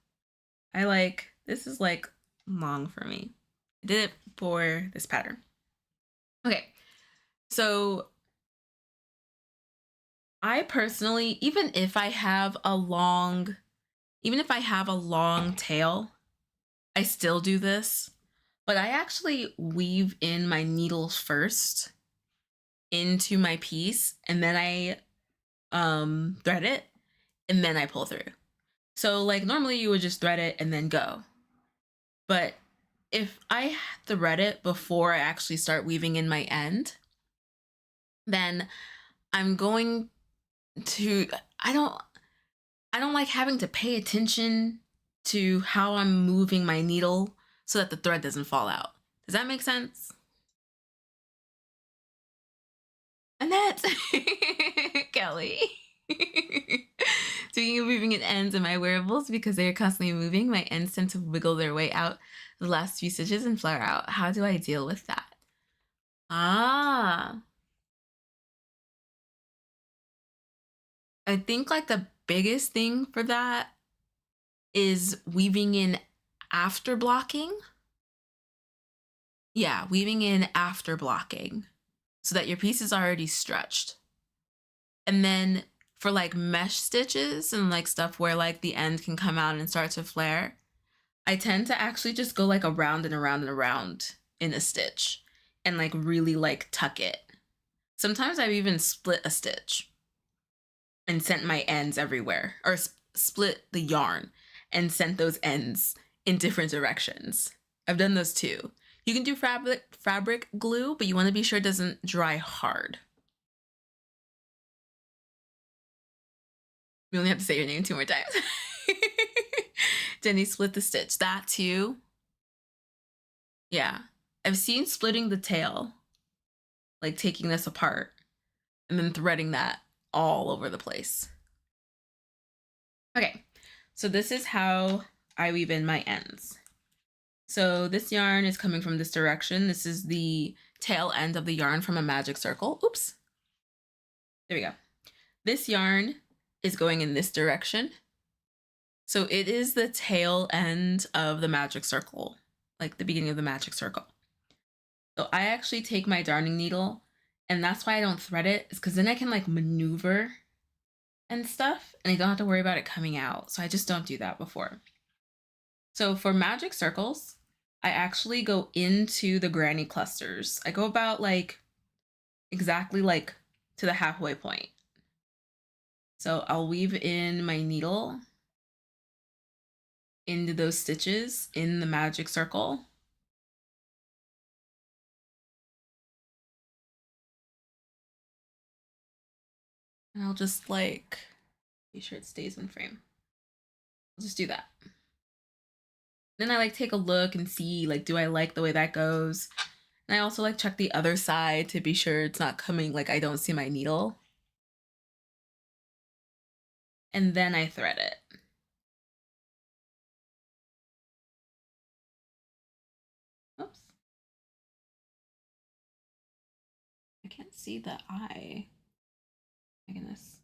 This is like long for me. I did it for this pattern. Okay, so I personally, even if I have a long tail, I still do this, but I actually weave in my needle first into my piece, and then I thread it, and then I pull through. So like normally you would just thread it and then go. But if I thread it before I actually start weaving in my end, then I'm going to, I don't like having to pay attention to how I'm moving my needle so that the thread doesn't fall out. Does that make sense? Annette, Kelly. Speaking of weaving in ends in my wearables, because they are constantly moving, my ends tend to wiggle their way out the last few stitches and flare out. How do I deal with that? Ah, I think like the biggest thing for that is weaving in after blocking. Yeah, weaving in after blocking so that your piece is already stretched. And then for like mesh stitches and like stuff where like the end can come out and start to flare, I tend to actually just go like around and around and around in a stitch and like really like tuck it. Sometimes I've even split a stitch and sent my ends everywhere, or split the yarn and sent those ends in different directions. I've done those too. You can do fabric glue, but you want to be sure it doesn't dry hard. We only have to say your name 2 more times. Jenny split the stitch. That too. Yeah. I've seen splitting the tail, like taking this apart and then threading that all over the place. Okay, so this is how I weave in my ends. So this yarn is coming from this direction. This is the tail end of the yarn from a magic circle. Oops. There we go. This yarn is going in this direction. So it is the tail end of the magic circle, like the beginning of the magic circle. So I actually take my darning needle, and that's why I don't thread it, is because then I can like maneuver and stuff, and I don't have to worry about it coming out. So I just don't do that before. So for magic circles, I actually go into the granny clusters. I go about like exactly like to the halfway point. So I'll weave in my needle into those stitches in the magic circle. And I'll just like be sure it stays in frame. I'll just do that. Then I like take a look and see like, do I like the way that goes? And I also like check the other side to be sure it's not coming, like I don't see my needle. And then I thread it. Oops. I can't see the eye. My goodness.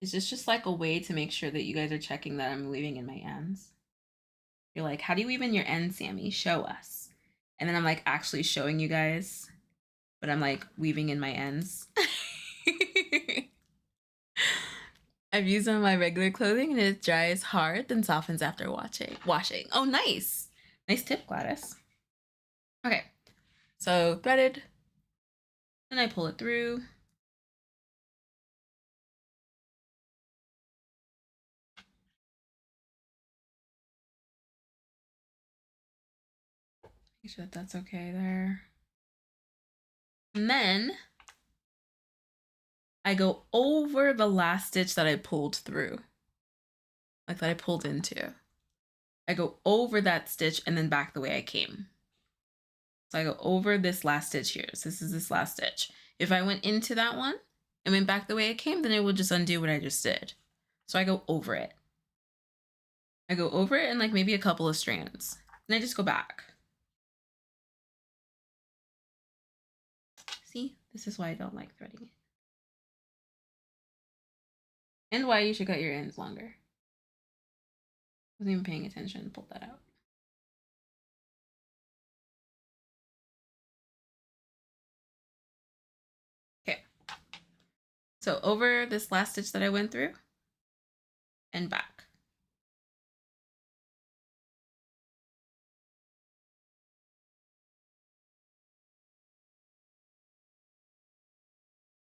Is this just like a way to make sure that you guys are checking that I'm weaving in my ends? You're like, how do you weave in your ends, Sammy? Show us. And then I'm like actually showing you guys, but I'm like weaving in my ends. I've used some of my regular clothing and it dries hard, then softens after washing. Oh, nice. Nice tip, Gladys. Okay, so threaded. Then I pull it through. Make sure that that's okay there. And then I go over the last stitch that I pulled through, like that I pulled into. I go over that stitch and then back the way I came. So I go over this last stitch here. So this is this last stitch. If I went into that one and went back the way I came, then it would just undo what I just did. So I go over it. I go over it and like maybe a couple of strands. And I just go back. See, this is why I don't like threading it. And why you should cut your ends longer. Wasn't even paying attention, pulled that out. Okay. So over this last stitch that I went through and back.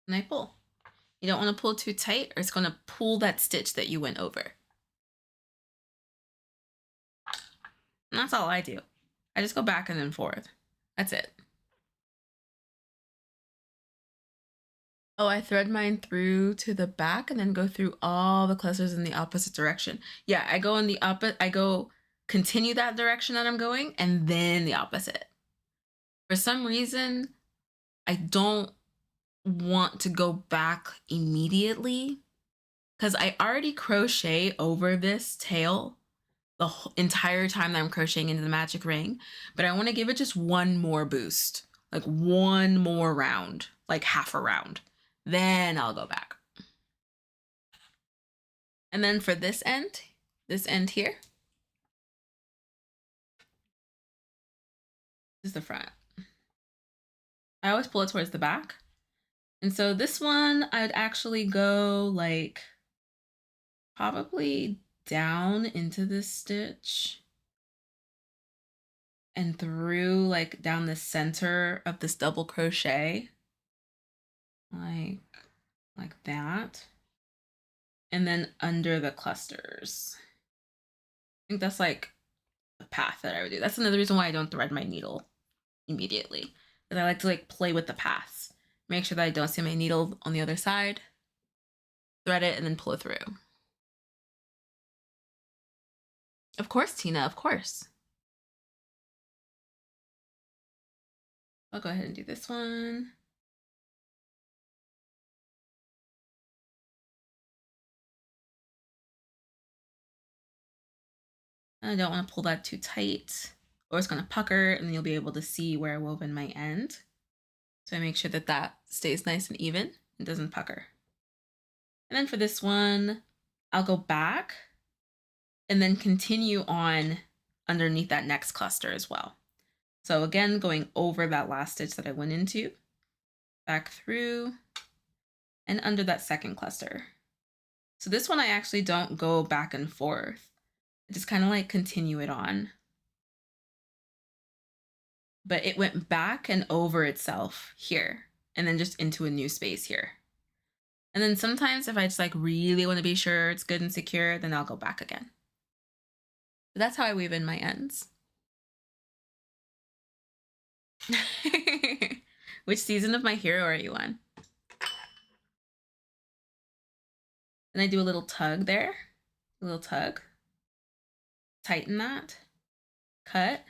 And I pull. You don't want to pull too tight or it's going to pull that stitch that you went over. And that's all I do. I just go back and then forth. That's it. Oh, I thread mine through to the back and then go through all the clusters in the opposite direction. Yeah, I go in the opposite. I go continue that direction that I'm going and then the opposite. For some reason, I don't want to go back immediately because I already crochet over this tail the entire time that I'm crocheting into the magic ring, but I want to give it just one more boost, like one more round, like half a round. Then I'll go back. And then for this end here, this is the front. I always pull it towards the back. And so this one, I'd actually go like probably down into this stitch and through like down the center of this double crochet, like that. And then under the clusters. I think that's like the path that I would do. That's another reason why I don't thread my needle immediately, because I like to like play with the paths. Make sure that I don't see my needle on the other side, thread it, and then pull it through. Of course, Tina, of course. I'll go ahead and do this one. I don't want to pull that too tight or it's going to pucker and then you'll be able to see where I wove in my end. So I make sure that that stays nice and even and doesn't pucker. And then for this one, I'll go back and then continue on underneath that next cluster as well. So again, going over that last stitch that I went into, back through and under that second cluster. So this one, I actually don't go back and forth. I just kind of like continue it on. But it went back and over itself here and then just into a new space here. And then sometimes if I just like really want to be sure it's good and secure, then I'll go back again. But that's how I weave in my ends. Which season of My Hero are you on? And I do a little tug there, a little tug, tighten that, cut,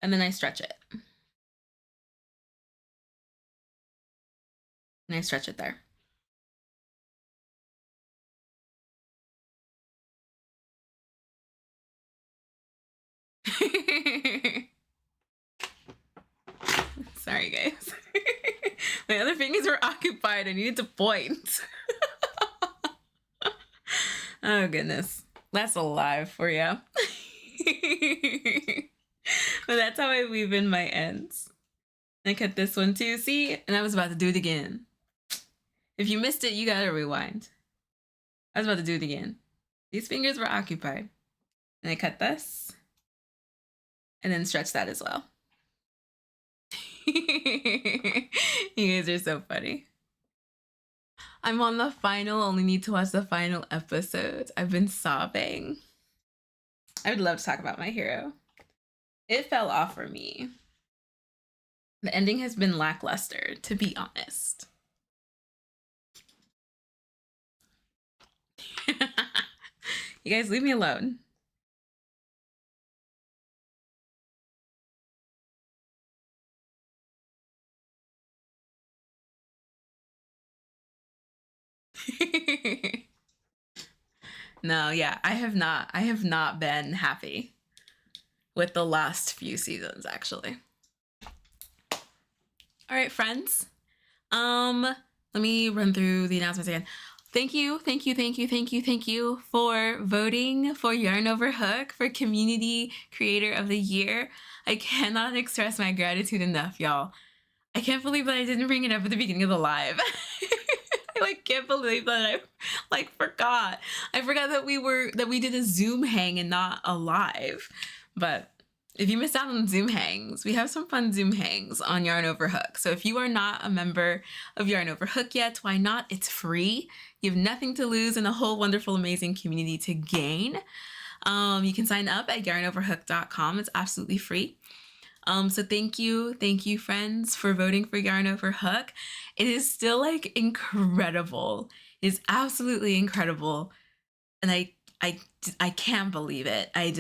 and then I stretch it. And I stretch it there. Sorry, guys. My other fingers were occupied. I needed to point. Oh, goodness. That's alive for you. But that's how I weave in my ends. I cut this one too. See? And I was about to do it again. If you missed it, you gotta rewind. I was about to do it again. These fingers were occupied. And I cut this. And then stretch that as well. You guys are so funny. I'm on the final, only need to watch the final episode. I've been sobbing. I would love to talk about My Hero. It fell off for me. The ending has been lackluster, to be honest. You guys leave me alone. No, yeah, I have not been happy with the last few seasons, actually. All right, friends. Let me run through the announcements again. Thank you for voting for Yarn Over Hook for Community Creator of the Year. I cannot express my gratitude enough, y'all. I can't believe that I didn't bring it up at the beginning of the live. I can't believe that I forgot. I forgot that we did a Zoom hang and not a live. But if you missed out on Zoom hangs, we have some fun Zoom hangs on Yarn Over Hook. So if you are not a member of Yarn Over Hook yet, why not? It's free. You have nothing to lose and a whole wonderful, amazing community to gain. You can sign up at yarnoverhook.com. It's absolutely free. So thank you friends for voting for Yarn Over Hook. It is still like incredible. It is absolutely incredible. And I can't believe it. I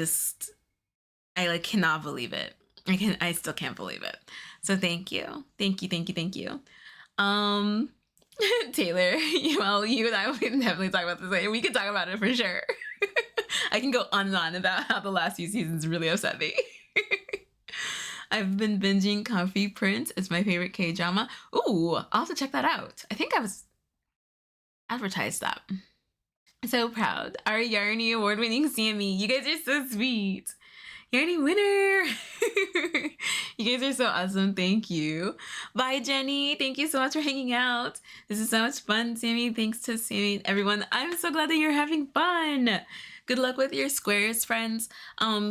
like cannot believe it. I still can't believe it. So thank you. Taylor, well, you and I will definitely talk about this later. We could talk about it for sure. I can go on and on about how the last few seasons really upset me. I've been binging Comfy Prince. It's my favorite K-drama. Ooh, I'll have to check that out. I think I was advertised that. So proud. Our Yarny award-winning Sammy. You guys are so sweet. Yarny winner. You guys are so awesome. Thank you. Bye, Jenny. Thank you so much for hanging out. This is so much fun, Sammy. Thanks to Sammy and everyone. I'm so glad that you're having fun. Good luck with your squares, friends.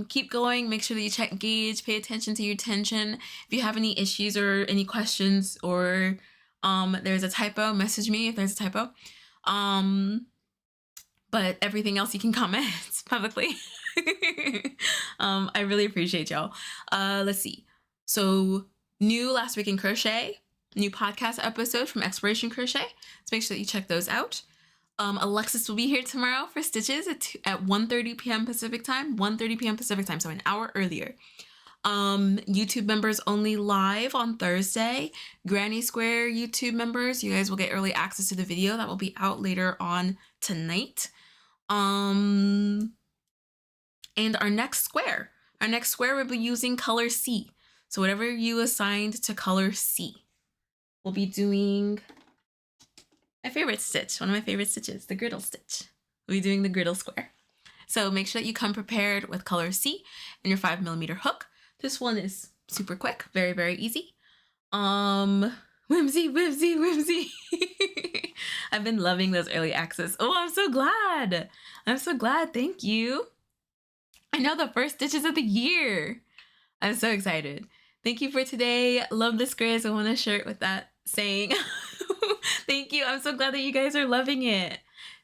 Keep going. Make sure that you check gauge. Pay attention to your tension. If you have any issues or any questions or there's a typo, message me if there's a typo. But everything else you can comment publicly. I really appreciate y'all. Let's see. So new last week in crochet, new podcast episode from Exploration Crochet. So make sure that you check those out. Alexis will be here tomorrow for stitches at 1:30 p.m. Pacific time, 1:30 p.m. Pacific time, so an hour earlier. YouTube members only live on Thursday. Granny Square YouTube members, you guys will get early access to the video that will be out later on tonight. And our next square we'll be using color C. So whatever you assigned to color C, we'll be doing my favorite stitch, one of my favorite stitches, the griddle stitch. We'll be doing the griddle square. So make sure that you come prepared with color C and your 5mm hook. This one is super quick, very, very easy. Whimsy. I've been loving those early access. Oh, I'm so glad. Thank you. I know the first stitches of the year. I'm so excited. Thank you for today. Love the squares. I want a shirt with that saying. Thank you. I'm so glad that you guys are loving it.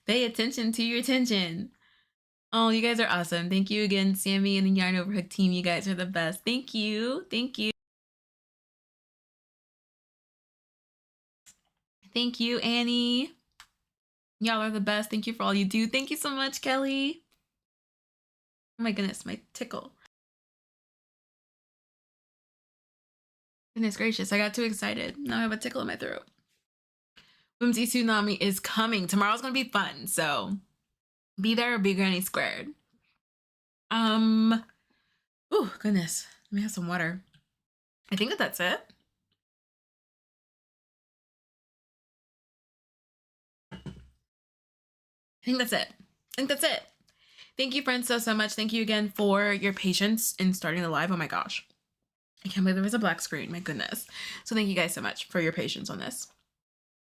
Pay attention to your tension. Oh, you guys are awesome. Thank you again, Sammy and the Yarn Over Hook team. You guys are the best. Thank you. Thank you. Thank you, Annie. Y'all are the best. Thank you for all you do. Thank you so much, Kelly. Oh my goodness, my tickle. Goodness gracious, I got too excited. Now I have a tickle in my throat. Whimsy Tsunami is coming. Tomorrow's gonna be fun, so be there or be granny squared. Oh goodness, let me have some water. I think that's it. I think that's it. Thank you, friends, so much. Thank you again for your patience in starting the live. Oh my gosh. I can't believe there was a black screen. My goodness. So thank you guys so much for your patience on this.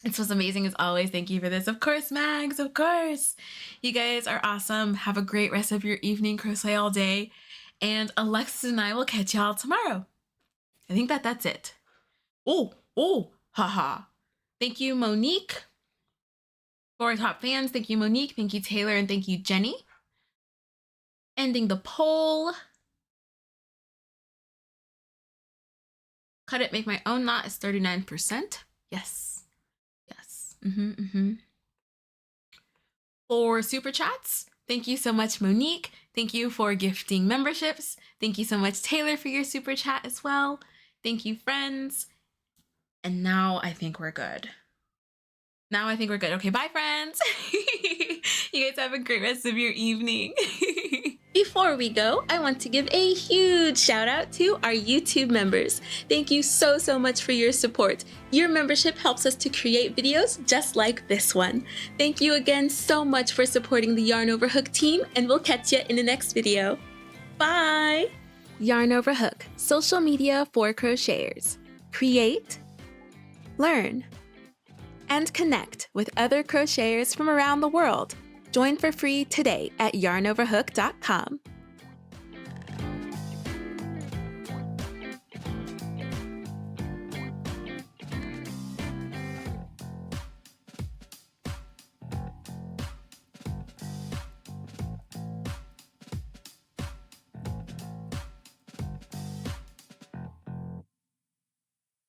This was amazing as always. Thank you for this. Of course, Mags, of course. You guys are awesome. Have a great rest of your evening. Crochet all day. And Alexis and I will catch y'all tomorrow. I think that's it. Haha. Thank you, Monique. For our top fans, thank you, Monique. Thank you, Taylor. And thank you, Jenny. Ending the poll. Cut it, make my own knot is 39%. Yes. For super chats, thank you so much, Monique. Thank you for gifting memberships. Thank you so much, Taylor, for your super chat as well. Thank you, friends. And now I think we're good. Okay, bye, friends. You guys have a great rest of your evening. Before we go, I want to give a huge shout out to our YouTube members. Thank you so much for your support. Your membership helps us to create videos just like this one. Thank you again so much for supporting the Yarn Over Hook team, and we'll catch you in the next video. Bye! Yarn Over Hook, social media for crocheters. Create, learn, and connect with other crocheters from around the world. Join for free today at yarnoverhook.com.